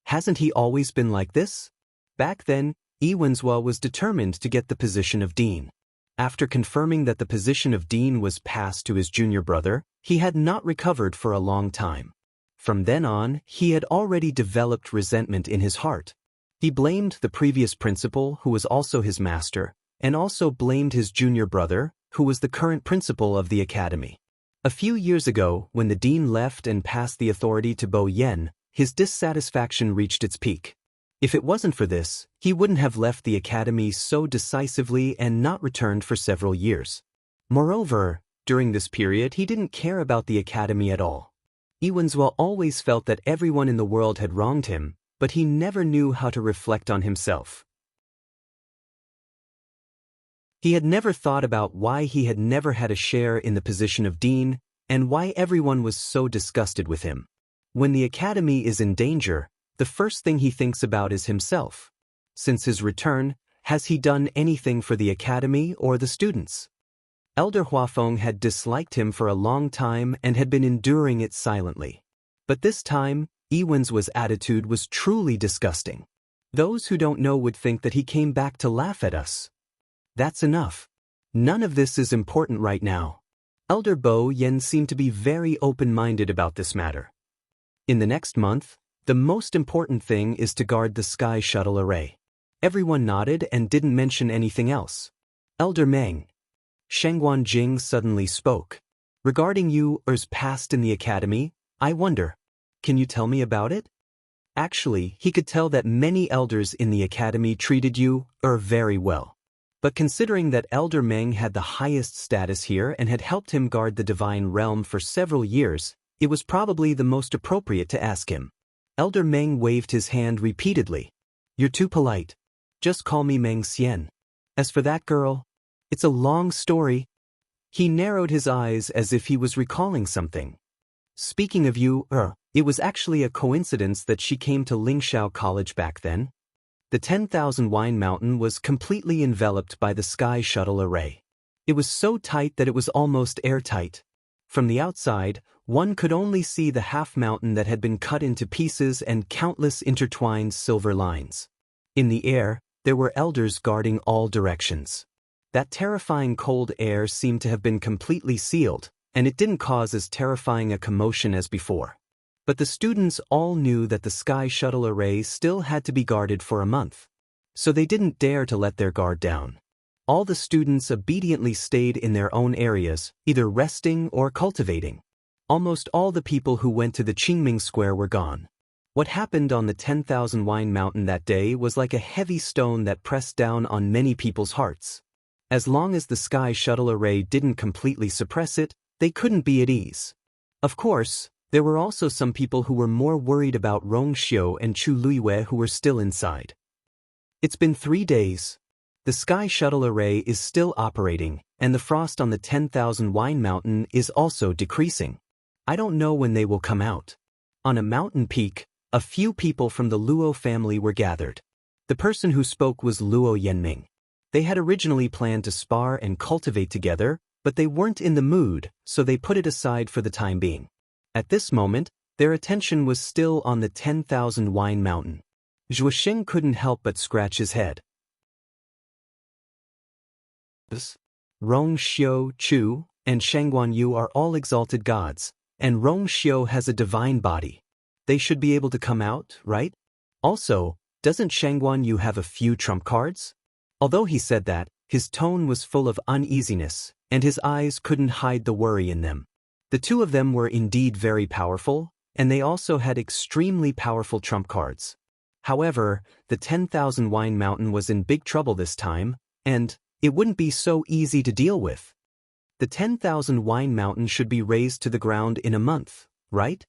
Hasn't he always been like this? Back then, Yi Wenzhua was determined to get the position of dean. After confirming that the position of dean was passed to his junior brother, he had not recovered for a long time. From then on, he had already developed resentment in his heart. He blamed the previous principal, who was also his master, and also blamed his junior brother, who was the current principal of the academy. A few years ago, when the dean left and passed the authority to Bo Yen, his dissatisfaction reached its peak. If it wasn't for this, he wouldn't have left the academy so decisively and not returned for several years. Moreover, during this period he didn't care about the academy at all. Yi Wenzhua always felt that everyone in the world had wronged him, but he never knew how to reflect on himself. He had never thought about why he had never had a share in the position of dean, and why everyone was so disgusted with him. When the academy is in danger, the first thing he thinks about is himself. Since his return, has he done anything for the academy or the students? Elder Huafeng had disliked him for a long time and had been enduring it silently. But this time, Yi Wenzhua's attitude was truly disgusting. Those who don't know would think that he came back to laugh at us. That's enough. None of this is important right now. Elder Bo Yen seemed to be very open-minded about this matter. In the next month, the most important thing is to guard the sky shuttle array. Everyone nodded and didn't mention anything else. Elder Meng. Shengguan Jing suddenly spoke. Regarding Yu's past in the academy, I wonder, can you tell me about it? Actually, he could tell that many elders in the academy treated Yu very well. But considering that Elder Meng had the highest status here and had helped him guard the divine realm for several years, it was probably the most appropriate to ask him. Elder Meng waved his hand repeatedly. You're too polite. Just call me Meng Xian. As for that girl, it's a long story. He narrowed his eyes as if he was recalling something. Speaking of Yu, it was actually a coincidence that she came to Lingxiao College back then. The 10,000 Wine Mountain was completely enveloped by the sky shuttle array. It was so tight that it was almost airtight. From the outside, one could only see the half-mountain that had been cut into pieces and countless intertwined silver lines. In the air, there were elders guarding all directions. That terrifying cold air seemed to have been completely sealed, and it didn't cause as terrifying a commotion as before. But the students all knew that the sky shuttle array still had to be guarded for a month. So they didn't dare to let their guard down. All the students obediently stayed in their own areas, either resting or cultivating. Almost all the people who went to the Qingming Square were gone. What happened on the 10,000 Wine Mountain that day was like a heavy stone that pressed down on many people's hearts. As long as the sky shuttle array didn't completely suppress it, they couldn't be at ease. Of course, there were also some people who were more worried about Rongxiu and Chu Luiwei who were still inside. It's been 3 days. The sky shuttle array is still operating, and the frost on the 10,000 Wine Mountain is also decreasing. I don't know when they will come out. On a mountain peak, a few people from the Luo family were gathered. The person who spoke was Luo Yanming. They had originally planned to spar and cultivate together, but they weren't in the mood, so they put it aside for the time being. At this moment, their attention was still on the 10,000 Wine Mountain. Zhuoxing couldn't help but scratch his head. Rongxiu, Chu, and Shangguan Yu are all exalted gods, and Rongxiu has a divine body. They should be able to come out, right? Also, doesn't Shangguan Yu have a few trump cards? Although he said that, his tone was full of uneasiness, and his eyes couldn't hide the worry in them. The two of them were indeed very powerful, and they also had extremely powerful trump cards. However, the 10,000 Wine Mountain was in big trouble this time, and, it wouldn't be so easy to deal with. The 10,000 wine mountain should be razed to the ground in a month, right?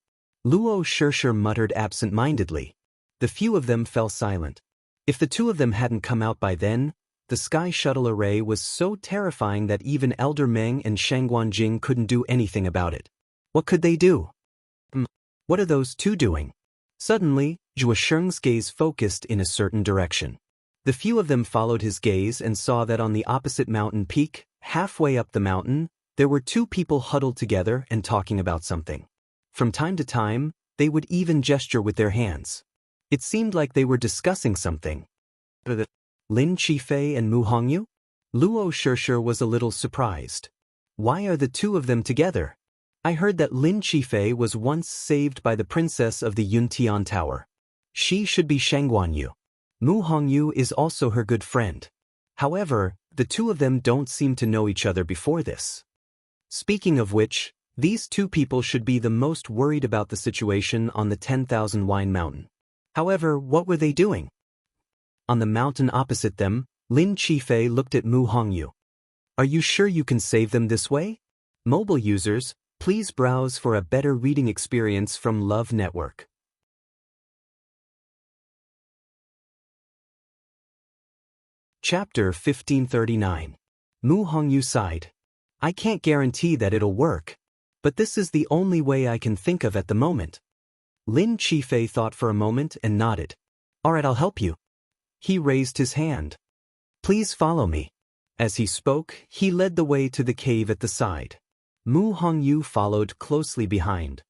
Luo Shirshir muttered absent-mindedly. The few of them fell silent. If the two of them hadn't come out by then, the sky shuttle array was so terrifying that even Elder Meng and Shangguanjing couldn't do anything about it. What could they do? What are those two doing? Suddenly, Zhua Sheng's gaze focused in a certain direction. The few of them followed his gaze and saw that on the opposite mountain peak, halfway up the mountain, there were two people huddled together and talking about something. From time to time, they would even gesture with their hands. It seemed like they were discussing something. Lin Qifei and Mu Hongyu? Luo Shirshir was a little surprised. Why are the two of them together? I heard that Lin Qifei was once saved by the princess of the Yuntian Tower. She should be Shangguanyu. Mu Hongyu is also her good friend. However, the two of them don't seem to know each other before this. Speaking of which, these two people should be the most worried about the situation on the 10,000 wine mountain. However, what were they doing? On the mountain opposite them, Lin Qifei looked at Mu Hongyu. Are you sure you can save them this way? Mobile users, please browse for a better reading experience from Love Network. Chapter 1539. Mu Hongyu sighed. I can't guarantee that it'll work, but this is the only way I can think of at the moment. Lin Qifei thought for a moment and nodded. Alright, I'll help you. He raised his hand. Please follow me. As he spoke, he led the way to the cave at the side. Mu Hongyu followed closely behind.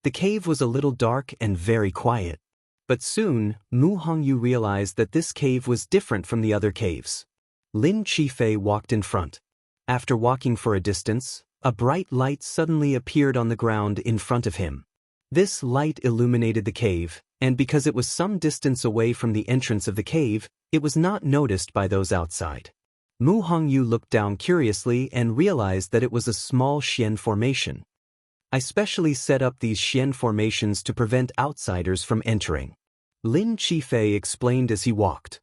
The cave was a little dark and very quiet. But soon, Mu Hongyu realized that this cave was different from the other caves. Lin Qifei walked in front. After walking for a distance, a bright light suddenly appeared on the ground in front of him. This light illuminated the cave, and because it was some distance away from the entrance of the cave, it was not noticed by those outside. Mu Hongyu looked down curiously and realized that it was a small xian formation. I specially set up these xian formations to prevent outsiders from entering. Lin Qifei explained as he walked.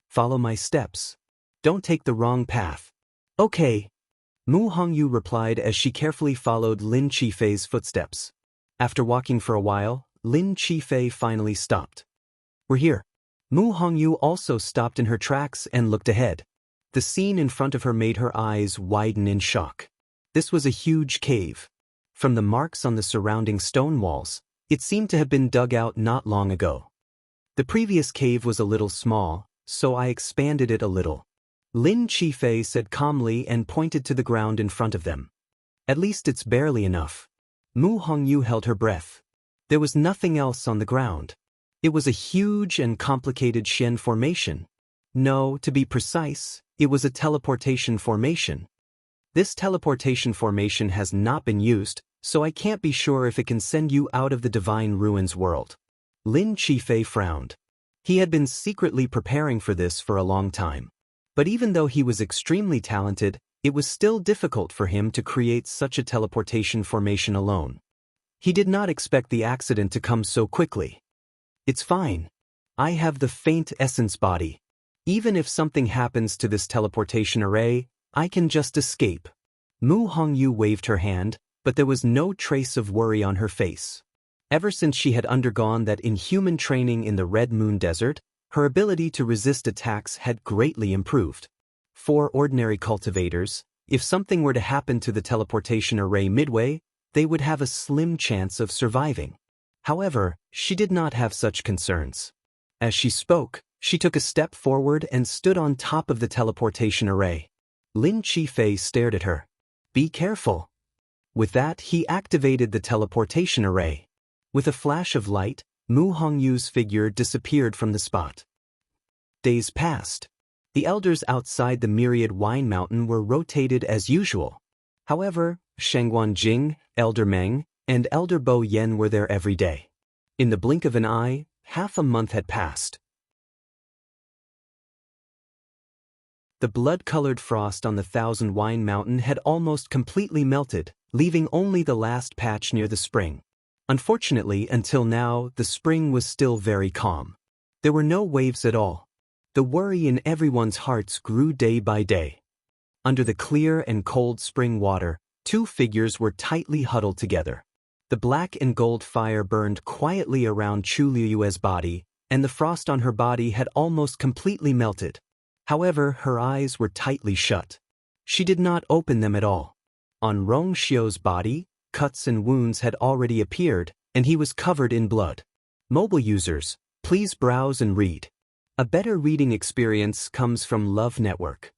Follow my steps. Don't take the wrong path. Okay. Mu Hongyu replied as she carefully followed Lin Qifei's footsteps. After walking for a while, Lin Qifei finally stopped. We're here. Mu Hongyu also stopped in her tracks and looked ahead. The scene in front of her made her eyes widen in shock. This was a huge cave. From the marks on the surrounding stone walls, it seemed to have been dug out not long ago. The previous cave was a little small, so I expanded it a little. Lin Qifei said calmly and pointed to the ground in front of them. At least it's barely enough. Mu Hongyu held her breath. There was nothing else on the ground. It was a huge and complicated xian formation. No, to be precise, it was a teleportation formation. This teleportation formation has not been used, so I can't be sure if it can send you out of the Divine Ruins world. Lin Qifei frowned. He had been secretly preparing for this for a long time. But even though he was extremely talented, it was still difficult for him to create such a teleportation formation alone. He did not expect the accident to come so quickly. It's fine. I have the faint essence body. Even if something happens to this teleportation array, I can just escape. Mu Hongyu waved her hand, but there was no trace of worry on her face. Ever since she had undergone that inhuman training in the Red Moon Desert, her ability to resist attacks had greatly improved. For ordinary cultivators, if something were to happen to the teleportation array midway, they would have a slim chance of surviving. However, she did not have such concerns. As she spoke, she took a step forward and stood on top of the teleportation array. Lin Qifei stared at her. Be careful. With that, he activated the teleportation array. With a flash of light, Mu Hongyu's figure disappeared from the spot. Days passed. The elders outside the myriad wine mountain were rotated as usual. However, Shangguanjing, Elder Meng, and Elder Bo Yen were there every day. In the blink of an eye, half a month had passed. The blood-colored frost on the Thousand Wine Mountain had almost completely melted, leaving only the last patch near the spring. Unfortunately, until now, the spring was still very calm. There were no waves at all. The worry in everyone's hearts grew day by day. Under the clear and cold spring water, two figures were tightly huddled together. The black and gold fire burned quietly around Chu Liyue's body, and the frost on her body had almost completely melted. However, her eyes were tightly shut. She did not open them at all. On Rong Xiu's body, cuts and wounds had already appeared, and he was covered in blood. Mobile users, please browse and read. A better reading experience comes from Love Network.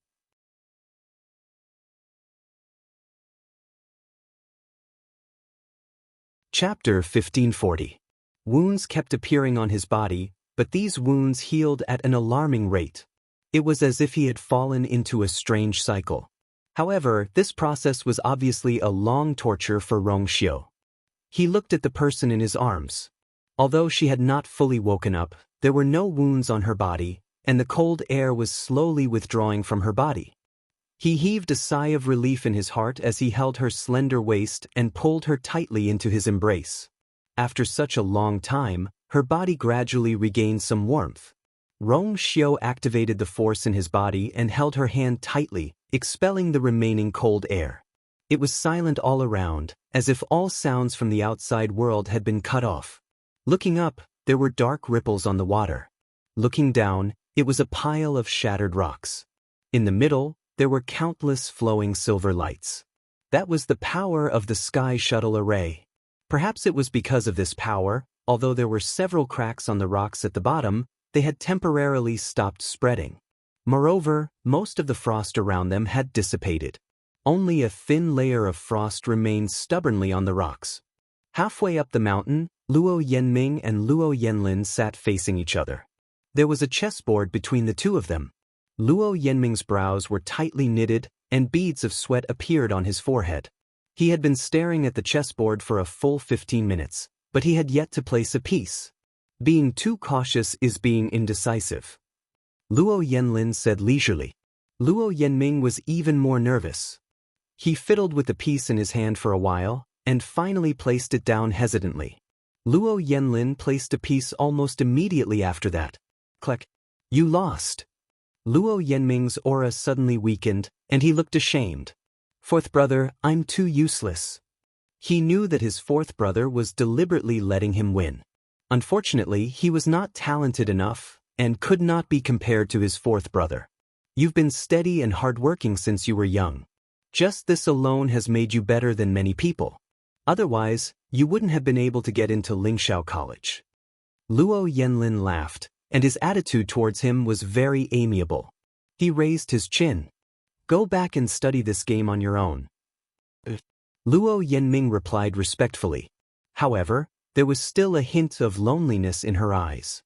Chapter 1540. Wounds kept appearing on his body, but these wounds healed at an alarming rate. It was as if he had fallen into a strange cycle. However, this process was obviously a long torture for Rong Xiu. He looked at the person in his arms. Although she had not fully woken up, there were no wounds on her body, and the cold air was slowly withdrawing from her body. He heaved a sigh of relief in his heart as he held her slender waist and pulled her tightly into his embrace. After such a long time, her body gradually regained some warmth. Rong Xiu activated the force in his body and held her hand tightly, expelling the remaining cold air. It was silent all around, as if all sounds from the outside world had been cut off. Looking up, there were dark ripples on the water. Looking down, it was a pile of shattered rocks. In the middle, there were countless flowing silver lights. That was the power of the Sky Shuttle Array. Perhaps it was because of this power, although there were several cracks on the rocks at the bottom, they had temporarily stopped spreading. Moreover, most of the frost around them had dissipated. Only a thin layer of frost remained stubbornly on the rocks. Halfway up the mountain, Luo Yanming and Luo Yanlin sat facing each other. There was a chessboard between the two of them. Luo Yanming's brows were tightly knitted, and beads of sweat appeared on his forehead. He had been staring at the chessboard for a full 15 minutes, but he had yet to place a piece. Being too cautious is being indecisive. Luo Yanlin said leisurely. Luo Yanming was even more nervous. He fiddled with the piece in his hand for a while, and finally placed it down hesitantly. Luo Yanlin placed a piece almost immediately after that. Click. You lost. Luo Yanming's aura suddenly weakened, and he looked ashamed. Fourth brother, I'm too useless. He knew that his fourth brother was deliberately letting him win. Unfortunately, he was not talented enough, and could not be compared to his fourth brother. You've been steady and hardworking since you were young. Just this alone has made you better than many people. Otherwise, you wouldn't have been able to get into Lingxiao College. Luo Yanlin laughed, and his attitude towards him was very amiable. He raised his chin. Go back and study this game on your own. Luo Yanming replied respectfully. However, there was still a hint of loneliness in her eyes.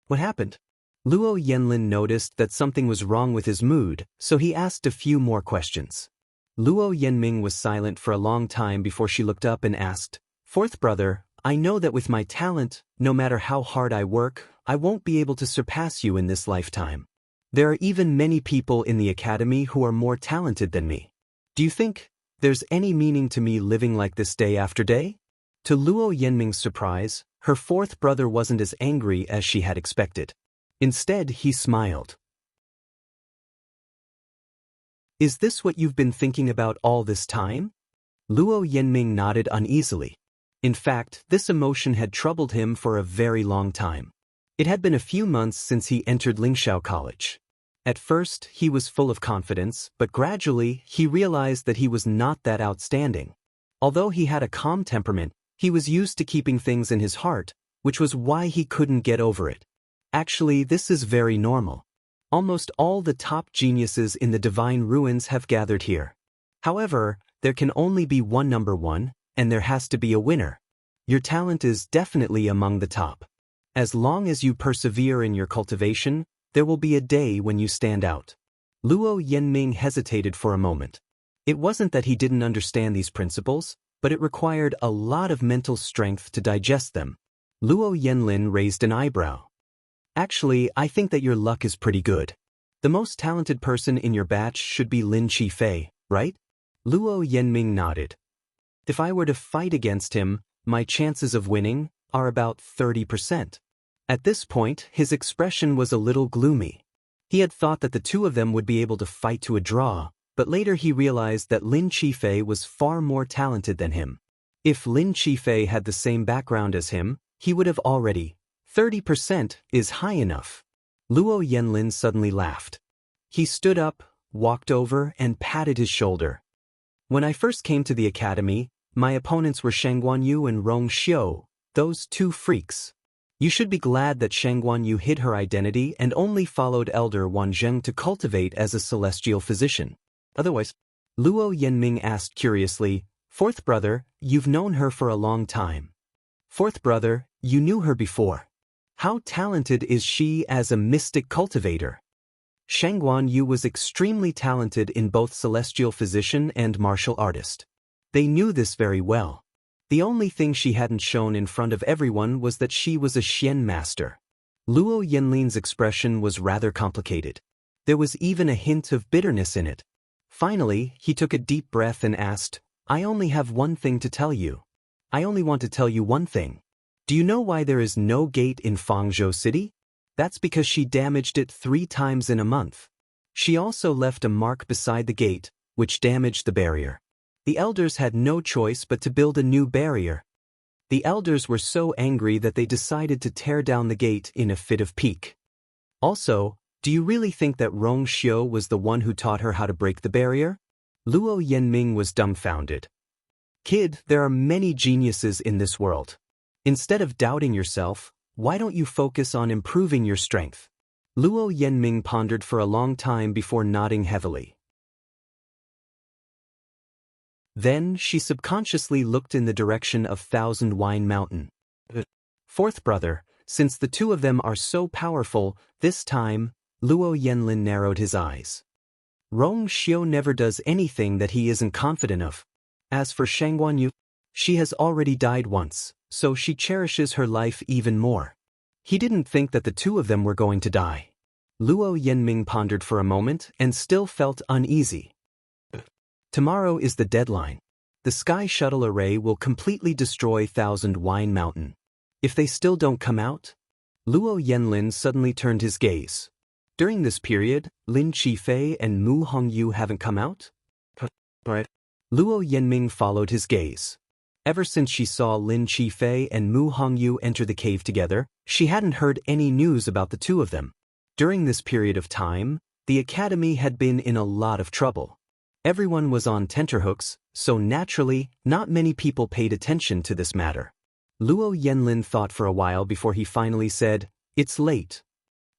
What happened? Luo Yanlin noticed that something was wrong with his mood, so he asked a few more questions. Luo Yanming was silent for a long time before she looked up and asked, Fourth brother, I know that with my talent, no matter how hard I work, I won't be able to surpass you in this lifetime. There are even many people in the academy who are more talented than me. Do you think there's any meaning to me living like this day after day? To Luo Yanming's surprise, her fourth brother wasn't as angry as she had expected. Instead, he smiled. Is this what you've been thinking about all this time? Luo Yanming nodded uneasily. In fact, this emotion had troubled him for a very long time. It had been a few months since he entered Lingxiao College. At first, he was full of confidence, but gradually, he realized that he was not that outstanding. Although he had a calm temperament, he was used to keeping things in his heart, which was why he couldn't get over it. Actually, this is very normal. Almost all the top geniuses in the Divine Ruins have gathered here. However, there can only be one number one, and there has to be a winner. Your talent is definitely among the top. As long as you persevere in your cultivation, there will be a day when you stand out. Luo Yanming hesitated for a moment. It wasn't that he didn't understand these principles, but it required a lot of mental strength to digest them. Luo Yanlin raised an eyebrow. Actually, I think that your luck is pretty good. The most talented person in your batch should be Lin Qifei, right? Luo Yanming nodded. If I were to fight against him, my chances of winning are about 30%. At this point, his expression was a little gloomy. He had thought that the two of them would be able to fight to a draw, but later he realized that Lin Qifei was far more talented than him. If Lin Qifei had the same background as him, he would have already. 30% is high enough. Luo Yanlin suddenly laughed. He stood up, walked over, and patted his shoulder. When I first came to the academy, my opponents were Shang Guanyu and Rong Xiu, those two freaks. You should be glad that Shang Guanyu hid her identity and only followed Elder Wan Zheng to cultivate as a celestial physician. Otherwise, Luo Yanming asked curiously, "Fourth brother, you've known her for a long time. Fourth brother, you knew her before. How talented is she as a mystic cultivator?" Shang Guanyu was extremely talented in both celestial physician and martial artist. They knew this very well. The only thing she hadn't shown in front of everyone was that she was a Xian master. Luo Yanlin's expression was rather complicated. There was even a hint of bitterness in it. Finally, he took a deep breath and asked, "I only have one thing to tell you. I only want to tell you one thing. Do you know why there is no gate in Fangzhou City? That's because she damaged it 3 times in a month. She also left a mark beside the gate, which damaged the barrier. The elders had no choice but to build a new barrier. The elders were so angry that they decided to tear down the gate in a fit of pique. Also, do you really think that Rong Xiu was the one who taught her how to break the barrier?" Luo Yanming was dumbfounded. "Kid, there are many geniuses in this world. Instead of doubting yourself, why don't you focus on improving your strength?" Luo Yanming pondered for a long time before nodding heavily. Then she subconsciously looked in the direction of Thousand Wine Mountain. "Fourth brother, since the two of them are so powerful, this time," Luo Yanlin narrowed his eyes. "Rong Xiu never does anything that he isn't confident of. As for Shang Guanyu, she has already died once, so she cherishes her life even more. He didn't think that the two of them were going to die." Luo Yanming pondered for a moment and still felt uneasy. "Tomorrow is the deadline. The Sky Shuttle Array will completely destroy Thousand Wine Mountain. If they still don't come out?" Luo Yanlin suddenly turned his gaze. "During this period, Lin Qifei and Mu Hongyu haven't come out?" Right. Luo Yanming followed his gaze. Ever since she saw Lin Qifei and Mu Hongyu enter the cave together, she hadn't heard any news about the two of them. During this period of time, the academy had been in a lot of trouble. Everyone was on tenterhooks, so naturally, not many people paid attention to this matter. Luo Yanlin thought for a while before he finally said, "It's late.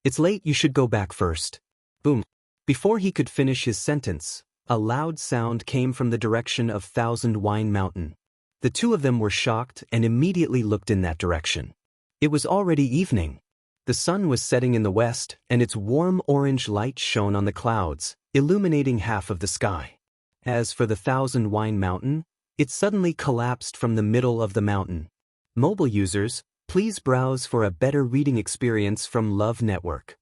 It's late, you should go back first." Boom. Before he could finish his sentence, a loud sound came from the direction of Thousand Wine Mountain. The two of them were shocked and immediately looked in that direction. It was already evening. The sun was setting in the west, and its warm orange light shone on the clouds, illuminating half of the sky. As for the Thousand Wine Mountain, it suddenly collapsed from the middle of the mountain. Mobile users, please browse for a better reading experience from Love Network.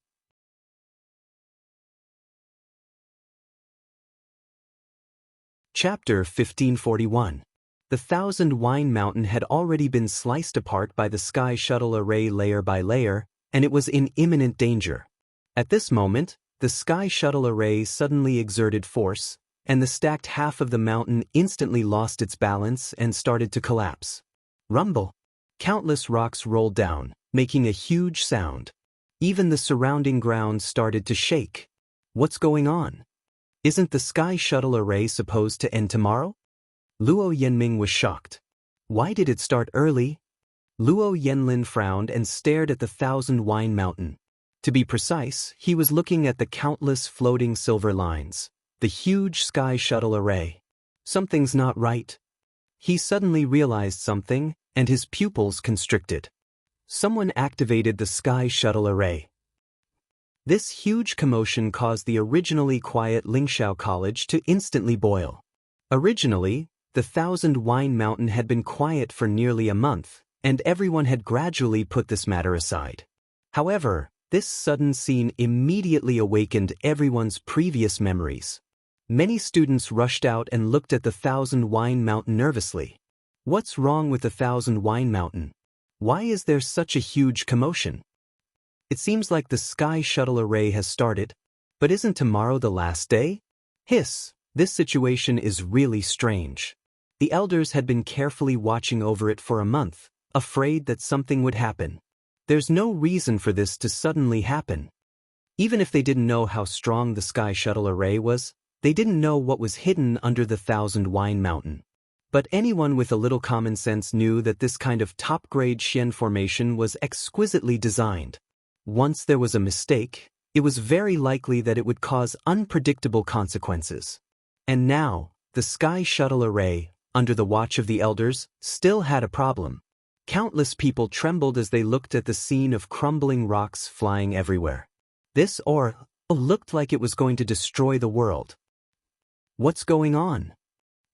Chapter 1541. The Thousand Wine Mountain had already been sliced apart by the Sky Shuttle Array layer by layer, and it was in imminent danger. At this moment, the Sky Shuttle Array suddenly exerted force, and the stacked half of the mountain instantly lost its balance and started to collapse. Rumble! Countless rocks rolled down, making a huge sound. Even the surrounding ground started to shake. What's going on? Isn't the Sky Shuttle Array supposed to end tomorrow? Luo Yanming was shocked. Why did it start early? Luo Yanlin frowned and stared at the Thousand Wine Mountain. To be precise, he was looking at the countless floating silver lines. The huge Sky Shuttle Array. Something's not right. He suddenly realized something, and his pupils constricted. Someone activated the Sky Shuttle Array. This huge commotion caused the originally quiet Lingxiao College to instantly boil. Originally, the Thousand Wine Mountain had been quiet for nearly a month, and everyone had gradually put this matter aside. However, this sudden scene immediately awakened everyone's previous memories. Many students rushed out and looked at the Thousand Wine Mountain nervously. What's wrong with the Thousand Wine Mountain? Why is there such a huge commotion? It seems like the sky shuttle array has started. But isn't tomorrow the last day? Hiss, this situation is really strange. The elders had been carefully watching over it for a month, afraid that something would happen. There's no reason for this to suddenly happen. Even if they didn't know how strong the sky shuttle array was, they didn't know what was hidden under the Thousand Wine Mountain. But anyone with a little common sense knew that this kind of top-grade Xian formation was exquisitely designed. Once there was a mistake, it was very likely that it would cause unpredictable consequences. And now, the sky shuttle array, under the watch of the elders, still had a problem. Countless people trembled as they looked at the scene of crumbling rocks flying everywhere. This aura looked like it was going to destroy the world. What's going on?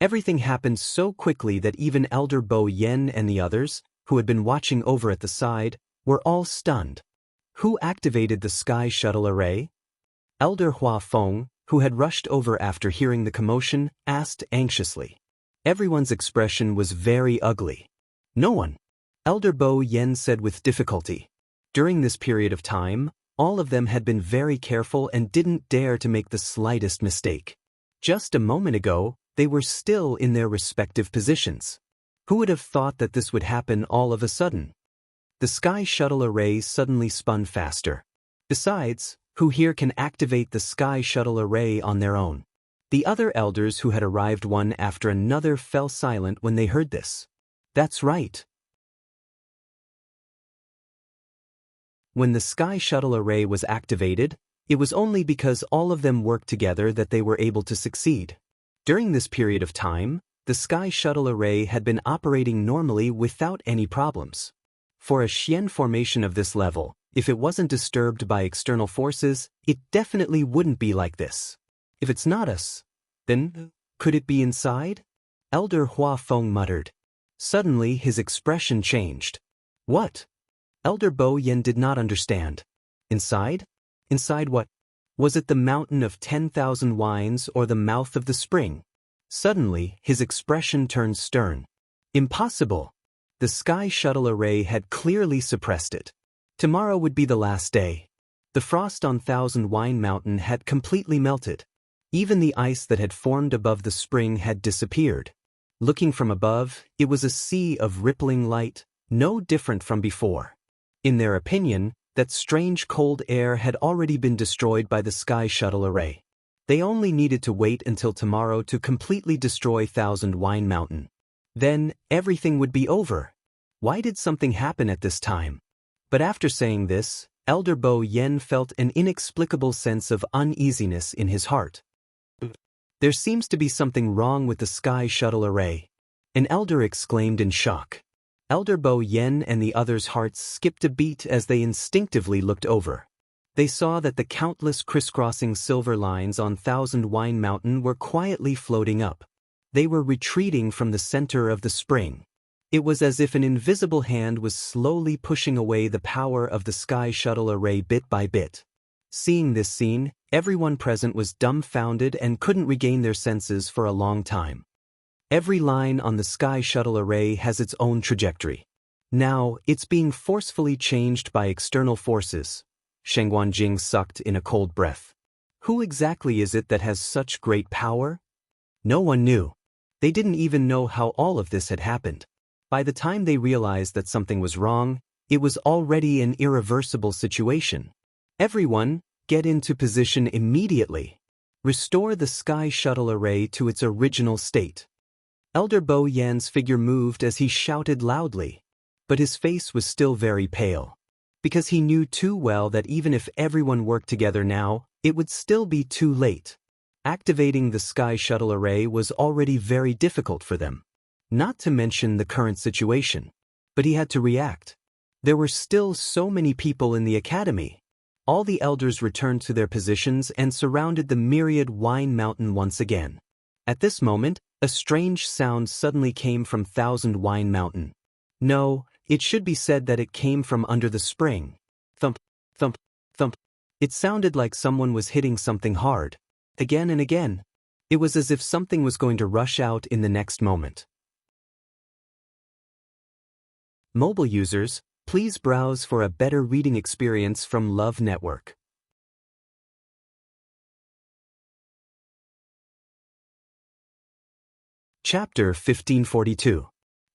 Everything happened so quickly that even Elder Bo Yen and the others, who had been watching over at the side, were all stunned. Who activated the sky shuttle array? Elder Hua Feng, who had rushed over after hearing the commotion, asked anxiously. Everyone's expression was very ugly. No one. Elder Bo Yen said with difficulty. During this period of time, all of them had been very careful and didn't dare to make the slightest mistake. Just a moment ago, they were still in their respective positions. Who would have thought that this would happen all of a sudden? The sky shuttle array suddenly spun faster. Besides, who here can activate the sky shuttle array on their own? The other elders who had arrived one after another fell silent when they heard this. That's right. When the sky shuttle array was activated, it was only because all of them worked together that they were able to succeed. During this period of time, the sky shuttle array had been operating normally without any problems. For a Xian formation of this level, if it wasn't disturbed by external forces, it definitely wouldn't be like this. If it's not us, then could it be inside? Elder Hua Feng muttered. Suddenly his expression changed. What? Elder Bo Yen did not understand. Inside? Inside what? Was it the mountain of 10,000 wines or the mouth of the spring? Suddenly his expression turned stern. Impossible. The sky shuttle array had clearly suppressed it. Tomorrow would be the last day. The frost on Thousand Wine Mountain had completely melted. Even the ice that had formed above the spring had disappeared. Looking from above, it was a sea of rippling light, no different from before. In their opinion, that strange cold air had already been destroyed by the sky shuttle array. They only needed to wait until tomorrow to completely destroy Thousand Wine Mountain. Then, everything would be over. Why did something happen at this time? But after saying this, Elder Bo Yen felt an inexplicable sense of uneasiness in his heart. There seems to be something wrong with the sky shuttle array. An elder exclaimed in shock. Elder Bo Yen and the others' hearts skipped a beat as they instinctively looked over. They saw that the countless crisscrossing silver lines on Thousand Wine Mountain were quietly floating up. They were retreating from the center of the spring. It was as if an invisible hand was slowly pushing away the power of the sky shuttle array bit by bit. Seeing this scene, everyone present was dumbfounded and couldn't regain their senses for a long time. Every line on the sky shuttle array has its own trajectory. Now, it's being forcefully changed by external forces. Sheng Guanjing sucked in a cold breath. Who exactly is it that has such great power? No one knew. They didn't even know how all of this had happened. By the time they realized that something was wrong, it was already an irreversible situation. Everyone, get into position immediately. Restore the sky shuttle array to its original state. Elder Bo Yan's figure moved as he shouted loudly, but his face was still very pale, because he knew too well that even if everyone worked together now, it would still be too late. Activating the sky shuttle array was already very difficult for them, not to mention the current situation. But he had to react. There were still so many people in the academy. All the elders returned to their positions and surrounded the myriad wine mountain once again. At this moment, a strange sound suddenly came from Thousand Wine Mountain. No, it should be said that it came from under the spring. Thump, thump, thump. It sounded like someone was hitting something hard. Again and again. It was as if something was going to rush out in the next moment. Mobile users, Please browse for a better reading experience from Love Network. Chapter 1542.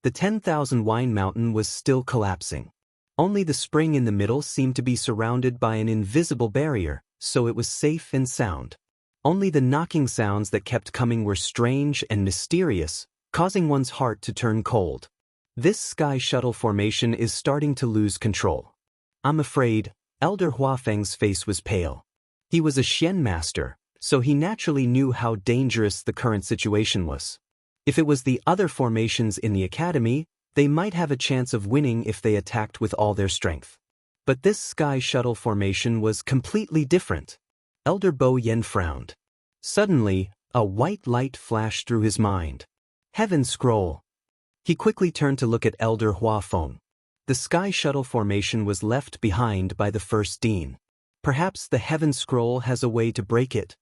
The 10,000 Wine Mountain was still collapsing. Only the spring in the middle seemed to be surrounded by an invisible barrier, so it was safe and sound. Only the knocking sounds that kept coming were strange and mysterious, causing one's heart to turn cold. This sky shuttle formation is starting to lose control. I'm afraid. Elder Huafeng's face was pale. He was a Xian master, so he naturally knew how dangerous the current situation was. If it was the other formations in the academy, they might have a chance of winning if they attacked with all their strength. But this sky shuttle formation was completely different. Elder Bo Yen frowned. Suddenly, a white light flashed through his mind. Heaven Scroll. He quickly turned to look at Elder Huafeng. The sky shuttle formation was left behind by the first dean. Perhaps the Heaven Scroll has a way to break it.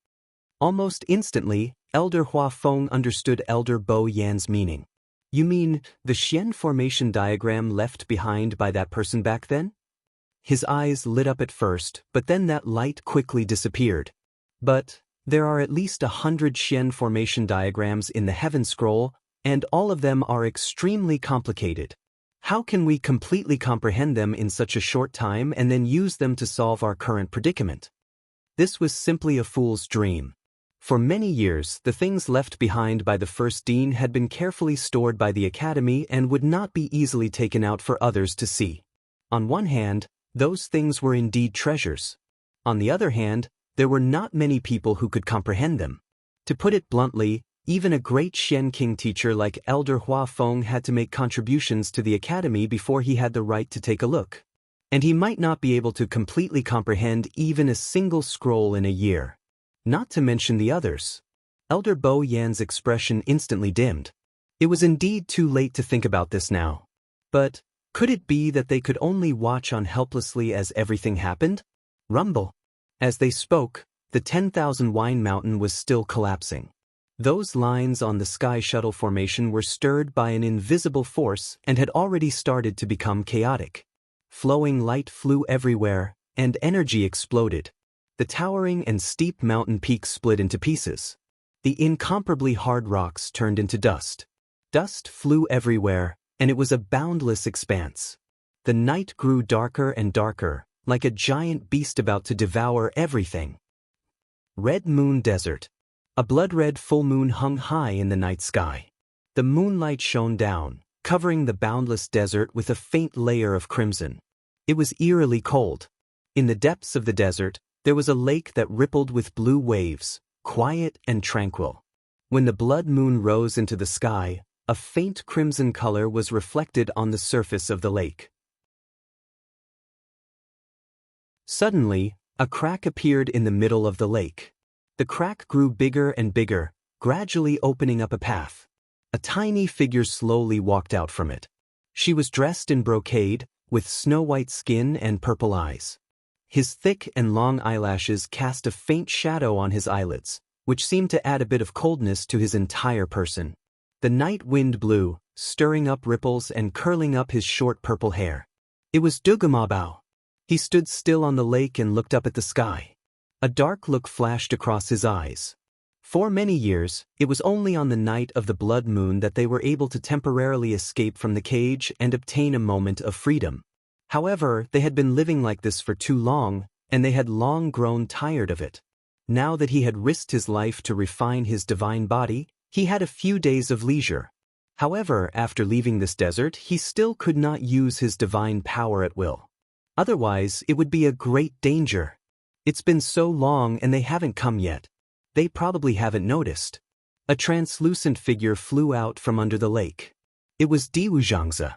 Almost instantly, Elder Huafeng understood Elder Bo Yan's meaning. You mean, the Xian formation diagram left behind by that person back then? His eyes lit up at first, but then that light quickly disappeared. But there are at least 100 Xian formation diagrams in the Heaven Scroll, and all of them are extremely complicated. How can we completely comprehend them in such a short time and then use them to solve our current predicament? This was simply a fool's dream. For many years, the things left behind by the first dean had been carefully stored by the academy and would not be easily taken out for others to see. On one hand, those things were indeed treasures. On the other hand, there were not many people who could comprehend them. To put it bluntly, even a great Xian King teacher like Elder Huafeng had to make contributions to the academy before he had the right to take a look. And he might not be able to completely comprehend even a single scroll in a year. Not to mention the others. Elder Bo Yan's expression instantly dimmed. It was indeed too late to think about this now. But could it be that they could only watch on helplessly as everything happened? Rumble. As they spoke, the 10,000 Wine Mountain was still collapsing. Those lines on the sky shuttle formation were stirred by an invisible force and had already started to become chaotic. Flowing light flew everywhere, and energy exploded. The towering and steep mountain peaks split into pieces. The incomparably hard rocks turned into dust. Dust flew everywhere, and it was a boundless expanse. The night grew darker and darker, like a giant beast about to devour everything. Red Moon Desert. A blood-red full moon hung high in the night sky. The moonlight shone down, covering the boundless desert with a faint layer of crimson. It was eerily cold. In the depths of the desert, there was a lake that rippled with blue waves, quiet and tranquil. When the blood moon rose into the sky, a faint crimson color was reflected on the surface of the lake. Suddenly, a crack appeared in the middle of the lake. The crack grew bigger and bigger, gradually opening up a path. A tiny figure slowly walked out from it. She was dressed in brocade, with snow-white skin and purple eyes. His thick and long eyelashes cast a faint shadow on his eyelids, which seemed to add a bit of coldness to his entire person. The night wind blew, stirring up ripples and curling up his short purple hair. It was Dugamabao. He stood still on the lake and looked up at the sky. A dark look flashed across his eyes. For many years, it was only on the night of the blood moon that they were able to temporarily escape from the cage and obtain a moment of freedom. However, they had been living like this for too long, and they had long grown tired of it. Now that he had risked his life to refine his divine body, he had a few days of leisure. However, after leaving this desert, he still could not use his divine power at will. Otherwise, it would be a great danger. It's been so long and they haven't come yet. They probably haven't noticed. A translucent figure flew out from under the lake. It was Xianxia.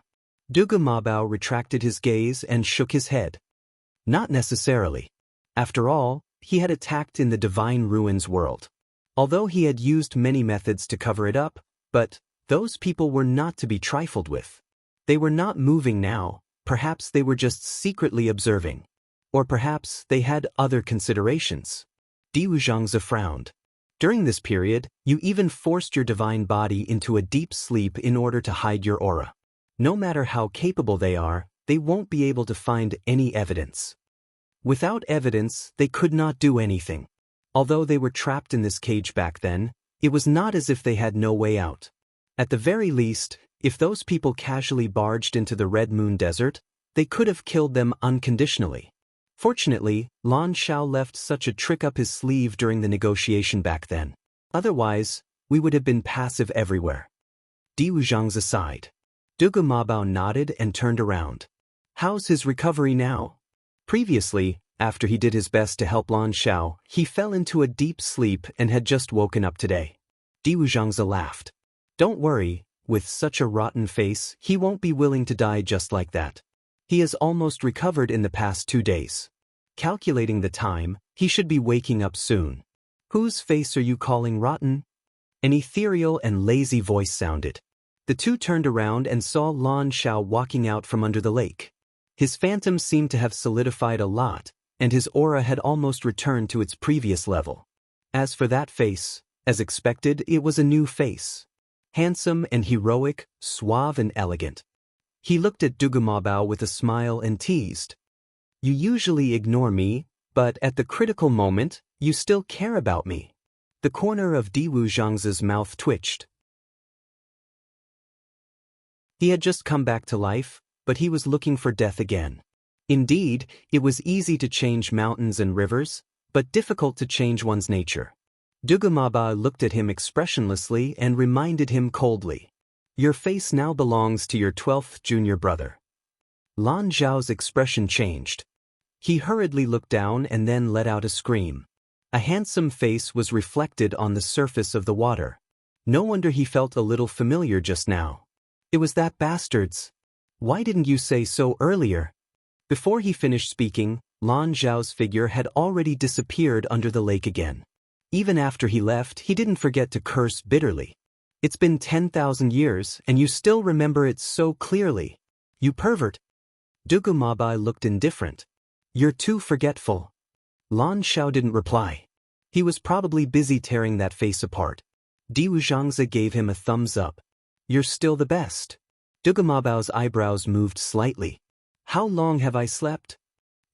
Dugamabao retracted his gaze and shook his head. Not necessarily. After all, he had attacked in the Divine Ruins world. Although he had used many methods to cover it up, but those people were not to be trifled with. They were not moving now, perhaps they were just secretly observing. Or perhaps they had other considerations. Xianxia frowned. During this period, you even forced your divine body into a deep sleep in order to hide your aura. No matter how capable they are, they won't be able to find any evidence. Without evidence, they could not do anything. Although they were trapped in this cage back then, it was not as if they had no way out. At the very least, if those people casually barged into the Red Moon Desert, they could have killed them unconditionally. Fortunately, Lan Xiao left such a trick up his sleeve during the negotiation back then. Otherwise, we would have been passive everywhere. Diwu Zhang's sighed. Dugu Mabao nodded and turned around. How's his recovery now? Previously, after he did his best to help Lan Xiao, he fell into a deep sleep and had just woken up today. Diwu Zhangzi laughed. Don't worry, with such a rotten face, he won't be willing to die just like that. He has almost recovered in the past 2 days. Calculating the time, he should be waking up soon. Whose face are you calling rotten? An ethereal and lazy voice sounded. The two turned around and saw Lan Xiao walking out from under the lake. His phantom seemed to have solidified a lot, and his aura had almost returned to its previous level. As for that face, as expected, it was a new face. Handsome and heroic, suave and elegant. He looked at Dugu Mabao with a smile and teased. You usually ignore me, but at the critical moment, you still care about me. The corner of Diwu Zhangzi's mouth twitched. He had just come back to life, but he was looking for death again. Indeed, it was easy to change mountains and rivers, but difficult to change one's nature. Dugu Mabao looked at him expressionlessly and reminded him coldly. Your face now belongs to your 12th junior brother. Lan Zhao's expression changed. He hurriedly looked down and then let out a scream. A handsome face was reflected on the surface of the water. No wonder he felt a little familiar just now. It was that bastard's. Why didn't you say so earlier? Before he finished speaking, Lan Zhao's figure had already disappeared under the lake again. Even after he left, he didn't forget to curse bitterly. It's been 10,000 years, and you still remember it so clearly. You pervert. Dugu Mabao looked indifferent. You're too forgetful. Lan Xiao didn't reply. He was probably busy tearing that face apart. Diwu Zhangzi gave him a thumbs up. You're still the best. Dugu Mabao's eyebrows moved slightly. How long have I slept?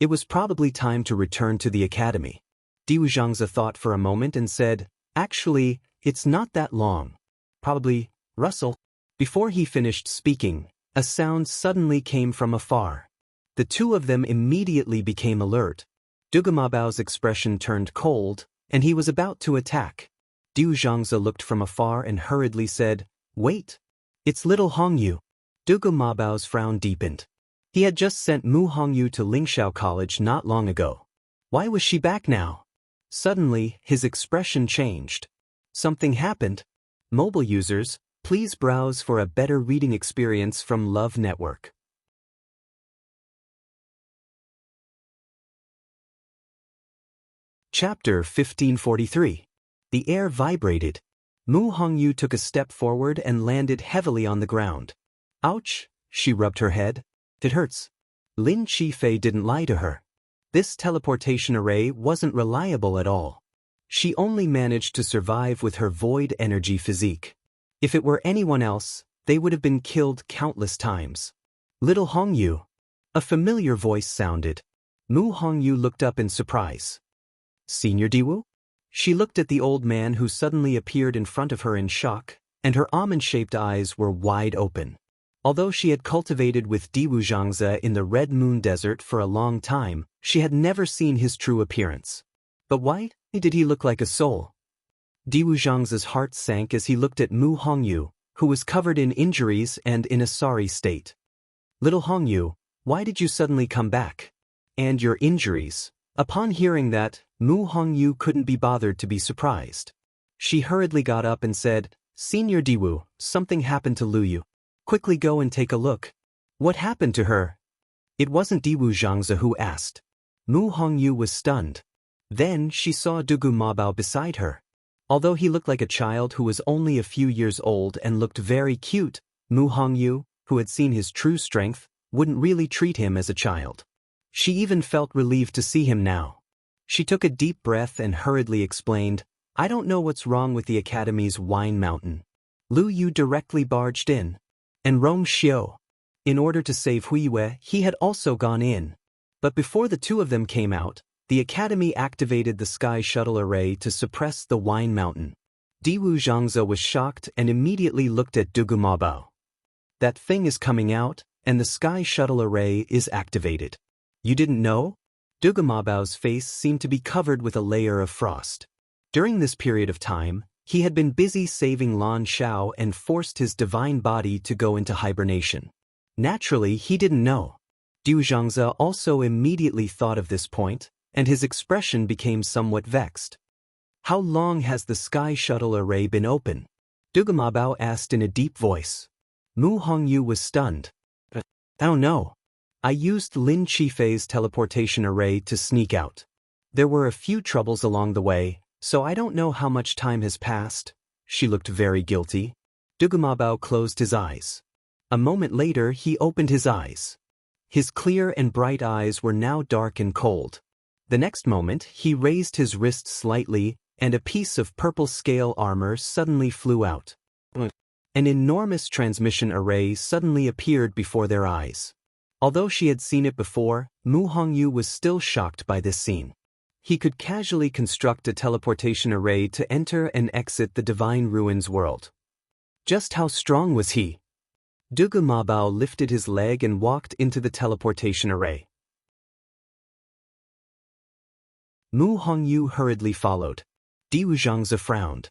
It was probably time to return to the academy. Diwu Zhangzi thought for a moment and said, Actually, it's not that long. Probably, Russell. Before he finished speaking, a sound suddenly came from afar. The two of them immediately became alert. Dugu Mabao's expression turned cold, and he was about to attack. Diwu Zhangzi looked from afar and hurriedly said, Wait. It's little Hongyu. Dugu Mabao's frown deepened. He had just sent Mu Hongyu to Lingxiao College not long ago. Why was she back now? Suddenly, his expression changed. Something happened. Mobile users, please browse for a better reading experience from Love Network. Chapter 1543. The air vibrated. Mu Hongyu took a step forward and landed heavily on the ground. Ouch, she rubbed her head. It hurts. Lin Qifei didn't lie to her. This teleportation array wasn't reliable at all. She only managed to survive with her void energy physique. If it were anyone else, they would have been killed countless times. Little Hongyu. A familiar voice sounded. Mu Hongyu looked up in surprise. Senior Diwu? She looked at the old man who suddenly appeared in front of her in shock, and her almond-shaped eyes were wide open. Although she had cultivated with Diwu Zhangzi in the Red Moon Desert for a long time, she had never seen his true appearance. But why did he look like a soul? Diwu Zhangzi's heart sank as he looked at Mu Hongyu, who was covered in injuries and in a sorry state. Little Hongyu, why did you suddenly come back? And your injuries? Upon hearing that, Mu Hongyu couldn't be bothered to be surprised. She hurriedly got up and said, Senior Diwu, something happened to Luyu. Quickly go and take a look. What happened to her? It wasn't Diwu Zhangzi who asked. Mu Hongyu was stunned. Then she saw Dugu Mabao beside her. Although he looked like a child who was only a few years old and looked very cute, Mu Hongyu, who had seen his true strength, wouldn't really treat him as a child. She even felt relieved to see him now. She took a deep breath and hurriedly explained, I don't know what's wrong with the Academy's wine mountain. Lu Yu directly barged in. And Rome Xiu. In order to save Huiyue, he had also gone in. But before the two of them came out, the Academy activated the Sky Shuttle Array to suppress the Wine Mountain. Diwu Zhangze was shocked and immediately looked at Dugu Mabao. That thing is coming out, and the Sky Shuttle Array is activated. You didn't know? Dugu Mabao's face seemed to be covered with a layer of frost. During this period of time, he had been busy saving Lan Xiao and forced his divine body to go into hibernation. Naturally, he didn't know. Du Zhangze also immediately thought of this point, and his expression became somewhat vexed. How long has the Sky Shuttle Array been open? Dugu Mabao asked in a deep voice. Mu Hongyu was stunned. I don't know. I used Lin Qifei's teleportation array to sneak out. There were a few troubles along the way, so I don't know how much time has passed. She looked very guilty. Dugu Mabao closed his eyes. A moment later he opened his eyes. His clear and bright eyes were now dark and cold. The next moment he raised his wrist slightly, and a piece of purple scale armor suddenly flew out. An enormous transmission array suddenly appeared before their eyes. Although she had seen it before, Mu Hongyu was still shocked by this scene. He could casually construct a teleportation array to enter and exit the Divine Ruins world. Just how strong was he? Dugu Mabao lifted his leg and walked into the teleportation array. Mu Hongyu hurriedly followed. Diwu Zhangze frowned.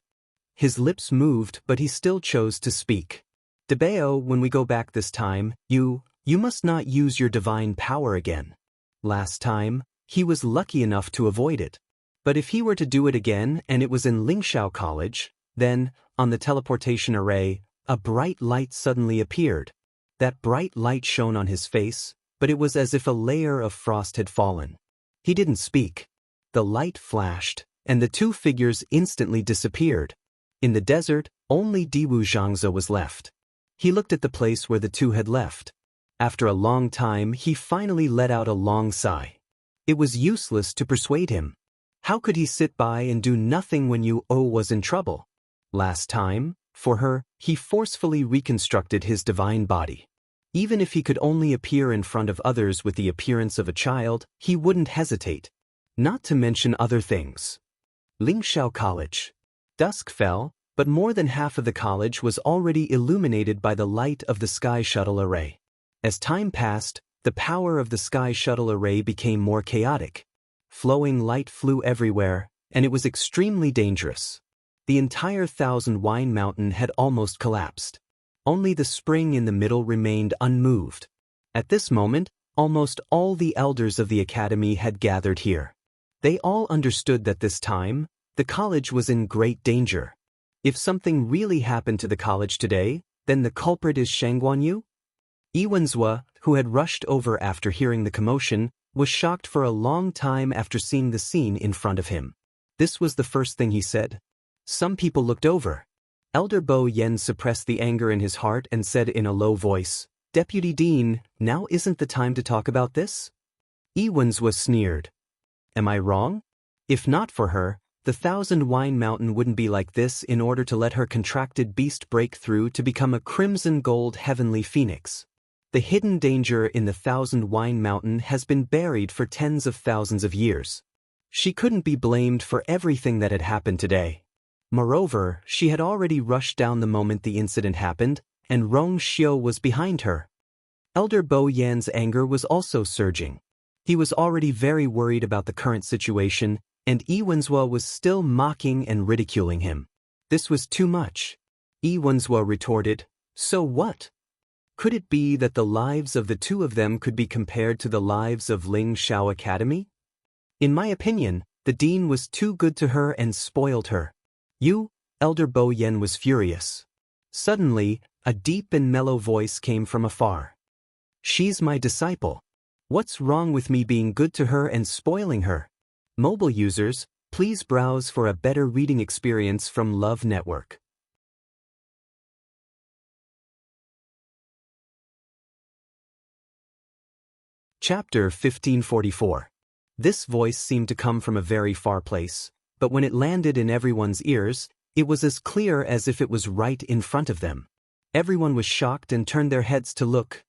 His lips moved, but he still chose to speak. Debao, when we go back this time, you must not use your divine power again. Last time, he was lucky enough to avoid it. But if he were to do it again and it was in Lingxiao College, then, on the teleportation array, a bright light suddenly appeared. That bright light shone on his face, but it was as if a layer of frost had fallen. He didn't speak. The light flashed, and the two figures instantly disappeared. In the desert, only Diwu Zhangze was left. He looked at the place where the two had left. After a long time, he finally let out a long sigh. It was useless to persuade him. How could he sit by and do nothing when Yu O was in trouble? Last time, for her, he forcefully reconstructed his divine body. Even if he could only appear in front of others with the appearance of a child, he wouldn't hesitate. Not to mention other things. Lingxiao College. Dusk fell, but more than half of the college was already illuminated by the light of the Sky Shuttle Array. As time passed, the power of the Sky Shuttle Array became more chaotic. Flowing light flew everywhere, and it was extremely dangerous. The entire Thousand Wine Mountain had almost collapsed. Only the spring in the middle remained unmoved. At this moment, almost all the elders of the academy had gathered here. They all understood that this time, the college was in great danger. If something really happened to the college today, then the culprit is Shang Guanyu? Yi Wenzhua, who had rushed over after hearing the commotion, was shocked for a long time after seeing the scene in front of him. This was the first thing he said. Some people looked over. Elder Bo Yen suppressed the anger in his heart and said in a low voice, "Deputy Dean, now isn't the time to talk about this?" Yi Wenzhua sneered. Am I wrong? If not for her, the Thousand Wine Mountain wouldn't be like this in order to let her contracted beast break through to become a crimson gold heavenly phoenix. The hidden danger in the Thousand Wine Mountain has been buried for tens of thousands of years. She couldn't be blamed for everything that had happened today. Moreover, she had already rushed down the moment the incident happened, and Rong Xiu was behind her. Elder Bo Yan's anger was also surging. He was already very worried about the current situation, and Yi Wenzhua was still mocking and ridiculing him. This was too much. Yi Wenzhua retorted, "So what? Could it be that the lives of the two of them could be compared to the lives of Ling Xiao Academy? In my opinion, the dean was too good to her and spoiled her." Elder Bo Yen was furious. Suddenly, a deep and mellow voice came from afar. "She's my disciple. What's wrong with me being good to her and spoiling her?" Mobile users, please browse for a better reading experience from Love Network. Chapter 1544. This voice seemed to come from a very far place, but when it landed in everyone's ears, it was as clear as if it was right in front of them. Everyone was shocked and turned their heads to look.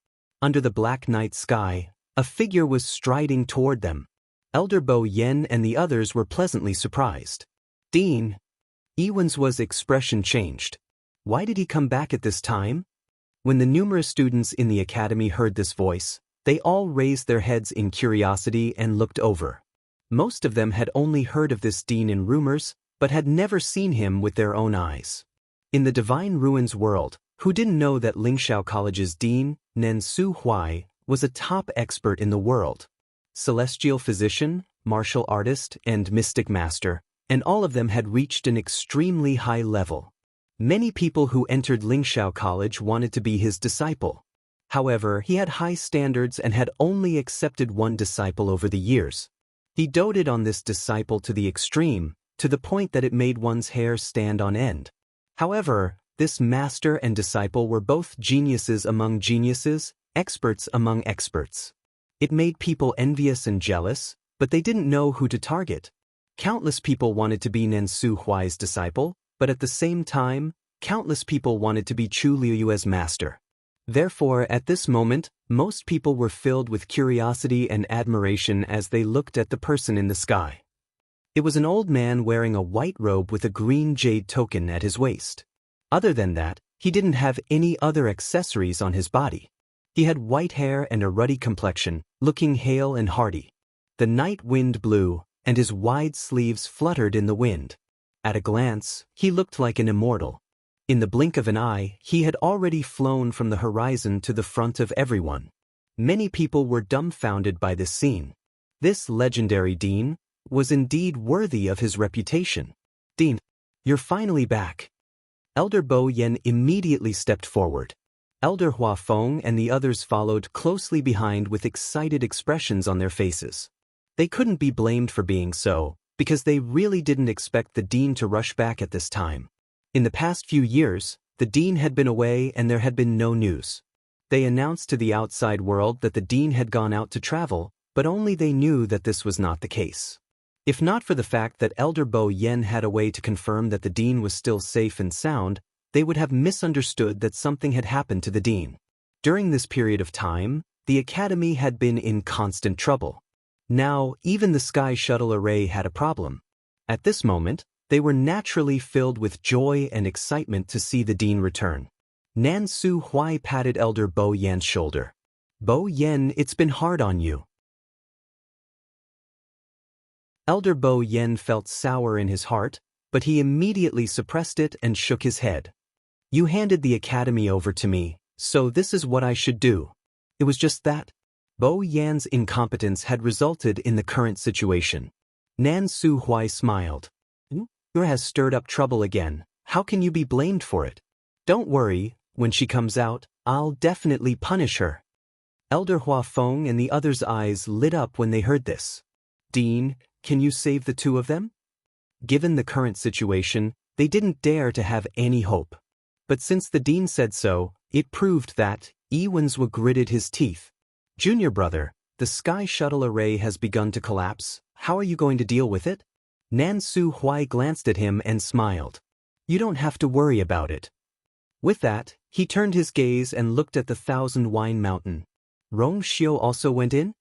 Under the black night sky, a figure was striding toward them. Elder Bo Yen and the others were pleasantly surprised. Dean. Iwan's expression changed. Why did he come back at this time? When the numerous students in the academy heard this voice, they all raised their heads in curiosity and looked over. Most of them had only heard of this dean in rumors, but had never seen him with their own eyes. In the Divine Ruins world, who didn't know that Lingxiao College's dean, Nen Su Huai, was a top expert in the world? Celestial physician, martial artist, and mystic master, and all of them had reached an extremely high level. Many people who entered Lingxiao College wanted to be his disciple. However, he had high standards and had only accepted one disciple over the years. He doted on this disciple to the extreme, to the point that it made one's hair stand on end. However, this master and disciple were both geniuses among geniuses, experts among experts. It made people envious and jealous, but they didn't know who to target. Countless people wanted to be Nen Su Huai's disciple, but at the same time, countless people wanted to be Chu Liuyue's master. Therefore, at this moment, most people were filled with curiosity and admiration as they looked at the person in the sky. It was an old man wearing a white robe with a green jade token at his waist. Other than that, he didn't have any other accessories on his body. He had white hair and a ruddy complexion, looking hale and hearty. The night wind blew, and his wide sleeves fluttered in the wind. At a glance, he looked like an immortal. In the blink of an eye, he had already flown from the horizon to the front of everyone. Many people were dumbfounded by this scene. This legendary dean was indeed worthy of his reputation. Dean, you're finally back. Elder Bo Yen immediately stepped forward. Elder Hua Feng and the others followed closely behind with excited expressions on their faces. They couldn't be blamed for being so, because they really didn't expect the dean to rush back at this time. In the past few years, the dean had been away and there had been no news. They announced to the outside world that the dean had gone out to travel, but only they knew that this was not the case. If not for the fact that Elder Bo Yen had a way to confirm that the dean was still safe and sound, they would have misunderstood that something had happened to the dean. During this period of time, the academy had been in constant trouble. Now, even the Sky Shuttle Array had a problem. At this moment, they were naturally filled with joy and excitement to see the dean return. Nan Su Huai patted Elder Bo Yen's shoulder. Bo Yen, it's been hard on you. Elder Bo Yen felt sour in his heart, but he immediately suppressed it and shook his head. You handed the academy over to me, so this is what I should do. It was just that. Bo Yan's incompetence had resulted in the current situation. Nan Su Huai smiled. You has stirred up trouble again. How can you be blamed for it? Don't worry, when she comes out, I'll definitely punish her. Elder Hua Feng and the others' eyes lit up when they heard this. Dean, can you save the two of them? Given the current situation, they didn't dare to have any hope. But since the dean said so, it proved that Iwan's gritted his teeth. Junior brother, the Sky Shuttle Array has begun to collapse. How are you going to deal with it? Nan Su Huai glanced at him and smiled. You don't have to worry about it. With that, he turned his gaze and looked at the Thousand Wine Mountain. Rong Xiu also went in?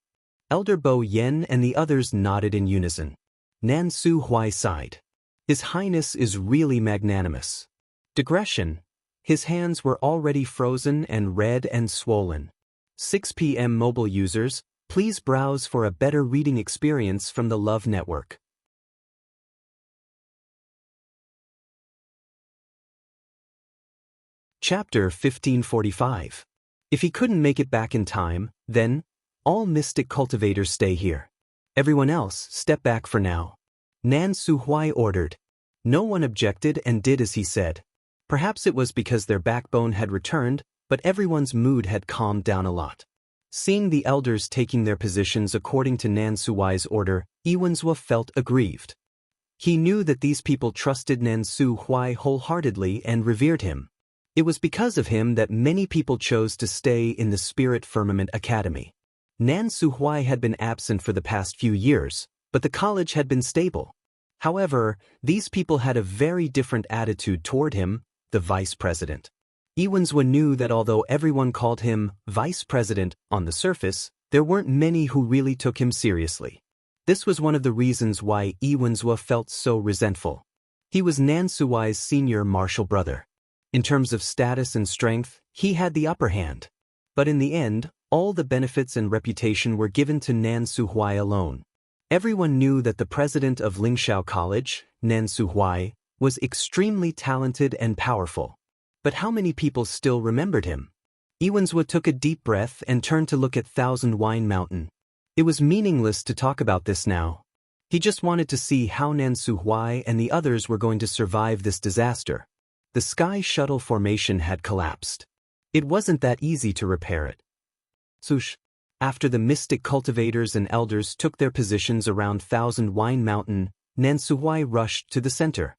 Elder Bo Yen and the others nodded in unison. Nan Su Huai sighed. His Highness is really magnanimous. Digression. His hands were already frozen and red and swollen. 6 p.m. mobile users, please browse for a better reading experience from the Love Network. Chapter 1545. If he couldn't make it back in time, then, all mystic cultivators stay here. Everyone else, step back for now. Nan Su Huai ordered. No one objected and did as he said. Perhaps it was because their backbone had returned, but everyone's mood had calmed down a lot. Seeing the elders taking their positions according to Nan Su Huai's order, Iwanzwa felt aggrieved. He knew that these people trusted Nan Su Huai wholeheartedly and revered him. It was because of him that many people chose to stay in the Spirit Firmament Academy. Nan Su Huai had been absent for the past few years, but the college had been stable. However, these people had a very different attitude toward him, the vice president. Iwenzwa knew that although everyone called him vice president on the surface, there weren't many who really took him seriously. This was one of the reasons why Iwenzwa felt so resentful. He was Nansuai's senior martial brother. In terms of status and strength, he had the upper hand. But in the end, all the benefits and reputation were given to Nansuai alone. Everyone knew that the president of Lingxiao College, Nansuai, was extremely talented and powerful. But how many people still remembered him? Iwenzwa took a deep breath and turned to look at Thousand Wine Mountain. It was meaningless to talk about this now. He just wanted to see how Nansuai and the others were going to survive this disaster. The sky shuttle formation had collapsed. It wasn't that easy to repair it. Sush. After the mystic cultivators and elders took their positions around Thousand Wine Mountain, Nansuai rushed to the center.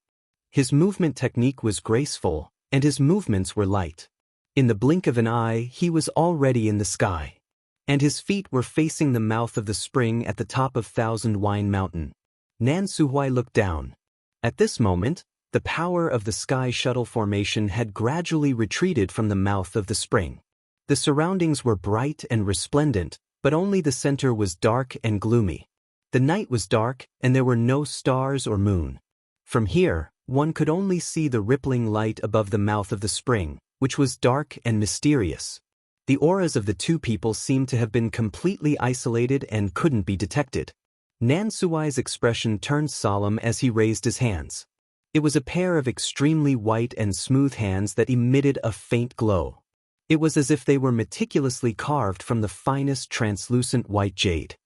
His movement technique was graceful, and his movements were light. In the blink of an eye, he was already in the sky. And his feet were facing the mouth of the spring at the top of Thousand Wine Mountain. Nansuai looked down. At this moment, the power of the sky shuttle formation had gradually retreated from the mouth of the spring. The surroundings were bright and resplendent, but only the center was dark and gloomy. The night was dark, and there were no stars or moon. From here, one could only see the rippling light above the mouth of the spring, which was dark and mysterious. The auras of the two people seemed to have been completely isolated and couldn't be detected. Nansuai's expression turned solemn as he raised his hands. It was a pair of extremely white and smooth hands that emitted a faint glow. It was as if they were meticulously carved from the finest translucent white jade.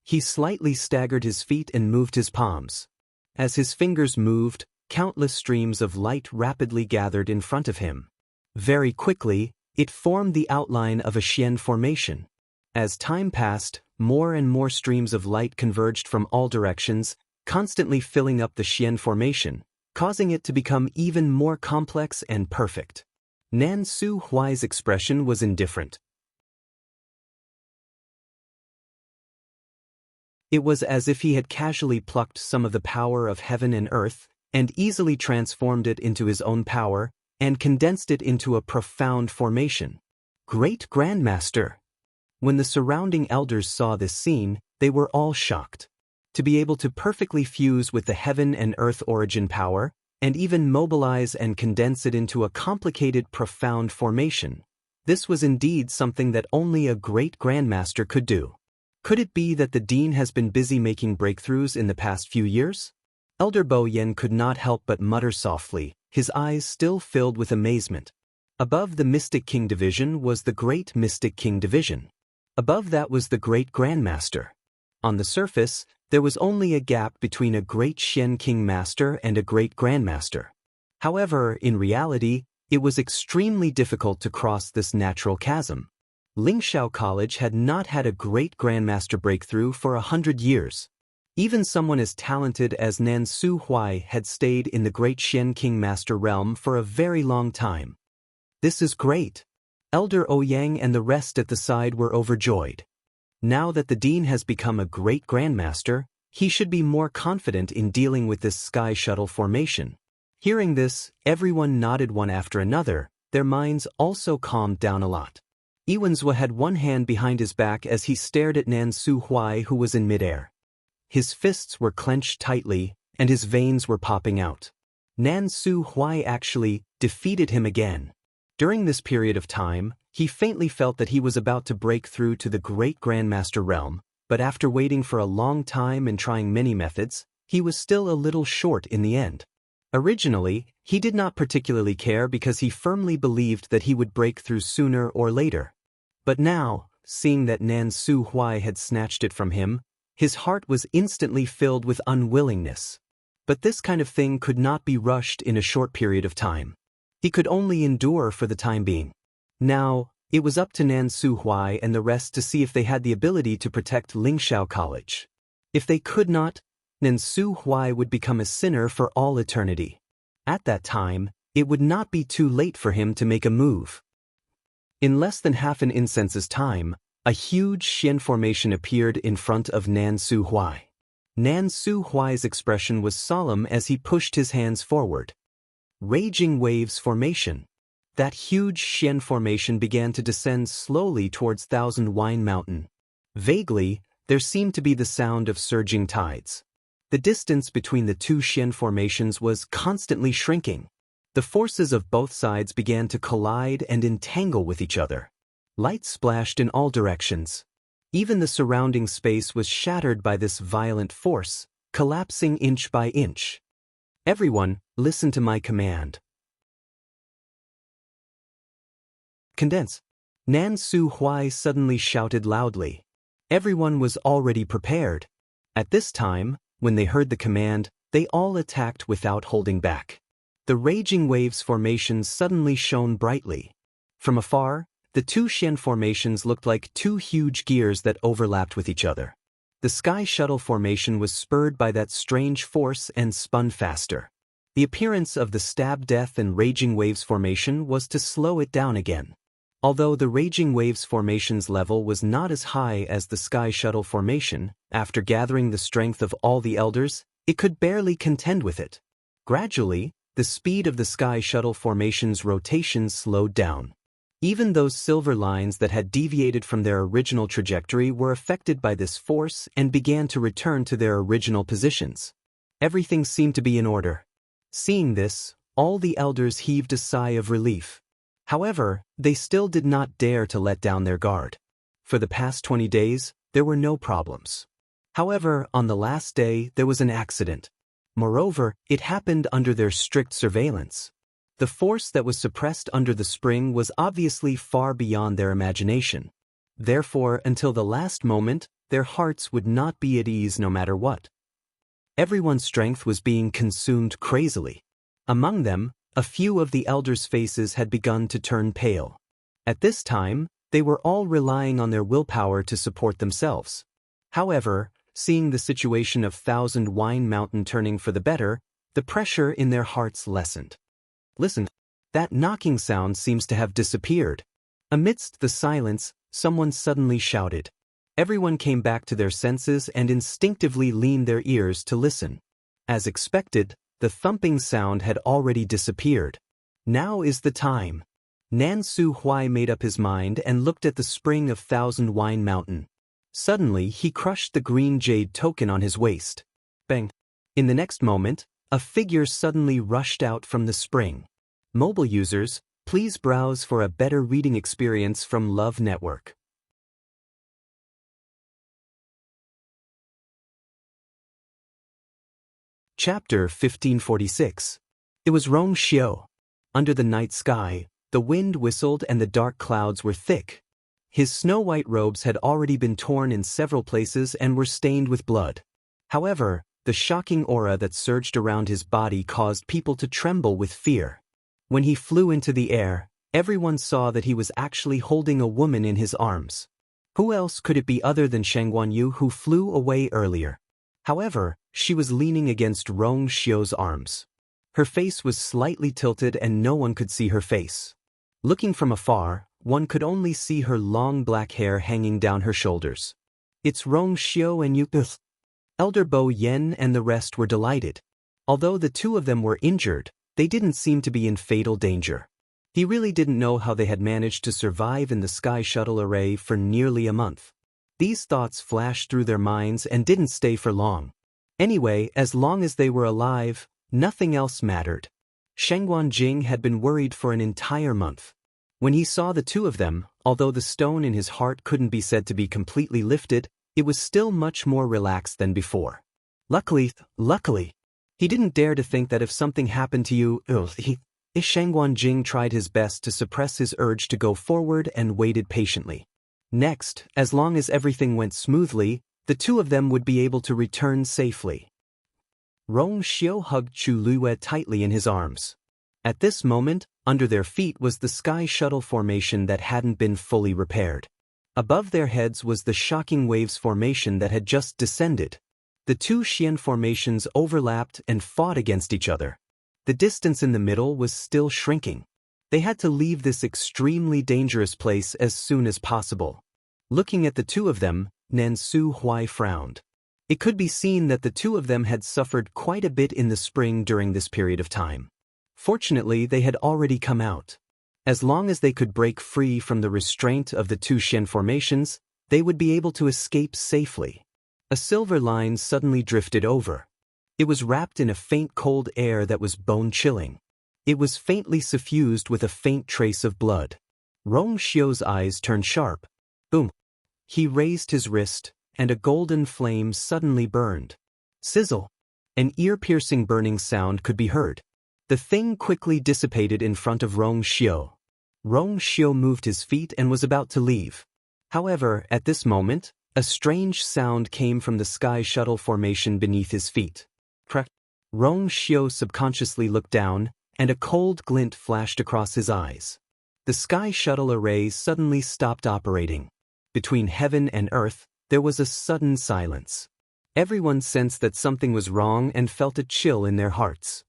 He slightly staggered his feet and moved his palms. As his fingers moved, countless streams of light rapidly gathered in front of him. Very quickly, it formed the outline of a Xian formation. As time passed, more and more streams of light converged from all directions, constantly filling up the Xian formation, causing it to become even more complex and perfect. Nansuai's expression was indifferent. It was as if he had casually plucked some of the power of heaven and earth, and easily transformed it into his own power, and condensed it into a profound formation. Great Grandmaster! When the surrounding elders saw this scene, they were all shocked. To be able to perfectly fuse with the heaven and earth origin power, and even mobilize and condense it into a complicated, profound formation, this was indeed something that only a great Grandmaster could do. Could it be that the Dean has been busy making breakthroughs in the past few years? Elder Bo Yen could not help but mutter softly, his eyes still filled with amazement. Above the Mystic King Division was the Great Mystic King Division. Above that was the Great Grandmaster. On the surface, there was only a gap between a Great Xian King Master and a Great Grandmaster. However, in reality, it was extremely difficult to cross this natural chasm. Lingxiao College had not had a Great Grandmaster breakthrough for 100 years. Even someone as talented as Nansuai had stayed in the Great Xian King Master realm for a very long time. This is great. Elder Ouyang and the rest at the side were overjoyed. Now that the Dean has become a Great Grandmaster, he should be more confident in dealing with this sky shuttle formation. Hearing this, everyone nodded one after another, their minds also calmed down a lot. Iwenzwa had one hand behind his back as he stared at Nansuai, who was in midair. His fists were clenched tightly, and his veins were popping out. Nansuai actually defeated him again. During this period of time, he faintly felt that he was about to break through to the Great Grandmaster realm, but after waiting for a long time and trying many methods, he was still a little short in the end. Originally, he did not particularly care because he firmly believed that he would break through sooner or later. But now, seeing that Nansuai had snatched it from him, his heart was instantly filled with unwillingness. But this kind of thing could not be rushed in a short period of time. He could only endure for the time being. Now, it was up to Nansuai and the rest to see if they had the ability to protect Lingxiao College. If they could not, Nansuai would become a sinner for all eternity. At that time, it would not be too late for him to make a move. In less than half an incense's time, a huge Xian formation appeared in front of Nansuai. Nansuai's expression was solemn as he pushed his hands forward. Raging Waves Formation. that huge Xian formation began to descend slowly towards Thousand Wine Mountain. Vaguely, there seemed to be the sound of surging tides. The distance between the two Xian formations was constantly shrinking. The forces of both sides began to collide and entangle with each other. Light splashed in all directions. Even the surrounding space was shattered by this violent force, collapsing inch by inch. Everyone, listen to my command. Condense. Nan Su Huai suddenly shouted loudly. Everyone was already prepared. At this time, when they heard the command, they all attacked without holding back. The raging waves formation suddenly shone brightly. From afar, the two Xian formations looked like two huge gears that overlapped with each other. The sky shuttle formation was spurred by that strange force and spun faster. The appearance of the stab death and raging waves formation was to slow it down again. Although the raging waves formation's level was not as high as the sky shuttle formation, after gathering the strength of all the elders, it could barely contend with it. Gradually, the speed of the sky shuttle formation's rotation slowed down. Even those silver lines that had deviated from their original trajectory were affected by this force and began to return to their original positions. Everything seemed to be in order. Seeing this, all the elders heaved a sigh of relief. However, they still did not dare to let down their guard. For the past 20 days, there were no problems. However, on the last day, there was an accident. Moreover, it happened under their strict surveillance. The force that was suppressed under the spring was obviously far beyond their imagination. Therefore, until the last moment, their hearts would not be at ease no matter what. Everyone's strength was being consumed crazily. Among them, a few of the elders' faces had begun to turn pale. At this time, they were all relying on their willpower to support themselves. However, seeing the situation of Thousand Wine Mountain turning for the better, the pressure in their hearts lessened. Listen, that knocking sound seems to have disappeared. Amidst the silence, someone suddenly shouted. Everyone came back to their senses and instinctively leaned their ears to listen. As expected, the thumping sound had already disappeared. Now is the time. Nan Su Huai made up his mind and looked at the spring of Thousand Wine Mountain. Suddenly, he crushed the green jade token on his waist. Bang! In the next moment, a figure suddenly rushed out from the spring. Mobile users, please browse for a better reading experience from Love Network. Chapter 1546. It was Rong Xiu. Under the night sky, the wind whistled and the dark clouds were thick. His snow-white robes had already been torn in several places and were stained with blood. However, the shocking aura that surged around his body caused people to tremble with fear. When he flew into the air, everyone saw that he was actually holding a woman in his arms. Who else could it be other than Shang Guanyu, who flew away earlier? However, she was leaning against Rong Xiu's arms. Her face was slightly tilted and no one could see her face. Looking from afar, one could only see her long black hair hanging down her shoulders. It's Rong Xiu and you. Elder Bo Yen and the rest were delighted. Although the two of them were injured, they didn't seem to be in fatal danger. He really didn't know how they had managed to survive in the Sky Shuttle array for nearly a month. These thoughts flashed through their minds and didn't stay for long. Anyway, as long as they were alive, nothing else mattered. Shengguan Jing had been worried for an entire month. When he saw the two of them, although the stone in his heart couldn't be said to be completely lifted, it was still much more relaxed than before. Luckily, he didn't dare to think that if something happened to you, Shengguan Jing tried his best to suppress his urge to go forward and waited patiently. Next, as long as everything went smoothly, the two of them would be able to return safely. Rong Xiu hugged Chu Luye tightly in his arms. At this moment, under their feet was the sky shuttle formation that hadn't been fully repaired. Above their heads was the shocking waves formation that had just descended. The two Xian formations overlapped and fought against each other. The distance in the middle was still shrinking. They had to leave this extremely dangerous place as soon as possible. Looking at the two of them, Nan Su Huai frowned. It could be seen that the two of them had suffered quite a bit in the spring during this period of time. Fortunately, they had already come out. As long as they could break free from the restraint of the two Xian formations, they would be able to escape safely. A silver line suddenly drifted over. It was wrapped in a faint cold air that was bone-chilling. It was faintly suffused with a faint trace of blood. Rong Xiu's eyes turned sharp. Boom! He raised his wrist, and a golden flame suddenly burned. Sizzle! An ear-piercing burning sound could be heard. The thing quickly dissipated in front of Rong Xiu. Rong Xiu moved his feet and was about to leave. However, at this moment, a strange sound came from the sky shuttle formation beneath his feet. Crack! Rong Xiu subconsciously looked down, and a cold glint flashed across his eyes. The sky shuttle array suddenly stopped operating. Between heaven and earth, there was a sudden silence. Everyone sensed that something was wrong and felt a chill in their hearts.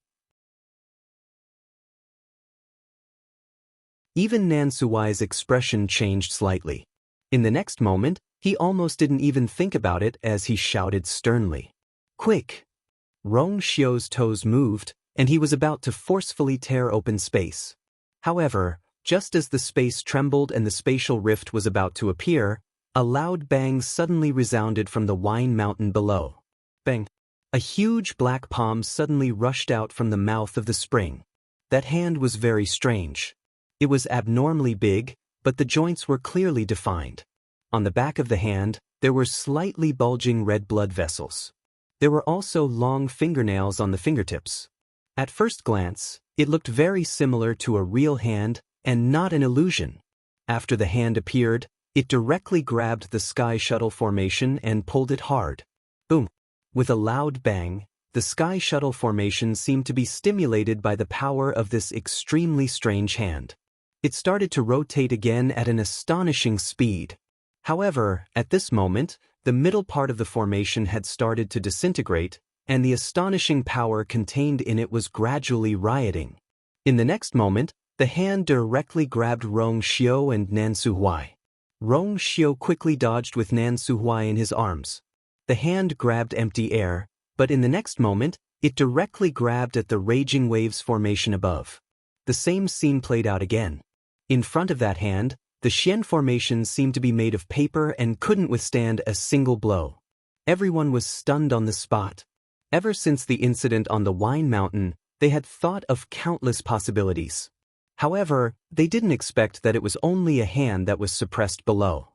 Even Nan Suwai's expression changed slightly. In the next moment, he almost didn't even think about it as he shouted sternly. Quick! Rong Xiu's toes moved, and he was about to forcefully tear open space. However, just as the space trembled and the spatial rift was about to appear, a loud bang suddenly resounded from the wine mountain below. Bang! A huge black palm suddenly rushed out from the mouth of the spring. That hand was very strange. It was abnormally big, but the joints were clearly defined. On the back of the hand, there were slightly bulging red blood vessels. There were also long fingernails on the fingertips. At first glance, it looked very similar to a real hand and not an illusion. After the hand appeared, it directly grabbed the sky shuttle formation and pulled it hard. Boom! With a loud bang, the sky shuttle formation seemed to be stimulated by the power of this extremely strange hand. It started to rotate again at an astonishing speed. However, at this moment, the middle part of the formation had started to disintegrate, and the astonishing power contained in it was gradually rioting. In the next moment, the hand directly grabbed Rong Xiu and Nan Suhuai. Rong Xiu quickly dodged with Nan Suhuai in his arms. The hand grabbed empty air, but in the next moment, it directly grabbed at the raging waves formation above. The same scene played out again. In front of that hand, the Xian formation seemed to be made of paper and couldn't withstand a single blow. Everyone was stunned on the spot. Ever since the incident on the wine mountain, they had thought of countless possibilities. However, they didn't expect that it was only a hand that was suppressed below.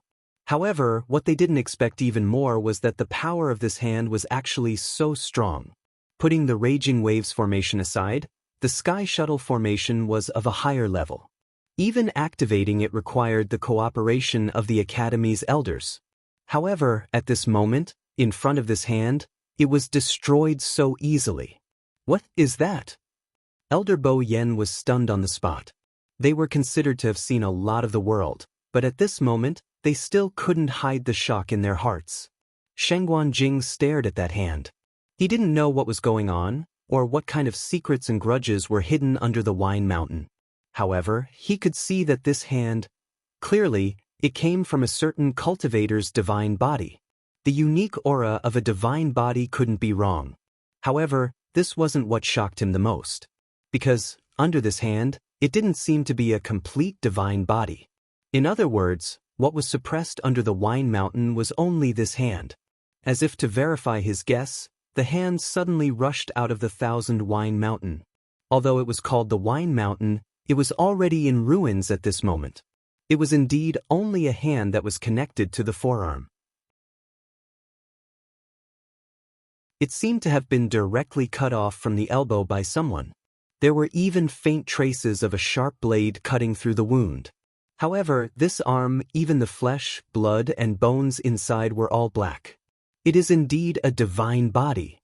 However, what they didn't expect even more was that the power of this hand was actually so strong. Putting the raging waves formation aside, the sky shuttle formation was of a higher level. Even activating it required the cooperation of the Academy's elders. However, at this moment, in front of this hand, it was destroyed so easily. What is that? Elder Bo Yen was stunned on the spot. They were considered to have seen a lot of the world, but at this moment, they still couldn't hide the shock in their hearts. Shengguan Jing stared at that hand. He didn't know what was going on, or what kind of secrets and grudges were hidden under the wine mountain. However, he could see that this hand, clearly, it came from a certain cultivator's divine body. The unique aura of a divine body couldn't be wrong. However, this wasn't what shocked him the most. Because, under this hand, it didn't seem to be a complete divine body. In other words, what was suppressed under the wine mountain was only this hand. As if to verify his guess, the hand suddenly rushed out of the Thousand Wine Mountain. Although it was called the Wine Mountain, it was already in ruins at this moment. It was indeed only a hand that was connected to the forearm. It seemed to have been directly cut off from the elbow by someone. There were even faint traces of a sharp blade cutting through the wound. However, this arm, even the flesh, blood, and bones inside were all black. It is indeed a divine body.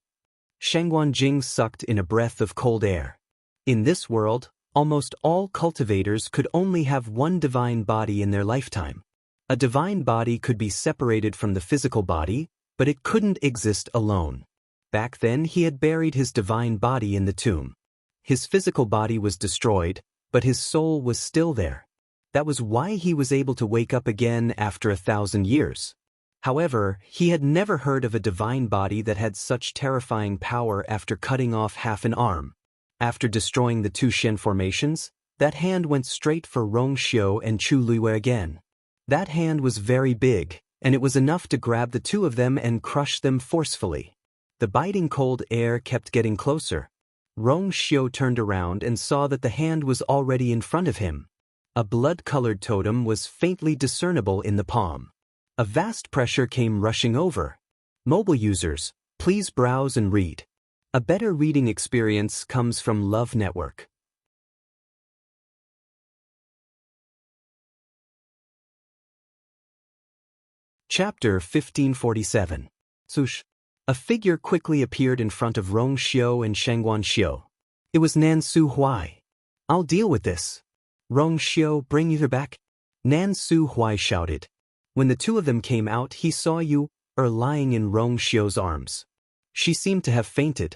Shengguan Jing sucked in a breath of cold air. In this world, almost all cultivators could only have one divine body in their lifetime. A divine body could be separated from the physical body, but it couldn't exist alone. Back then he had buried his divine body in the tomb. His physical body was destroyed, but his soul was still there. That was why he was able to wake up again after 1,000 years. However, he had never heard of a divine body that had such terrifying power after cutting off half an arm. After destroying the two Xian formations, that hand went straight for Rong Xiu and Chu Luiwei again. That hand was very big, and it was enough to grab the two of them and crush them forcefully. The biting cold air kept getting closer. Rong Xiu turned around and saw that the hand was already in front of him. A blood-colored totem was faintly discernible in the palm. A vast pressure came rushing over. Mobile users, please browse and read. A better reading experience comes from Love Network. Chapter 1547. Sush. A figure quickly appeared in front of Rong Xiu and Xianxia. It was Nan Su Huai. I'll deal with this. Rong Xiu, bring her back. Nan Su Huai shouted. When the two of them came out, he saw you, lying in Rong Xiu's arms. She seemed to have fainted.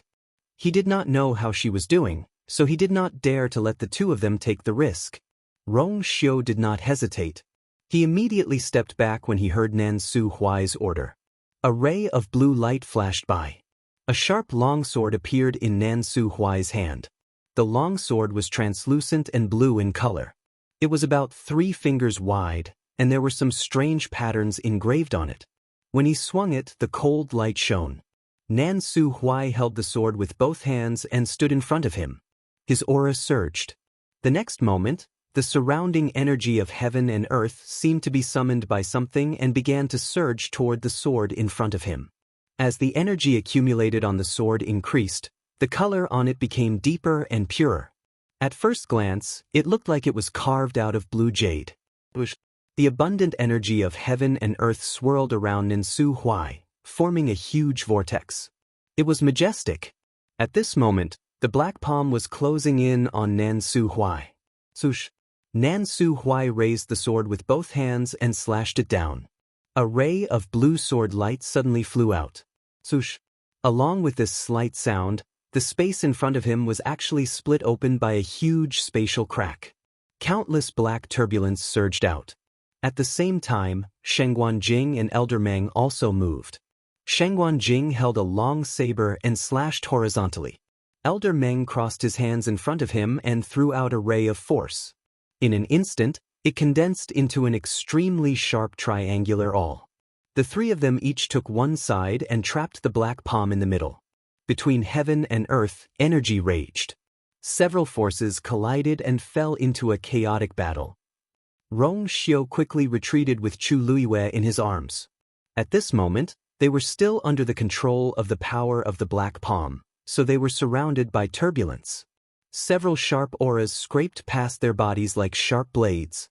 He did not know how she was doing, so he did not dare to let the two of them take the risk. Rong Xiu did not hesitate. He immediately stepped back when he heard Nan Su Huai's order. A ray of blue light flashed by. A sharp longsword appeared in Nan Su Huai's hand. The longsword was translucent and blue in color. It was about 3 fingers wide, and there were some strange patterns engraved on it. When he swung it, the cold light shone. Nan Su Huai held the sword with both hands and stood in front of him. His aura surged. The next moment, the surrounding energy of heaven and earth seemed to be summoned by something and began to surge toward the sword in front of him. As the energy accumulated on the sword increased, the color on it became deeper and purer. At first glance, it looked like it was carved out of blue jade. The abundant energy of heaven and earth swirled around Nan Su Huai, forming a huge vortex. It was majestic. At this moment, the black palm was closing in on Nan Su Huai. Sush. Nan Su Huai raised the sword with both hands and slashed it down. A ray of blue sword light suddenly flew out. Sush. Along with this slight sound, the space in front of him was actually split open by a huge spatial crack. Countless black turbulence surged out. At the same time, Shengguanjing and Elder Meng also moved. Shengguanjing held a long saber and slashed horizontally. Elder Meng crossed his hands in front of him and threw out a ray of force. In an instant, it condensed into an extremely sharp triangular awl. The three of them each took one side and trapped the black palm in the middle. Between heaven and earth, energy raged. Several forces collided and fell into a chaotic battle. Rong Xiu quickly retreated with Chu Luiwei in his arms. At this moment, they were still under the control of the power of the black palm, so they were surrounded by turbulence. Several sharp auras scraped past their bodies like sharp blades.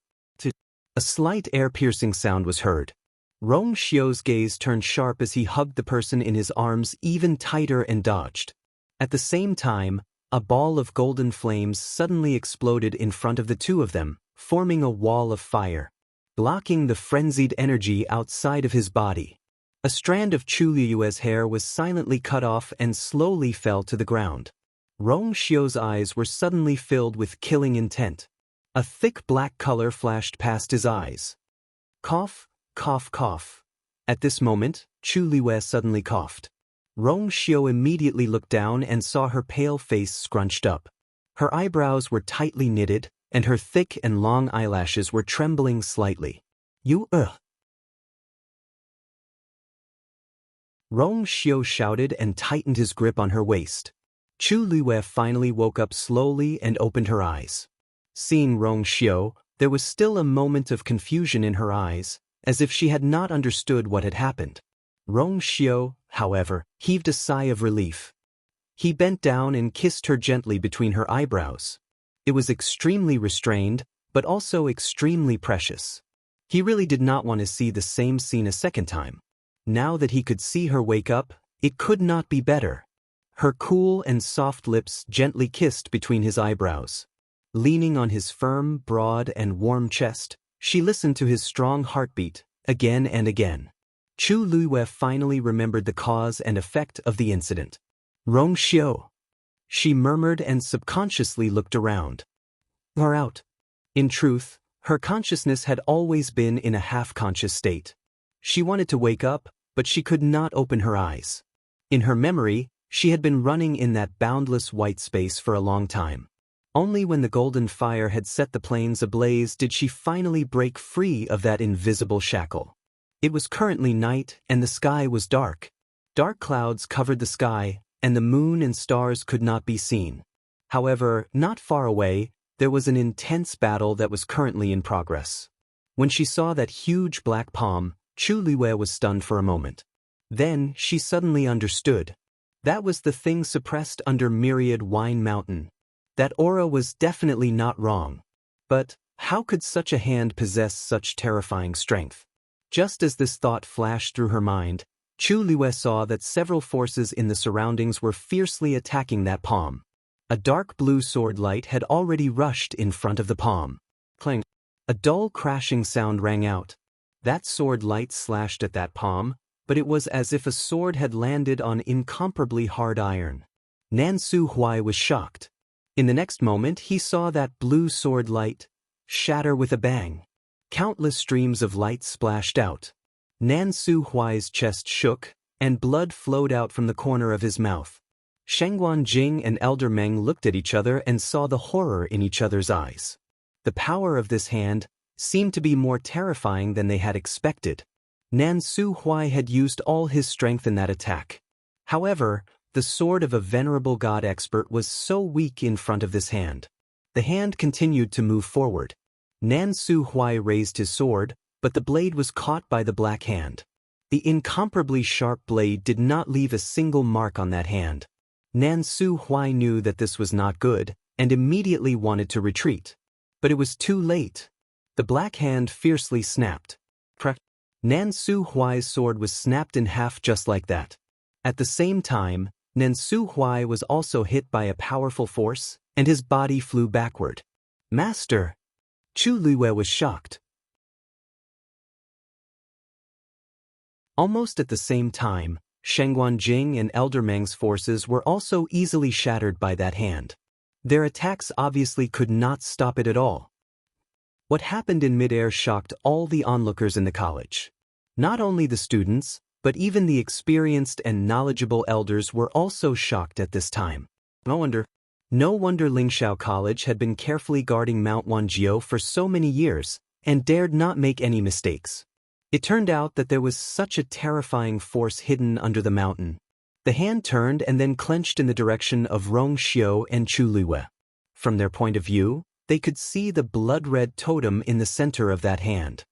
A slight air-piercing sound was heard. Rong Xiu's gaze turned sharp as he hugged the person in his arms even tighter and dodged. At the same time, a ball of golden flames suddenly exploded in front of the two of them, forming a wall of fire, blocking the frenzied energy outside of his body. A strand of Chu Luiwei's hair was silently cut off and slowly fell to the ground. Rong Xiu's eyes were suddenly filled with killing intent. A thick black color flashed past his eyes. Cough, cough, cough. At this moment, Chu Luiwei suddenly coughed. Rong Xiu immediately looked down and saw her pale face scrunched up. Her eyebrows were tightly knitted, and her thick and long eyelashes were trembling slightly. Rong Xiu shouted and tightened his grip on her waist. Chu Luiwei finally woke up slowly and opened her eyes. Seeing Rong Xiu, there was still a moment of confusion in her eyes, as if she had not understood what had happened. Rong Xiu, however, heaved a sigh of relief. He bent down and kissed her gently between her eyebrows. It was extremely restrained, but also extremely precious. He really did not want to see the same scene a second time. Now that he could see her wake up, it could not be better. Her cool and soft lips gently kissed between his eyebrows. Leaning on his firm, broad, and warm chest, she listened to his strong heartbeat, again and again. Chu Luiwei finally remembered the cause and effect of the incident. Rong Xiu. She murmured and subconsciously looked around. Far out. In truth, her consciousness had always been in a half-conscious state. She wanted to wake up, but she could not open her eyes. In her memory, she had been running in that boundless white space for a long time. Only when the golden fire had set the plains ablaze did she finally break free of that invisible shackle. It was currently night, and the sky was dark. Dark clouds covered the sky, and the moon and stars could not be seen. However, not far away, there was an intense battle that was currently in progress. When she saw that huge black palm, Chu Liwei was stunned for a moment. Then, she suddenly understood. That was the thing suppressed under Myriad Wine Mountain. That aura was definitely not wrong. But, how could such a hand possess such terrifying strength? Just as this thought flashed through her mind, Chu Liwei saw that several forces in the surroundings were fiercely attacking that palm. A dark blue sword light had already rushed in front of the palm. Clang! A dull crashing sound rang out. That sword light slashed at that palm, but it was as if a sword had landed on incomparably hard iron. Nan Su Huai was shocked. In the next moment he saw that blue sword light shatter with a bang. Countless streams of light splashed out. Nan Su Huai's chest shook, and blood flowed out from the corner of his mouth. Shengguan Jing and Elder Meng looked at each other and saw the horror in each other's eyes. The power of this hand seemed to be more terrifying than they had expected. Nan Su Huai had used all his strength in that attack. However, the sword of a venerable god expert was so weak in front of this hand. The hand continued to move forward. Nan Su Huai raised his sword, but the blade was caught by the black hand. The incomparably sharp blade did not leave a single mark on that hand. Nan Su Huai knew that this was not good, and immediately wanted to retreat. But it was too late. The black hand fiercely snapped. Crack! Nan Su Huai's sword was snapped in half just like that. At the same time, Nan Su Huai was also hit by a powerful force, and his body flew backward. Master! Chu Liwei was shocked. Almost at the same time, Shengguan Jing and Elder Meng's forces were also easily shattered by that hand. Their attacks obviously could not stop it at all. What happened in midair shocked all the onlookers in the college. Not only the students, but even the experienced and knowledgeable elders were also shocked at this time. No wonder Lingxiao College had been carefully guarding Mount Wanjiao for so many years, and dared not make any mistakes. It turned out that there was such a terrifying force hidden under the mountain. The hand turned and then clenched in the direction of Rong Xiao and Chu Liwei. From their point of view, they could see the blood-red totem in the center of that hand.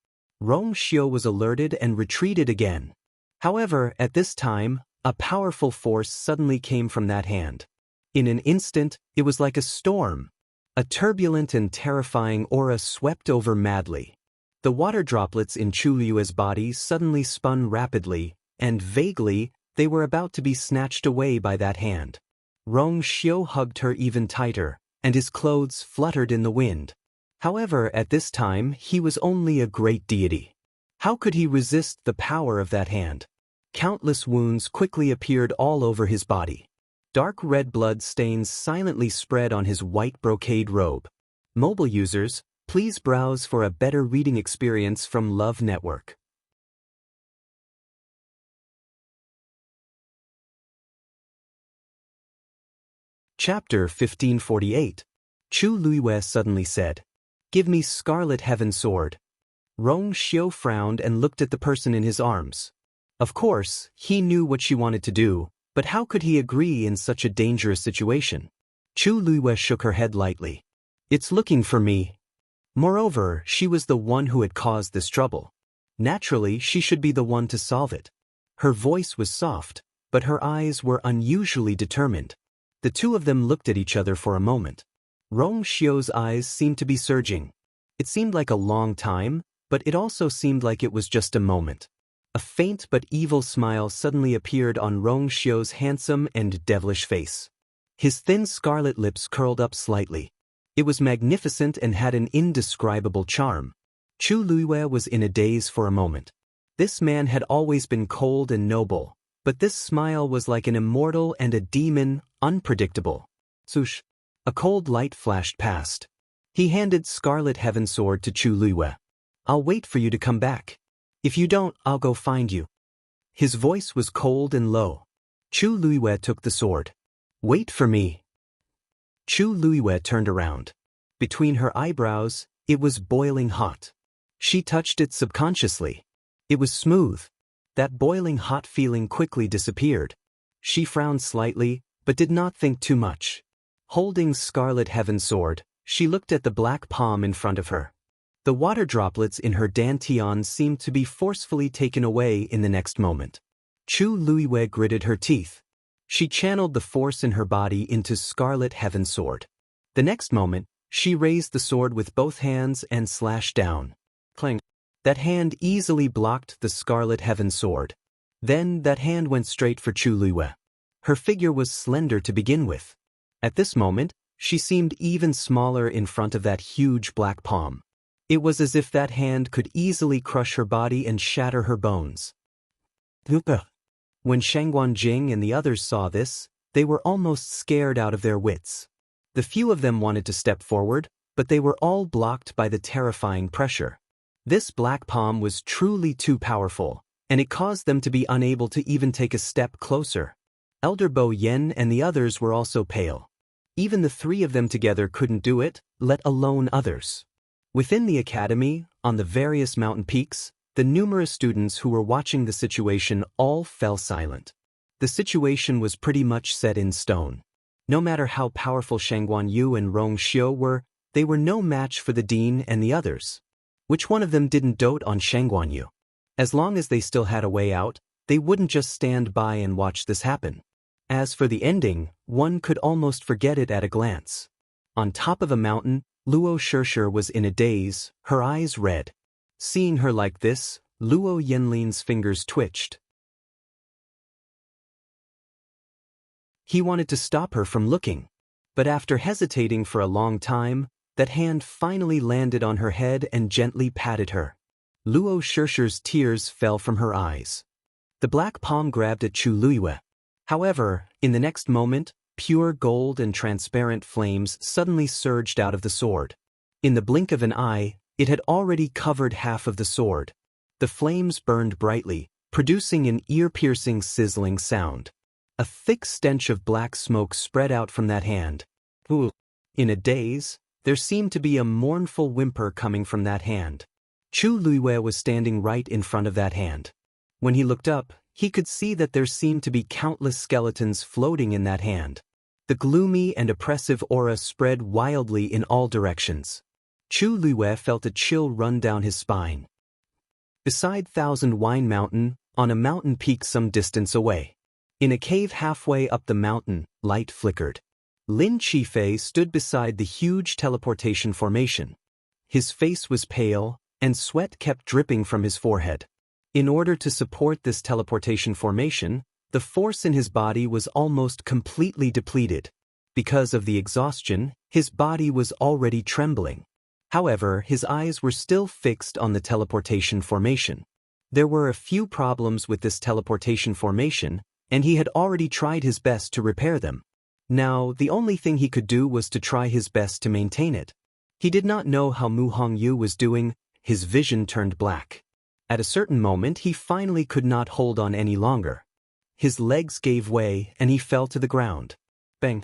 Rong Xiao was alerted and retreated again. However, at this time, a powerful force suddenly came from that hand. In an instant, it was like a storm. A turbulent and terrifying aura swept over madly. The water droplets in Chu Liue's body suddenly spun rapidly, and vaguely, they were about to be snatched away by that hand. Rong Xiao hugged her even tighter, and his clothes fluttered in the wind. However, at this time, he was only a great deity. How could he resist the power of that hand? Countless wounds quickly appeared all over his body. Dark red blood stains silently spread on his white brocade robe. Mobile users, please browse for a better reading experience from Love Network. Chapter 1548. Chu Liwei suddenly said, "Give me Scarlet Heaven Sword." Rong Xiao frowned and looked at the person in his arms. Of course, he knew what she wanted to do, but how could he agree in such a dangerous situation? Chu Liwei shook her head lightly. "It's looking for me." Moreover, she was the one who had caused this trouble. Naturally, she should be the one to solve it. Her voice was soft, but her eyes were unusually determined. The two of them looked at each other for a moment. Rong Xiao's eyes seemed to be surging. It seemed like a long time, but it also seemed like it was just a moment. A faint but evil smile suddenly appeared on Rong Xiao's handsome and devilish face. His thin scarlet lips curled up slightly. It was magnificent and had an indescribable charm. Chu Liwei was in a daze for a moment. This man had always been cold and noble, but this smile was like an immortal and a demon, unpredictable. Swoosh! A cold light flashed past. He handed Scarlet Heaven Sword to Chu Liwei. "I'll wait for you to come back. If you don't, I'll go find you." His voice was cold and low. Chu Liwei took the sword. "Wait for me." Chu Luiyue turned around. Between her eyebrows, it was boiling hot. She touched it subconsciously. It was smooth. That boiling hot feeling quickly disappeared. She frowned slightly, but did not think too much. Holding Scarlet Heaven Sword, she looked at the black palm in front of her. The water droplets in her dantian seemed to be forcefully taken away in the next moment. Chu Luiyue gritted her teeth. She channeled the force in her body into Scarlet Heaven Sword. The next moment, she raised the sword with both hands and slashed down. Clang. That hand easily blocked the Scarlet Heaven Sword. Then that hand went straight for Chu Luiyue. Her figure was slender to begin with. At this moment, she seemed even smaller in front of that huge black palm. It was as if that hand could easily crush her body and shatter her bones. When Shangguan Jing and the others saw this, they were almost scared out of their wits. The few of them wanted to step forward, but they were all blocked by the terrifying pressure. This black palm was truly too powerful, and it caused them to be unable to even take a step closer. Elder Bo Yen and the others were also pale. Even the three of them together couldn't do it, let alone others. Within the academy, on the various mountain peaks, the numerous students who were watching the situation all fell silent. The situation was pretty much set in stone. No matter how powerful Shangguan Yu and Rong Xiu were, they were no match for the dean and the others. Which one of them didn't dote on Shangguan Yu? As long as they still had a way out, they wouldn't just stand by and watch this happen. As for the ending, one could almost forget it at a glance. On top of a mountain, Luo Shishir was in a daze, her eyes red. Seeing her like this, Luo Yanlin's fingers twitched. He wanted to stop her from looking. But after hesitating for a long time, that hand finally landed on her head and gently patted her. Luo Shishir's tears fell from her eyes. The black palm grabbed at Chu Luiyue. However, in the next moment, pure gold and transparent flames suddenly surged out of the sword. In the blink of an eye, it had already covered half of the sword. The flames burned brightly, producing an ear-piercing sizzling sound. A thick stench of black smoke spread out from that hand. Ooh. In a daze, there seemed to be a mournful whimper coming from that hand. Chu Luiyue was standing right in front of that hand. When he looked up, he could see that there seemed to be countless skeletons floating in that hand. The gloomy and oppressive aura spread wildly in all directions. Chu Luiyue felt a chill run down his spine. Beside Thousand Wine Mountain, on a mountain peak some distance away. In a cave halfway up the mountain, light flickered. Lin Qifei stood beside the huge teleportation formation. His face was pale, and sweat kept dripping from his forehead. In order to support this teleportation formation, the force in his body was almost completely depleted. Because of the exhaustion, his body was already trembling. However, his eyes were still fixed on the teleportation formation. There were a few problems with this teleportation formation, and he had already tried his best to repair them. Now, the only thing he could do was to try his best to maintain it. He did not know how Mu Hongyu was doing. His vision turned black. At a certain moment, he finally could not hold on any longer. His legs gave way, and he fell to the ground. Bang!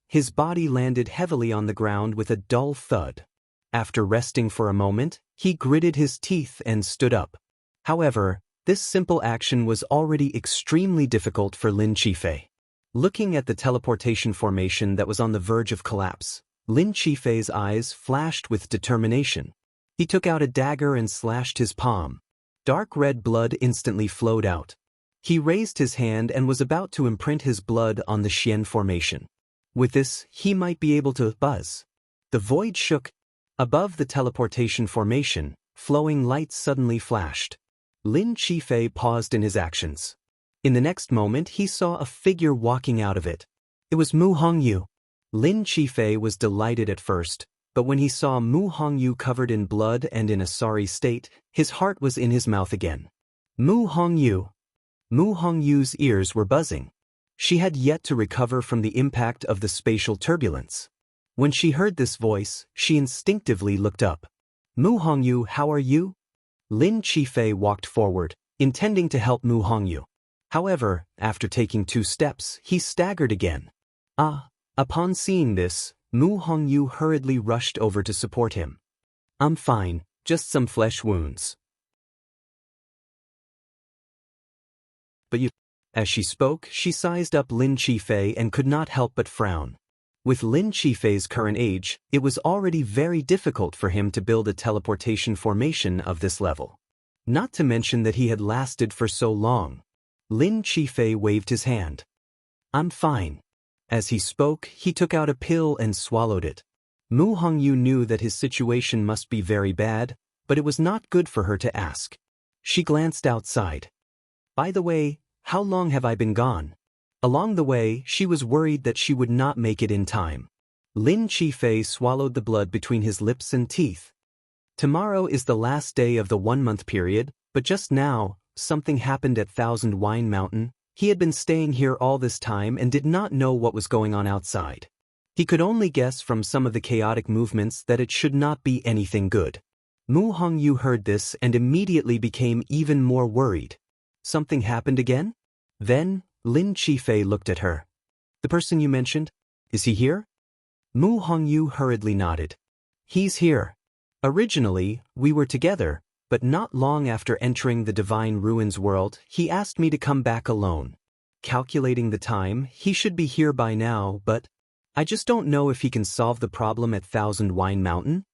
His body landed heavily on the ground with a dull thud. After resting for a moment, he gritted his teeth and stood up. However, this simple action was already extremely difficult for Lin Qifei. Looking at the teleportation formation that was on the verge of collapse, Lin Qifei's eyes flashed with determination. He took out a dagger and slashed his palm. Dark red blood instantly flowed out. He raised his hand and was about to imprint his blood on the Xian formation. With this, he might be able to buzz. The void shook. Above the teleportation formation, flowing light suddenly flashed. Lin Qifei paused in his actions. In the next moment, he saw a figure walking out of it. It was Mu Hongyu. Lin Qifei was delighted at first, but when he saw Mu Hongyu covered in blood and in a sorry state, his heart was in his mouth again. Mu Hongyu. Mu Hongyu's ears were buzzing. She had yet to recover from the impact of the spatial turbulence. When she heard this voice, she instinctively looked up. Mu Hongyu, how are you? Lin Qifei walked forward, intending to help Mu Hongyu. However, after taking 2 steps, he staggered again. Upon seeing this, Mu Hongyu hurriedly rushed over to support him. I'm fine, just some flesh wounds. But you... As she spoke, she sized up Lin Qifei and could not help but frown. With Lin Qifei's current age, it was already very difficult for him to build a teleportation formation of this level. Not to mention that he had lasted for so long. Lin Qifei waved his hand. I'm fine. As he spoke, he took out a pill and swallowed it. Mu Hongyu knew that his situation must be very bad, but it was not good for her to ask. She glanced outside. By the way, how long have I been gone? Along the way, she was worried that she would not make it in time. Lin Qifei swallowed the blood between his lips and teeth. Tomorrow is the last day of the 1-month period, but just now, something happened at Thousand Wine Mountain. He had been staying here all this time and did not know what was going on outside. He could only guess from some of the chaotic movements that it should not be anything good. Mu Hongyu heard this and immediately became even more worried. Something happened again? Then, Lin Qifei looked at her. The person you mentioned? Is he here? Mu Hongyu hurriedly nodded. He's here. Originally, we were together, but not long after entering the Divine Ruins world, he asked me to come back alone. Calculating the time, he should be here by now, but I just don't know if he can solve the problem at Thousand Wine Mountain.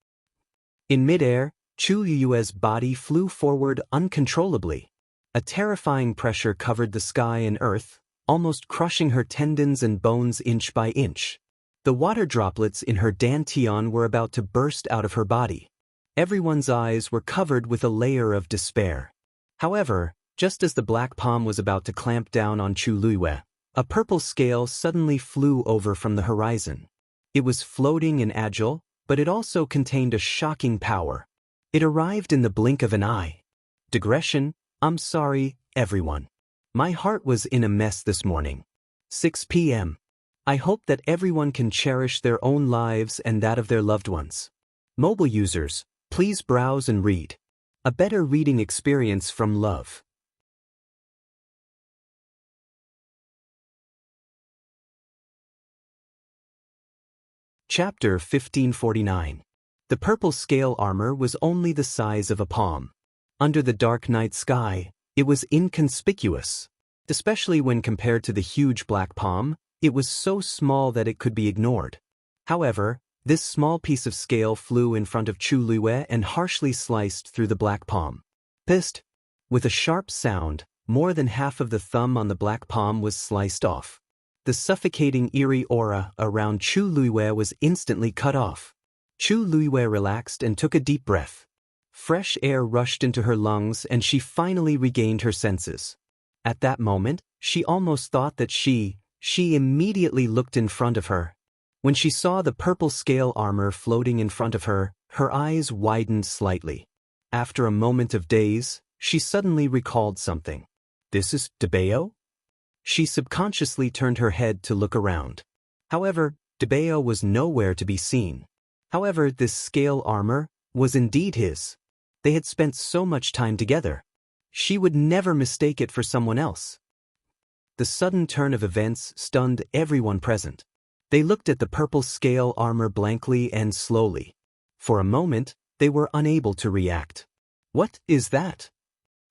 In midair, Chu Yue's body flew forward uncontrollably. A terrifying pressure covered the sky and earth, almost crushing her tendons and bones inch by inch. The water droplets in her dantian were about to burst out of her body. Everyone's eyes were covered with a layer of despair. However, just as the black palm was about to clamp down on Chu Luyue, a purple scale suddenly flew over from the horizon. It was floating and agile, but it also contained a shocking power. It arrived in the blink of an eye. Digression, I'm sorry, everyone. My heart was in a mess this morning. 6 p.m. I hope that everyone can cherish their own lives and that of their loved ones. Mobile users, please browse and read. A better reading experience from love. Chapter 1549. The purple scale armor was only the size of a palm. Under the dark night sky, it was inconspicuous. Especially when compared to the huge black palm, it was so small that it could be ignored. However, this small piece of scale flew in front of Chu Luyue and harshly sliced through the black palm. Pissed. With a sharp sound, more than half of the thumb on the black palm was sliced off. The suffocating eerie aura around Chu Luyue was instantly cut off. Chu Luyue relaxed and took a deep breath. Fresh air rushed into her lungs and she finally regained her senses. At that moment, she almost thought that she immediately looked in front of her. When she saw the purple scale armor floating in front of her, her eyes widened slightly. After a moment of daze, she suddenly recalled something. This is Daoist? She subconsciously turned her head to look around. However, Daoist was nowhere to be seen. However, this scale armor was indeed his. They had spent so much time together. She would never mistake it for someone else. The sudden turn of events stunned everyone present. They looked at the purple scale armor blankly and slowly. For a moment, they were unable to react. What is that?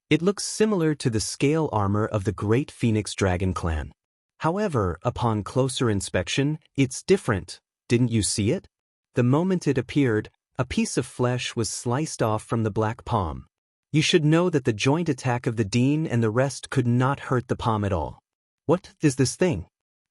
It looks similar to the scale armor of the Great Phoenix Dragon clan. However, upon closer inspection, it's different. Didn't you see it? The moment it appeared, a piece of flesh was sliced off from the black palm. You should know that the joint attack of the Dean and the rest could not hurt the palm at all. What is this thing?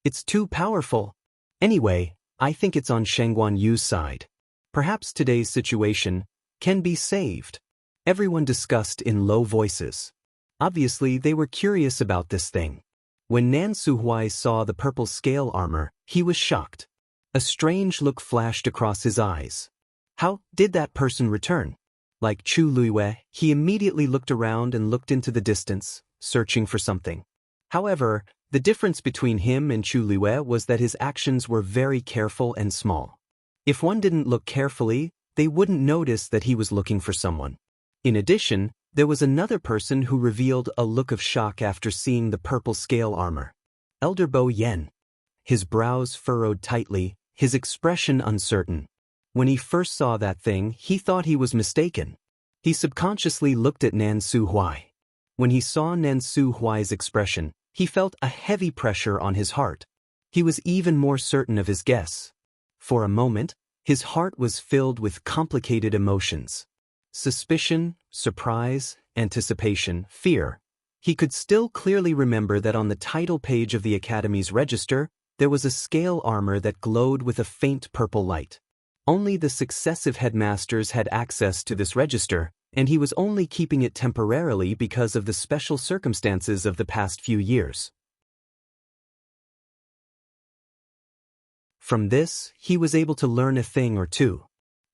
It's too powerful. Anyway, I think it's on Shengguan Yu's side. Perhaps today's situation can be saved. Everyone discussed in low voices. Obviously, they were curious about this thing. When Nan Suhuai saw the purple scale armor, he was shocked. A strange look flashed across his eyes. How did that person return? Like Chu Luyue, he immediately looked around and looked into the distance, searching for something. However, the difference between him and Chu Luyue was that his actions were very careful and small. If one didn't look carefully, they wouldn't notice that he was looking for someone. In addition, there was another person who revealed a look of shock after seeing the purple scale armor. Elder Bo Yen. His brows furrowed tightly, his expression uncertain. When he first saw that thing, he thought he was mistaken. He subconsciously looked at Nan Su Huai. When he saw Nan Su Huai's expression, he felt a heavy pressure on his heart. He was even more certain of his guess. For a moment, his heart was filled with complicated emotions. Suspicion, surprise, anticipation, fear. He could still clearly remember that on the title page of the Academy's register, there was a scale armor that glowed with a faint purple light. Only the successive headmasters had access to this register, and he was only keeping it temporarily because of the special circumstances of the past few years. From this, he was able to learn a thing or two.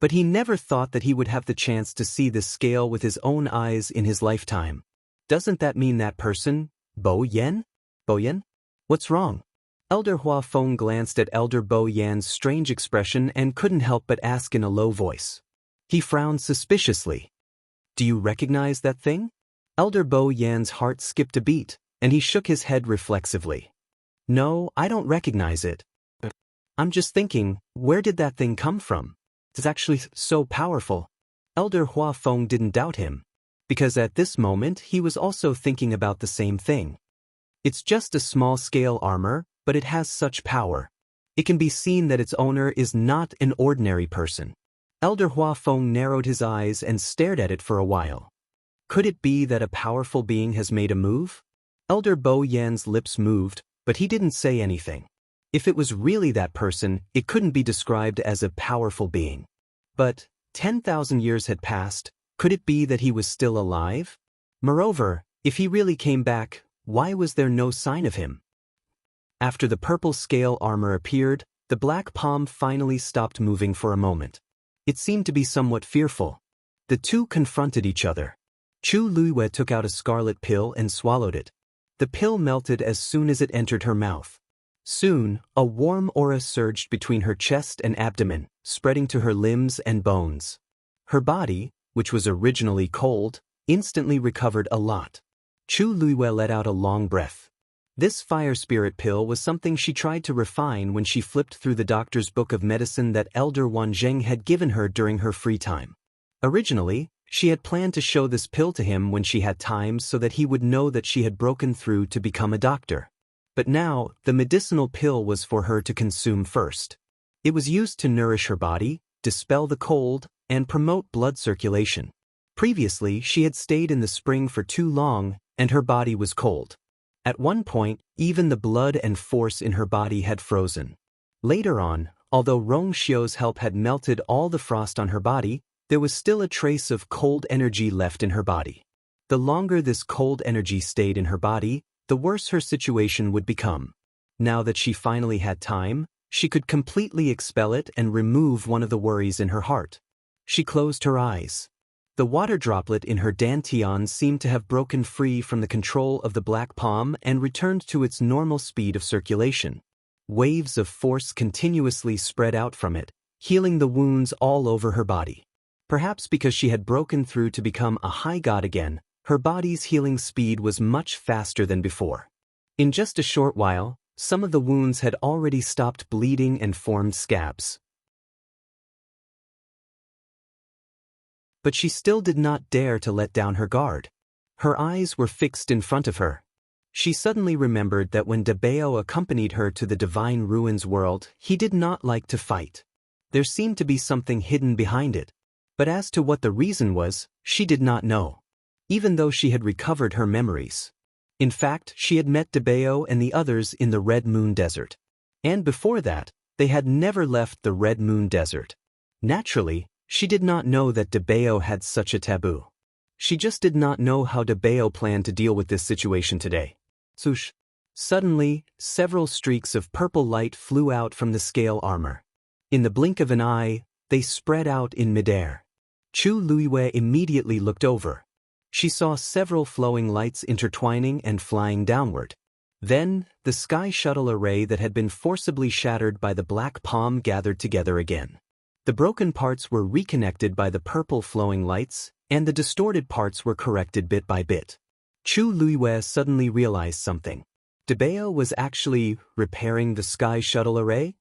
But he never thought that he would have the chance to see this scale with his own eyes in his lifetime. Doesn't that mean that person, Bo Yan? Bo Yan? What's wrong? Elder Hua Feng glanced at Elder Bo Yan's strange expression and couldn't help but ask in a low voice. He frowned suspiciously. Do you recognize that thing? Elder Bo Yan's heart skipped a beat, and he shook his head reflexively. No, I don't recognize it. I'm just thinking, where did that thing come from? It's actually so powerful. Elder Hua Feng didn't doubt him, because at this moment he was also thinking about the same thing. It's just a small-scale armor, but it has such power. It can be seen that its owner is not an ordinary person. Elder Hua Feng narrowed his eyes and stared at it for a while. Could it be that a powerful being has made a move? Elder Bo Yan's lips moved, but he didn't say anything. If it was really that person, it couldn't be described as a powerful being. But 10,000 years had passed. Could it be that he was still alive? Moreover, if he really came back, why was there no sign of him? After the purple scale armor appeared, the black palm finally stopped moving for a moment. It seemed to be somewhat fearful. The two confronted each other. Chu Luiwei took out a scarlet pill and swallowed it. The pill melted as soon as it entered her mouth. Soon, a warm aura surged between her chest and abdomen, spreading to her limbs and bones. Her body, which was originally cold, instantly recovered a lot. Chu Luiwei let out a long breath. This fire spirit pill was something she tried to refine when she flipped through the doctor's book of medicine that Elder Wan Zheng had given her during her free time. Originally, she had planned to show this pill to him when she had time so that he would know that she had broken through to become a doctor. But now, the medicinal pill was for her to consume first. It was used to nourish her body, dispel the cold, and promote blood circulation. Previously, she had stayed in the spring for too long, and her body was cold. At one point, even the blood and force in her body had frozen. Later on, although Rong Xiu's help had melted all the frost on her body, there was still a trace of cold energy left in her body. The longer this cold energy stayed in her body, the worse her situation would become. Now that she finally had time, she could completely expel it and remove one of the worries in her heart. She closed her eyes. The water droplet in her dantian seemed to have broken free from the control of the black palm and returned to its normal speed of circulation. Waves of force continuously spread out from it, healing the wounds all over her body. Perhaps because she had broken through to become a high god again, her body's healing speed was much faster than before. In just a short while, some of the wounds had already stopped bleeding and formed scabs. But she still did not dare to let down her guard. Her eyes were fixed in front of her. She suddenly remembered that when Dabeo accompanied her to the Divine Ruins world, he did not like to fight. There seemed to be something hidden behind it. But as to what the reason was, she did not know. Even though she had recovered her memories. In fact, she had met Dabeo and the others in the Red Moon Desert. And before that, they had never left the Red Moon Desert. Naturally, she did not know that Dabeo had such a taboo. She just did not know how Dabeo planned to deal with this situation today. Swoosh! Suddenly, several streaks of purple light flew out from the scale armor. In the blink of an eye, they spread out in midair. Chu Luiwei immediately looked over. She saw several flowing lights intertwining and flying downward. Then, the sky shuttle array that had been forcibly shattered by the black palm gathered together again. The broken parts were reconnected by the purple flowing lights, and the distorted parts were corrected bit by bit. Chu Luiwei suddenly realized something. Dabeo was actually repairing the sky shuttle array?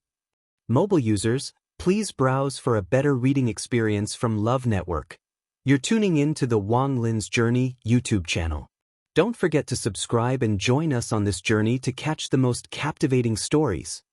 Mobile users, please browse for a better reading experience from Love Network. You're tuning in to the Wang Lin's Journey YouTube channel. Don't forget to subscribe and join us on this journey to catch the most captivating stories.